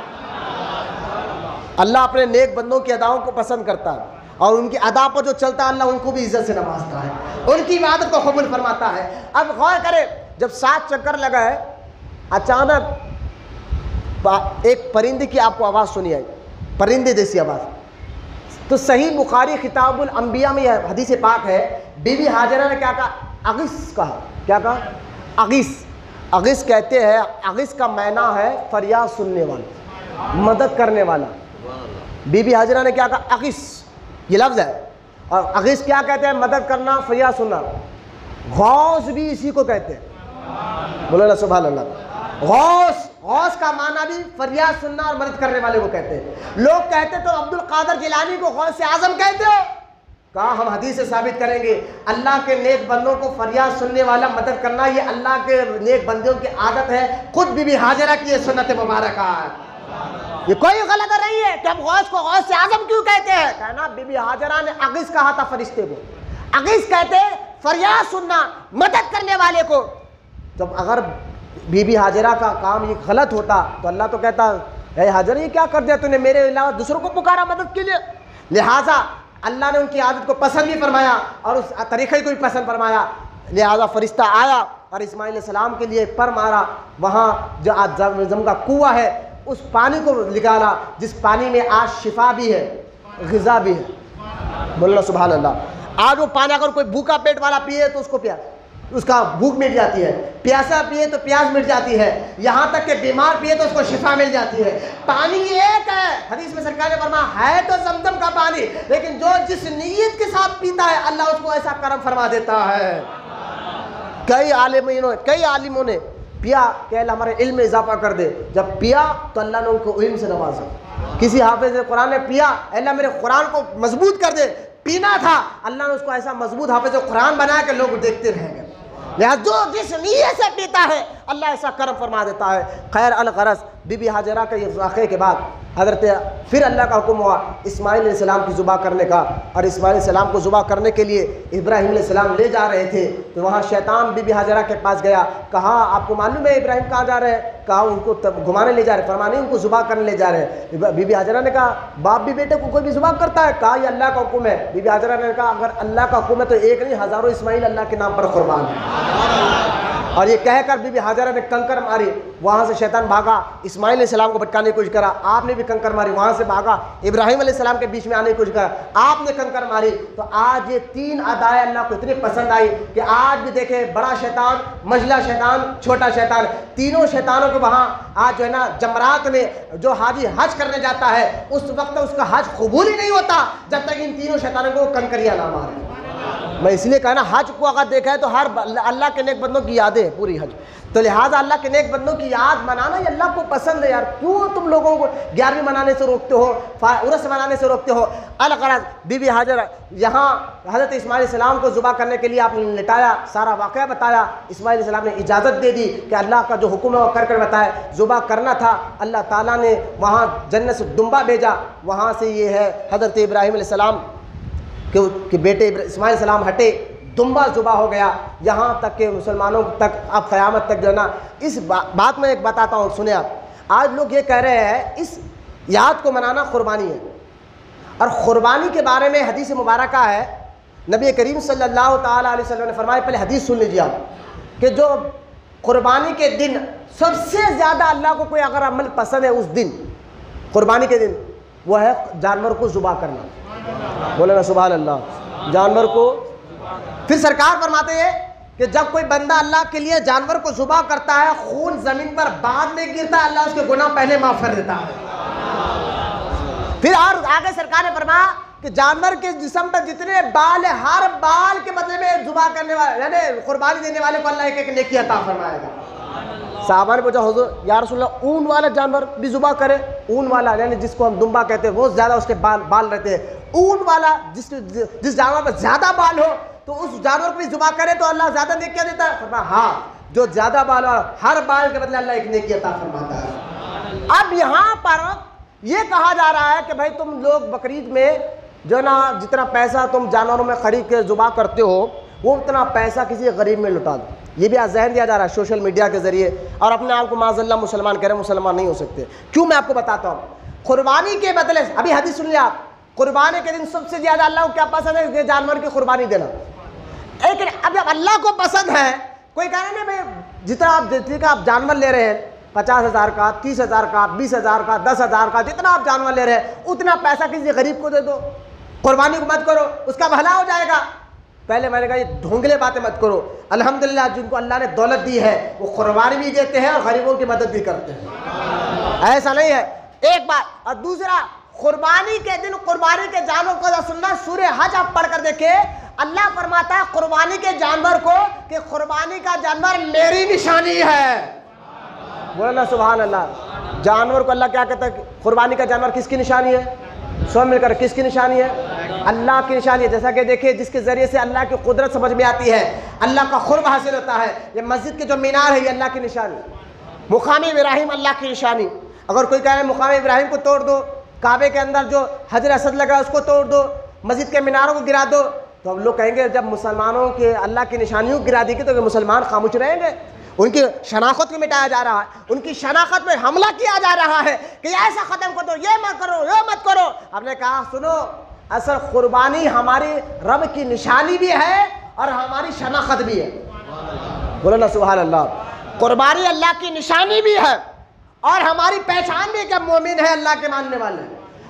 اللہ اپنے نیک بندوں کی اداؤں کو پسند کرتا ہے، اور ان کی ادا پر جو چلتا ہے اللہ ان کو بھی عزت سے نوازتا ہے، ان کی عبادت کو قبول فرماتا ہے۔ اب غور کرے، جب 7 چکر لگائے، اچانک ایک پرندے کی آپ کو آواز سنی آئی، پرندے جیسی آواز۔ تو صحیح بخاری کتاب الانبیاء میں یہ حدیث پاک ہے، بی بی ہاجرہ نے کیا کہا؟ اغیث کہا۔ کیا کہا؟ اغیث۔ اغیث کہتے ہیں، اغیث کا معنی ہے فریاد سننے والا، مدد کرنے والا۔ بی بی ہاجرہ نے کیا کہا؟ اغیث، یہ لفظ ہے۔ اور اغیث کیا کہتے ہیں؟ مدد کرنا، فریاد سننا۔ غوث بھی اسی کو کہتے ہیں، بولو نا سبحان اللہ۔ غوث، غوث کا معنی بھی فریاد سننا اور مدد کرنے والے کو کہتے ہیں۔ لوگ کہتے تو عبد القادر جیلانی کو غوث اعظم کہتے ہو؟ کہا ہم حدیث سے ثابت کریں گے، اللہ کے نیک بندوں کو فریاد سننے والا، مدد کرنا، یہ اللہ کے نیک بندوں کی عادت ہے، خود بی بی ہاجرہ کی یہ سنت مبارکہ ہے۔ یہ کوئی غلط نہیں ہے کہ ہم غوث کو غوث اعظم کیوں کہتے ہیں؟ کہنا بی بی ہاجرہ نے اغیث کہا تھا فرشتے کو، اغیث کہتے فریاد سننا، مدد کرنے والے کو۔ جب اگر بی بی ہاجرہ کا کام یہ غلط ہوتا تو اللہ تو کہتا اے ہاجرہ یہ کیا کر دیا تو نے میرے علاوہ دوسروں کو پکارا مدد کے لیے؟ لہٰذا اللہ نے ان کی عادت کو پسند بھی فرمایا اور اس طریقے کو بھی پسند فرمایا، لہٰذا فرشتہ آیا اور اسماعیل علیہ السلام کے لیے پر مارا، وہاں جو آج زمزم کا کنواں ہے اس پانی کو نکالا جس پانی میں آج شفا بھی ہے، غذا بھی ہے، بولنا سبحان اللہ۔ آج وہ پانی اگر کوئی بھوکا پیٹ والا پیے تو اس کو اس کا بھوک مٹ جاتی ہے، پیاسا پیے تو پیاس مٹ جاتی ہے، یہاں تک کہ بیمار پیے تو اس کو شفا مل جاتی ہے۔ پانی ایک ہے، حدیث میں سرکار نے فرمایا ہے تو زمزم کا پانی، لیکن جو جس نیت کے ساتھ پیتا ہے اللہ اس کو ایسا کرم فرما دیتا ہے۔ کئی عالموں نے پیا کہ اللہ ہمارے علم میں اضافہ کر دے، جب پیا تو اللہ نے ان کو علم سے نوازا۔ کسی حافظ قرآن نے پیا، اللہ میرے قرآن کو مضبوط کر دے، پینا تھا، اللہ نے اس کو ایسا مضبوط حافظ قرآن بنایا کہ لوگ دیکھتے رہیں گے۔ لہذا جو جس نیت سے پیتا ہے اللہ ایسا کرم فرما دیتا ہے۔ خیر الغرض، بی بی ہاجرہ کے یہ واقعے کے بعد حضرت پھر اللہ کا حکم ہوا اسماعیل علیہ السلام کی ذبح کرنے کا، اور اسماعیل علیہ السلام کو ذبح کرنے کے لیے ابراہیم علیہ السلام لے جا رہے تھے تو وہاں شیطان بی بی ہاجرہ کے پاس گیا، کہا آپ کو معلوم ہے ابراہیم کہاں جا رہے ہیں؟ کہا ان کو گھمانے لے جا رہے، فرمایا نہیں ان کو ذبح کرنے لے جا رہے ہیں۔ بی بی ہاجرہ نے کہا باپ بھی بیٹے کو کوئی بھی ذبح کرتا ہے؟ کہا یہ اللہ کا حکم ہے۔ بی بی ہاجرہ نے کہا اگر اللہ کا حکم ہے تو ایک نہیں ہزاروں اسماعیل اللہ کے نام پر قربان ہے۔ اور یہ کہہ کر بی بی ہاجرہ نے کنکر ماری، وہاں سے شیطان بھاگا، اسماعیل علیہ السلام کو بھٹکانے کی کوشش کرا، آپ نے بھی کنکر ماری، وہاں سے بھاگا، ابراہیم علیہ السلام کے بیچ میں آنے کی کوشش کرا، آپ نے کنکر ماری۔ تو آج یہ 3 ادائیں اللہ کو اتنی پسند آئی کہ آج بھی دیکھیں بڑا شیطان، منجلا شیطان، چھوٹا شیطان، تینوں شیطانوں کو وہاں آج جو ہے نا جمرات میں جو حاجی حج کرنے جاتا ہے اس وقت اس کا حج قبول ہی نہیں ہوتا جب تک ان تینوں شیطانوں کو کنکریاں نہ مارے۔ میں اس لیے کہا نا حج کو اگر دیکھا ہے تو ہر اللہ کے نیک بندوں کی یادیں پوری حج، تو لہٰذا اللہ کے نیک بندوں کی یاد منانا یہ اللہ کو پسند ہے یار۔ کیوں تم لوگوں کو 11ویں منانے سے روکتے ہو، عرس منانے سے روکتے ہو؟ الغرض بی بی ہاجرہ یہاں حضرت اسماعیل علیہ السلام کو ذبح کرنے کے لیے آپ نے لٹایا، سارا واقعہ بتایا، اسماعیل علیہ السلام نے اجازت دے دی کہ اللہ کا جو حکم ہے وہ کر بتائے، ذبح کرنا تھا، اللہ تعالیٰ نے وہاں جنت سے دمبا بھیجا، وہاں سے یہ ہے حضرت ابراہیم علیہ السلام کہ بیٹے اسماعیل علیہ السلام ہٹے، دمبا ذبح ہو گیا، یہاں تک کہ مسلمانوں تک اب قیامت تک جو ہے نا اس بات میں ایک بتاتا ہوں سنیں آپ۔ آج لوگ یہ کہہ رہے ہیں اس یاد کو منانا قربانی ہے، اور قربانی کے بارے میں حدیث مبارکہ ہے، نبی کریم صلی اللہ تعالیٰ علیہ وسلم نے فرمایا، پہلے حدیث سن لیجیے آپ، کہ جو قربانی کے دن سب سے زیادہ اللہ کو کوئی اگر عمل پسند ہے اس دن، قربانی کے دن، وہ ہے جانور کو ذبح کرنا۔ بولے نا سبحان اللہ، جانور کو۔ پھر سرکار فرماتے ہیں کہ جب کوئی بندہ اللہ کے لیے جانور کو ذبح کرتا ہے، خون زمین پر بعد میں گرتا ہے، اللہ اس کے گناہ پہلے معاف کر دیتا ہے۔ پھر اور آگے سرکار نے فرمایا کہ جانور کے جسم پر جتنے بال ہیں ہر بال کے بدلے میں ذبح کرنے والے یعنی قربانی دینے والے کو اللہ ایک نیکی عطا فرمائے گا۔ صحابہ نے پوچھا حضور یا رسول اللہ اون والا جانور بھی ذبح کرے؟ اون والا یعنی جس کو ہم دمبا کہتے ہیں، وہ زیادہ اس کے بال رہتے ہیں، اون والا جس جانور پر زیادہ بال ہو تو اس جانور کو بھی ذبح کرے تو اللہ زیادہ نیکیاں دیتا ہے؟ فرمایا ہاں، جو زیادہ بال ہو ہر بال کے بدلے اللہ ایک نیکی عطا فرماتا ہے۔ اب یہاں پر یہ کہا جا رہا ہے کہ بھائی تم لوگ بقرعید میں جو نا جتنا پیسہ تم جانوروں میں خرید کے ذبح کرتے ہو وہ اتنا پیسہ کسی غریب میں لٹا دو. یہ بھی آج ذہن دیا جا رہا ہے سوشل میڈیا کے ذریعے, اور اپنے آپ کو معاذ اللہ مسلمان کہہ رہے ہیں. مسلمان نہیں ہو سکتے. کیوں؟ میں آپ کو بتاتا ہوں. قربانی کے بدلے, ابھی حدیث سن لیا آپ, قربانی کے دن سب سے زیادہ اللہ کو کیا پسند ہے؟ کہ جانور کی قربانی دینا. لیکن اب جب اللہ کو پسند ہے, کوئی کہہ رہے ہیں بھائی جتنا آپ جانور لے رہے ہیں, 50,000 کا, 30,000 کا, 20,000 کا, 10,000 کا, جتنا آپ جانور لے رہے ہیں اتنا پیسہ کسی غریب کو دے دو, قربانی کو مت کرو, اس کا بھلا ہو جائے گا. پہلے میں نے کہا یہ ڈھونگلے باتیں مت کرو. الحمدللہ جن کو اللہ نے دولت دی ہے وہ قربانی بھی دیتے ہیں اور غریبوں کی مدد بھی کرتے ہیں. ایسا نہیں ہے. ایک بات. اور دوسرا, قربانی کے دن قربانی کے جانور کو سننا, سورہ حج آپ پڑھ کر دیکھیں, اللہ فرماتا ہے قربانی کے جانور کو کہ قربانی کا جانور میری نشانی ہے. بولنا سبحان اللہ. جانور کو اللہ کیا کہتا ہے؟ قربانی کا جانور کس کی نشانی ہے؟ سب مل کر کس کی نشانی ہے؟ اللہ کی نشانی ہے. جیسا کہ دیکھیں جس کے ذریعے سے اللہ کی قدرت سمجھ میں آتی ہے, اللہ کا قرب حاصل ہوتا ہے. یہ مسجد کے جو مینار ہے یہ اللہ کی نشانی, مقام ابراہیم اللہ کی نشانی. اگر کوئی کہہ رہے مقام ابراہیم کو توڑ دو, کعبے کے اندر جو حجر اسود لگا اس کو توڑ دو, مسجد کے میناروں کو گرا دو, تو ہم لوگ کہیں گے جب مسلمانوں کے اللہ کی نشانیوں کو گرا دی گئی تو کہ مسلمان خاموش رہیں گے؟ ان کی شناخت کو مٹایا جا رہا ہے, ان کی شناخت میں حملہ کیا جا رہا ہے کہ ایسا ختم کر دو, یہ مت کرو, یہ مت کرو. ہم نے کہا سنو, اصل قربانی ہماری رب کی نشانی بھی ہے اور ہماری شناخت بھی ہے. بولو نا سبحان اللہ. قربانی اللہ کی نشانی بھی ہے اور ہماری پہچان بھی کہ مومن ہے, اللہ کے ماننے والے,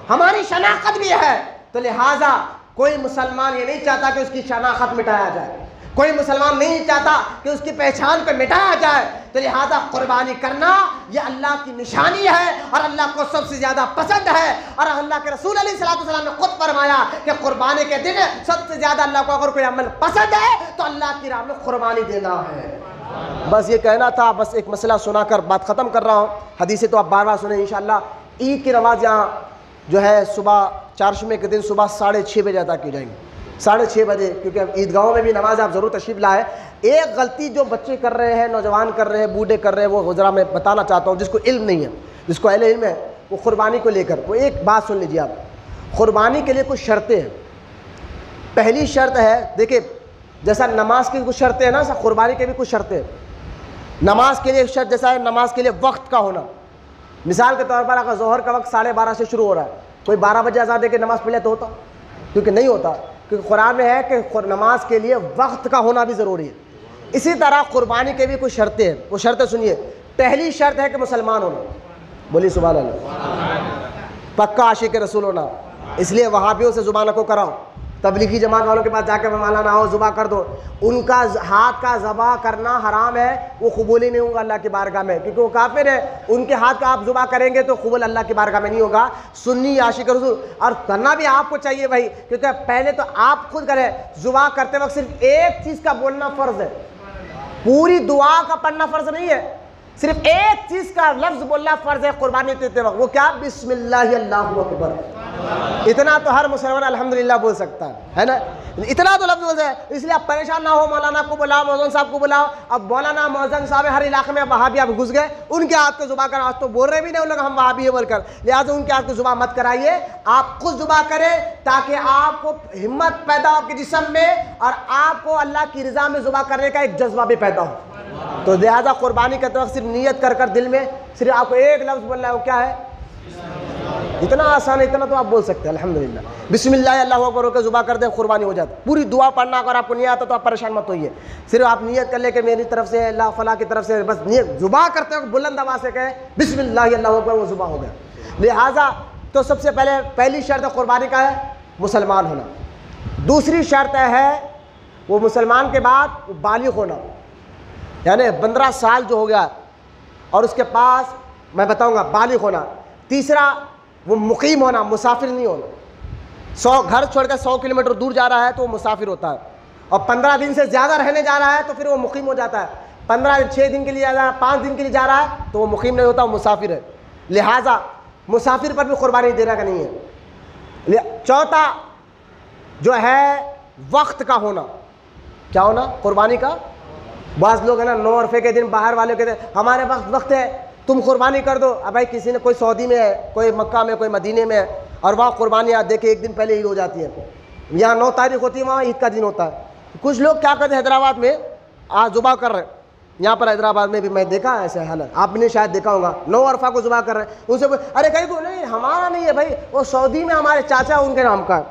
ہماری شناخت بھی ہے. تو لہٰذا کوئی مسلمان یہ نہیں چاہتا کہ اس کی شناخت مٹایا جائے, کوئی مسلمان نہیں چاہتا کہ اس کی پہچان کو مٹایا جائے. تو لہٰذا قربانی کرنا یہ اللہ کی نشانی ہے اور اللہ کو سب سے زیادہ پسند ہے. اور اللہ کے رسول علیہ السلام نے خود فرمایا کہ قربانی کے دن سب سے زیادہ اللہ کو اگر کوئی عمل پسند ہے تو اللہ کی راہ میں قربانی دینا ہے. بس یہ کہنا تھا. بس ایک مسئلہ سنا کر بات ختم کر رہا ہوں. حدیثیں تو آپ بار بار سنیں انشاءاللہ. عید کی نماز یہاں جو ہے صبح چہارشمے کے دن صبح 6:30 بجے ادا کی جائیں گی, 6:30 بجے, کیونکہ عیدگاہوں میں بھی نماز آپ ضرور تشریف لائیں. ایک غلطی جو بچے کر رہے ہیں, نوجوان کر رہے ہیں, بوڑھے کر رہے ہیں, وہ ذرا میں بتانا چاہتا ہوں. جس کو علم نہیں ہے, جس کو اہل علم ہے, وہ قربانی کو لے کر وہ ایک بات سن لیجیے آپ. قربانی کے لیے کچھ شرطیں ہیں. پہلی شرط ہے, دیکھیں جیسا نماز کی کچھ شرطیں ہیں نا, قربانی کے بھی کچھ شرطیں ہیں. نماز کے لیے شرط جیسا ہے نماز کے لیے وقت کا ہونا. مثال کے طور پر اگر ظہر کا وقت 12:30 سے شروع ہو رہا ہے, کوئی 12 بجے اذان دے کے نماز پڑھ لے تو ہوتا؟ کیونکہ نہیں ہوتا, کیونکہ قرآن میں ہے کہ نماز کے لیے وقت کا ہونا بھی ضروری ہے. اسی طرح قربانی کے بھی کچھ شرطیں ہیں. وہ شرطیں سنیے. پہلی شرط ہے کہ مسلمان ہونا. بولیے سبحان اللہ. پکا عاشق رسول ہونا. اس لیے وہابیوں سے زبان کو کراؤ, تبلیغی جماعت والوں کے پاس جا کے مولانا آؤ ذبح کر دو. ان کا ہاتھ کا ذبح کرنا حرام ہے, وہ قبول ہی نہیں ہوگا اللہ کی بارگاہ میں, کیونکہ وہ کافر ہے. ان کے ہاتھ کا آپ ذبح کریں گے تو قبول اللہ کی بارگاہ میں نہیں ہوگا. سنی عاشق رسول, اور کرنا بھی آپ کو چاہیے بھائی, کیونکہ پہلے تو آپ خود کریں. ذبح کرتے وقت صرف ایک چیز کا بولنا فرض ہے, پوری دعا کا پڑھنا فرض نہیں ہے. صرف ایک چیز کا لفظ بولنا فرض ہے قربانی دیتے وقت. وہ کیا؟ بسم اللہ اللہ اکبر. اتنا تو ہر مسلمان الحمدللہ بول سکتا ہے نا, اتنا تو لفظ ہے. اس لیے آپ پریشان نہ ہو, مولانا کو بلاؤ, مؤذن صاحب کو بلاؤ. اب مولانا مؤذن صاحب ہر علاقے میں وہابی آپ گھس گئے, ان کے ہاتھ کو ذبح کر. آج تو بول رہے بھی نہیں ان لوگ ہم وہابی ہے بول کر, لہٰذا ان کے ہاتھ کو ذبح مت کرائیے. آپ خود ذبح کریں تاکہ آپ کو ہمت پیدا ہو آپ کے جسم میں, اور آپ کو اللہ کی رضا میں ذبح کرنے کا ایک جذبہ بھی پیدا ہو. تو لہٰذا قربانی کرتے وقت صرف نیت کر کر دل میں صرف آپ کو ایک لفظ بولنا ہے. وہ کیا ہے؟ اتنا آسان ہے, اتنا تو آپ بول سکتے ہیں الحمدللہ. بسم اللہ اللہ اکبر کے ذبح کر دیں, قربانی ہو جاتی. پوری دعا پڑھنا اگر آپ کو نہیں آتا تو آپ پریشان مت ہوئیے. صرف آپ نیت کر لیں کہ میری طرف سے اللہ فلاں کی طرف سے, بس نیت. ذبح کرتے وقت بلند آواز سے کہیں بسم اللہ اللہ اکبر, وہ ذبح ہو گیا. لہٰذا تو سب سے پہلی شرط قربانی کا ہے مسلمان ہونا. دوسری شرط ہے وہ مسلمان کے بعد بالغ ہونا, یعنی 15 سال جو ہو گیا اور اس کے پاس, میں بتاؤں گا, بالغ ہونا. تیسرا وہ مقیم ہونا, مسافر نہیں ہونا. گھر چھوڑ کر 100 کلومیٹر دور جا رہا ہے تو وہ مسافر ہوتا ہے, اور 15 دن سے زیادہ رہنے جا رہا ہے تو پھر وہ مقیم ہو جاتا ہے. 6 دن کے لیے جا رہا ہے, 5 دن کے لیے جا رہا ہے تو وہ مقیم نہیں ہوتا, وہ مسافر ہے. لہٰذا مسافر پر بھی قربانی دینے کا نہیں ہے. چوتھا جو ہے وقت کا ہونا. کیا ہونا قربانی کا؟ بعض لوگ ہیں نا 9 عرفے کے دن باہر والے کہتے ہیں ہمارے پاس وقت ہے تم قربانی کر دو. اب بھائی کسی نے, کوئی سعودی میں ہے, کوئی مکہ میں, کوئی مدینے میں ہے, اور وہاں قربانیاں دیکھے ایک دن پہلے عید ہو جاتی ہے. یہاں 9 تاریخ ہوتی ہے, وہاں عید کا دن ہوتا ہے. کچھ لوگ کیا کرتے ہیں حیدرآباد میں آج ذبح کر رہے ہیں، یہاں پر حیدرآباد میں بھی میں دیکھا ہے ایسے حالت، آپ نے شاید دیکھا ہوگا، 9 عرفہ کو ذبح کر رہے ہیں، ان سے ارے کہیں کو نہیں ہمارا نہیں ہے بھائی، وہ سعودی میں ہمارے چاچا ان کے نام کا ہے۔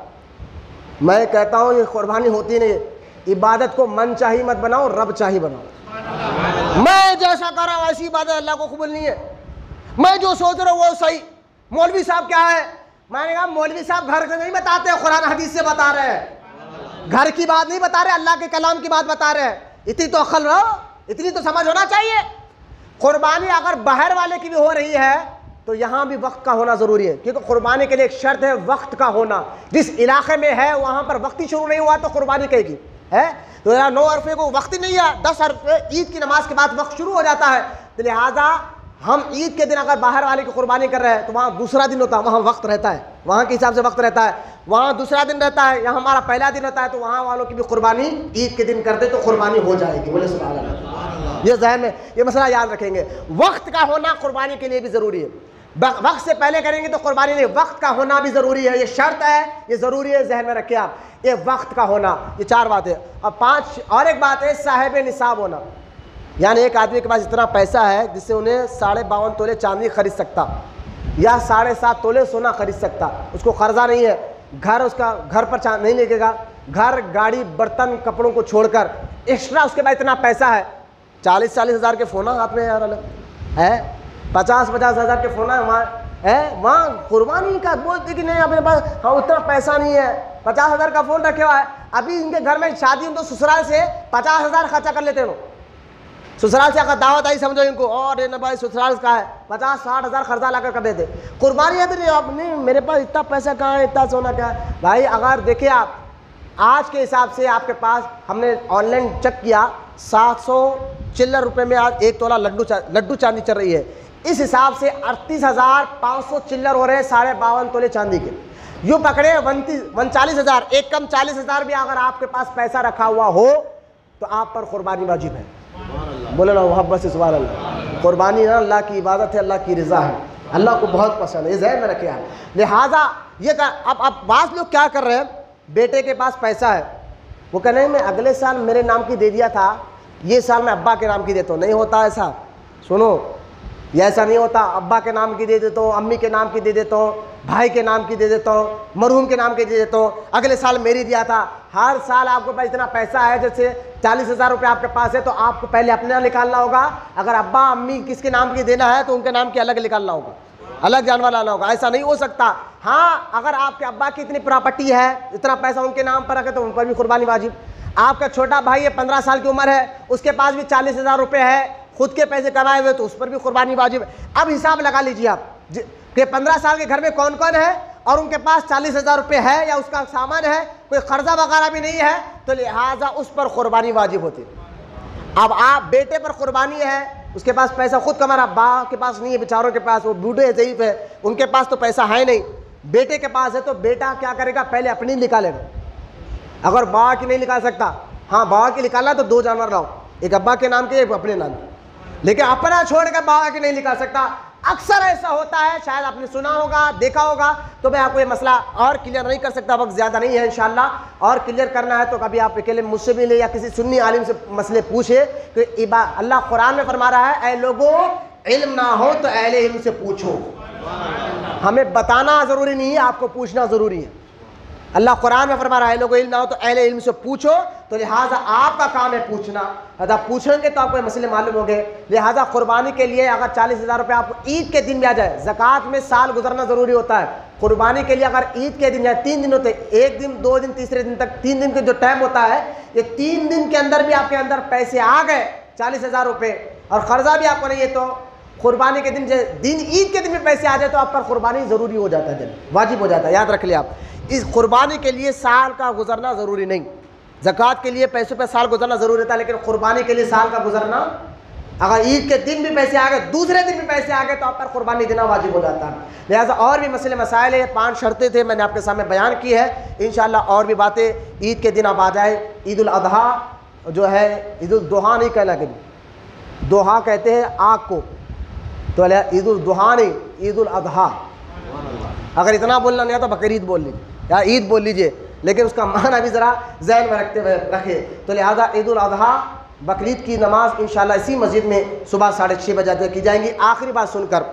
میں کہتا ہوں یہ قربانی ہوتی نہیں ہے، عبادت کو من چاہی مت بناؤ، رب چاہی بناؤ۔ میں جیسا کر رہا ہوں ایسی عبادت اللہ کو قبول نہیں ہے، میں جو سوچ رہا ہوں وہ صحیح۔ مولوی صاحب کیا ہے؟ میں نے کہا مولوی صاحب گھر کا نہیں بتاتے، قرآن حدیث سے بتا رہے ہیں، گھر کی بات نہیں بتا رہے، اللہ کے کلام کی بات بتا رہے ہیں۔ اتنی تو عقل رہو، اتنی تو سمجھ ہونا چاہیے۔ قربانی اگر باہر والے کی بھی ہو رہی ہے تو یہاں بھی وقت کا ہونا ضروری ہے، کیونکہ قربانی کے لیے ایک شرط ہے وقت کا ہونا۔ جس علاقے میں ہے وہاں پر وقت ہی شروع نہیں ہوا تو قربانی کہے گی ہے، تو 9 عرفے کو وقت ہی نہیں ہے، 10 عرفے عید کی نماز کے بعد وقت شروع ہو جاتا ہے، تو لہٰذا ہم عید کے دن اگر باہر والے کی قربانی کر رہے ہیں تو وہاں دوسرا دن ہوتا ہے، وہاں وقت رہتا ہے، وہاں کے حساب سے وقت رہتا ہے، وہاں دوسرا دن رہتا ہے، یہاں ہمارا پہلا دن رہتا ہے، تو وہاں والوں کی بھی قربانی عید کے دن کر دے تو قربانی ہو جائے گی۔ بولے سبحان اللہ۔ یہ ذہن میں یہ مسئلہ یاد رکھیں گے، وقت کا ہونا قربانی کے لیے بھی ضروری ہے۔ وقت سے پہلے کریں گے تو قربانی نہیں، وقت کا ہونا بھی ضروری ہے، یہ شرط ہے، یہ ضروری ہے، ذہن میں رکھیں آپ، یہ وقت کا ہونا، یہ 4 باتیں۔ اب 5 اور ایک بات ہے صاحب نصاب ہونا، یعنی ایک آدمی کے پاس اتنا پیسہ ہے جس سے انہیں 52.5 تولے چاندی خرید سکتا یا 7.5 تولے سونا خرید سکتا، اس کو قرضہ نہیں ہے، گھر اس کا گھر پر چاند نہیں لے گا، گھر گاڑی برتن کپڑوں کو چھوڑ کر ایکسٹرا اس کے پاس اتنا پیسہ ہے، 40 ہزار کے فون ہاتھ میں یار الگ ہے، 50 ہزار کے فون وہاں ہے، وہاں قربانی کا بولتے کہ نہیں اپنے پاس ہاں اتنا پیسہ نہیں ہے، 50 ہزار کا فون رکھے ہوا ہے، ابھی ان کے گھر میں شادی ہوں تو سسرال سے 50 ہزار خرچہ کر لیتے ہیں، سسرال سے اگر دعوت آئی سمجھو ان کو، اور نا بھائی سسرال کا ہے 50-60 ہزار خرچہ لا کر دیتے، قربانی ہے تو نہیں آپ نہیں میرے پاس اتنا پیسہ کہاں ہے، اتنا سونا کیا ہے بھائی۔ اگر دیکھیں آپ آج کے حساب سے آپ کے پاس، ہم نے آن لائن چیک کیا، 700 چلر روپے میں آج 1 تولہ لڈو چاندی چل رہی ہے، اس حساب سے 38,500 چلر ہو رہے ہیں 52.5 تولے چاندی کے، یوں پکڑے 39,000، ایک کم 40,000 بھی اگر آپ کے پاس پیسہ رکھا ہوا ہو تو آپ پر قربانی واجب ہے۔ بولے نا محبت سے سبحان اللہ۔ قربانی نا اللہ کی عبادت ہے، اللہ کی رضا ہے، اللہ کو بہت پسند ہے، یہ ذہن میں رکھے آپ۔ لہٰذا یہ اب بعض لوگ کیا کر رہے ہیں، بیٹے کے پاس پیسہ ہے، وہ کہہ رہے ہیں میں اگلے سال میرے نام کی دے دیا تھا، یہ سال میں ابا کے نام کی دیتا ہوں، نہیں ہوتا ایسا، سنو یہ ایسا نہیں ہوتا، ابا کے نام کی دے دیتا ہوں، امی کے نام کی دے دیتا ہوں، بھائی کے نام کی دے دیتا ہوں، مرحوم کے نام کی دے دیتا ہوں، اگلے سال میری دیا تھا۔ ہر سال آپ کے پاس اتنا پیسہ ہے، جیسے 40,000 روپے آپ کے پاس ہے تو آپ کو پہلے اپنے نکالنا ہوگا، اگر ابا امی کس کے نام کی دینا ہے تو ان کے نام کی الگ نکالنا ہوگا، الگ جانور لانا ہوگا، ایسا نہیں ہو سکتا۔ ہاں اگر آپ کے ابا کی اتنی پراپرٹی ہے، اتنا پیسہ ان کے نام پر رکھے تو ان پر بھی قربانی واجب۔ آپ کا چھوٹا بھائی ہے، 15 سال کی عمر ہے، اس کے پاس بھی 40,000 روپے ہے، خود کے پیسے کمائے ہوئے تو اس پر بھی قربانی واجب۔ اب حساب لگا لیجیے آپ کہ 15 سال کے گھر میں کون کون ہے اور ان کے پاس 40,000 روپے ہے یا اس کا سامان ہے، کوئی قرضہ وغیرہ بھی نہیں ہے، تو لہٰذا اس پر قربانی واجب ہوتی ہے۔ اب آپ بیٹے پر قربانی ہے، اس کے پاس پیسہ خود کما رہا، باپ کے پاس نہیں ہے، بیچاروں کے پاس وہ بوڑھے ضعیف ہے، ان کے پاس تو پیسہ ہے نہیں، بیٹے کے پاس ہے، تو بیٹا کیا کرے گا، پہلے اپنی نکالے گا۔ اگر باپ کی نہیں نکال سکتا، ہاں باپ کی نکالنا تو 2 جانور لاؤ، ایک ابا کے نام کے ایک اپنے نام کے، لیکن اپنا چھوڑ کر باپ کی نہیں نکال سکتا۔ اکثر ایسا ہوتا ہے، شاید آپ نے سنا ہوگا، دیکھا ہوگا، تو میں آپ کو یہ مسئلہ اور کلیئر نہیں کر سکتا، وقت زیادہ نہیں ہے انشاءاللہ، اور کلیئر کرنا ہے تو کبھی آپ اکیلے مجھ سے بھی لے یا کسی سنی عالم سے مسئلے پوچھے کہ اللہ قرآن میں فرما رہا ہے اے لوگوں علم نہ ہو تو اہل علم سے پوچھو۔ ہمیں بتانا ضروری نہیں ہے، آپ کو پوچھنا ضروری ہے۔ اللہ قرآن میں فرما رہا ہے لوگوں علم نہ ہو تو اہل علم سے پوچھو، تو لہٰذا آپ کا کام ہے پوچھنا، لہٰذا پوچھیں گے تو آپ کو یہ مسئلے معلوم ہوں گے۔ لہٰذا قربانی کے لیے اگر 40,000 روپے آپ کو عید کے دن بھی آ جائے، زکوٰۃ میں سال گزرنا ضروری ہوتا ہے، قربانی کے لیے اگر عید کے دن یا 3 دن ہوتے ہیں، 1 دن 2 دن تیسرے دن تک 3 دن کے جو ٹائم ہوتا ہے، یہ 3 دن کے اندر بھی آپ کے اندر پیسے آ گئے 40,000 روپے اور قرضہ بھی آپ کو نہیں ہے، تو قربانی کے دن عید کے دن میں پیسے آ جائے تو آپ پر قربانی ضروری ہو جاتا ہے، واجب ہو جاتا ہے۔ یاد رکھ لیں آپ، اس قربانی کے لیے سال کا گزرنا ضروری نہیں، زکوٰۃ کے لیے پیسوں پہ سال گزرنا ضروری ہوتا ہے، لیکن قربانی کے لیے سال کا گزرنا، اگر عید کے دن بھی پیسے آ گئے، دوسرے دن بھی پیسے آ گئے تو آپ پر قربانی دینا واجب ہو جاتا ہے۔ لہٰذا اور بھی مسئلے مسائل ہیں، 5 شرطیں تھے میں نے آپ کے سامنے بیان کی ہے، انشاءاللہ اور بھی باتیں عید کے دن اب آ جائے۔ عید الاضحیٰ جو ہے، عید الضحیٰ نہیں کہنا، کہ دوحا کہتے ہیں آگ کو، تو عید الضحیٰ نہیں، عید الاضحیٰ۔ اگر اتنا بولنا نہیں آتا بقرعید بول لیجیے یا عید بول لیجیے، لیکن اس کا معنی بھی ذرا ذہن میں رکھتے ہوئے رکھے. تو لہٰذا عید الاضحیٰ بقرعید کی نماز انشاءاللہ اسی مسجد میں صبح 6:30 بجے ادا کی جائیں گی. آخری بات سن کر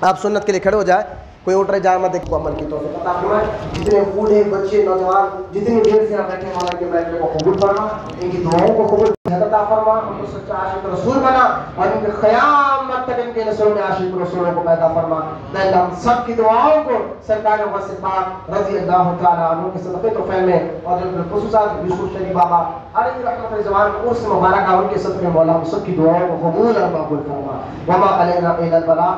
آپ سنت کے لیے کھڑے ہو جائے. کوئی اٹھ رہے جائے مت کو عمل کی توفیق عطا فرمائے. جتنے بوڑھے بچے نوجوان جتنی دیر سے آپ بیٹھے مولا کے بیٹھنے کو قبول فرما, ان کی دعاؤں کو قبول عطا فرما, ان کو سچا عاشق رسول بنا اور ان کے قیامت تک ان کے نسلوں میں عاشق رسولوں کو پیدا فرما. اللہ ہم سب کی دعاؤں کو سرکار غوث پاک رضی اللہ تعالیٰ عنہ کے صدقے توفیق میں اور خصوصاً یوسف شریف بابا علیہ رحمۃ الزمان عرس مبارکہ ان کے صدقے مولا ہم سب کی دعاؤں کو قبول اور مقبول فرما. وما علینا الا البلاغ.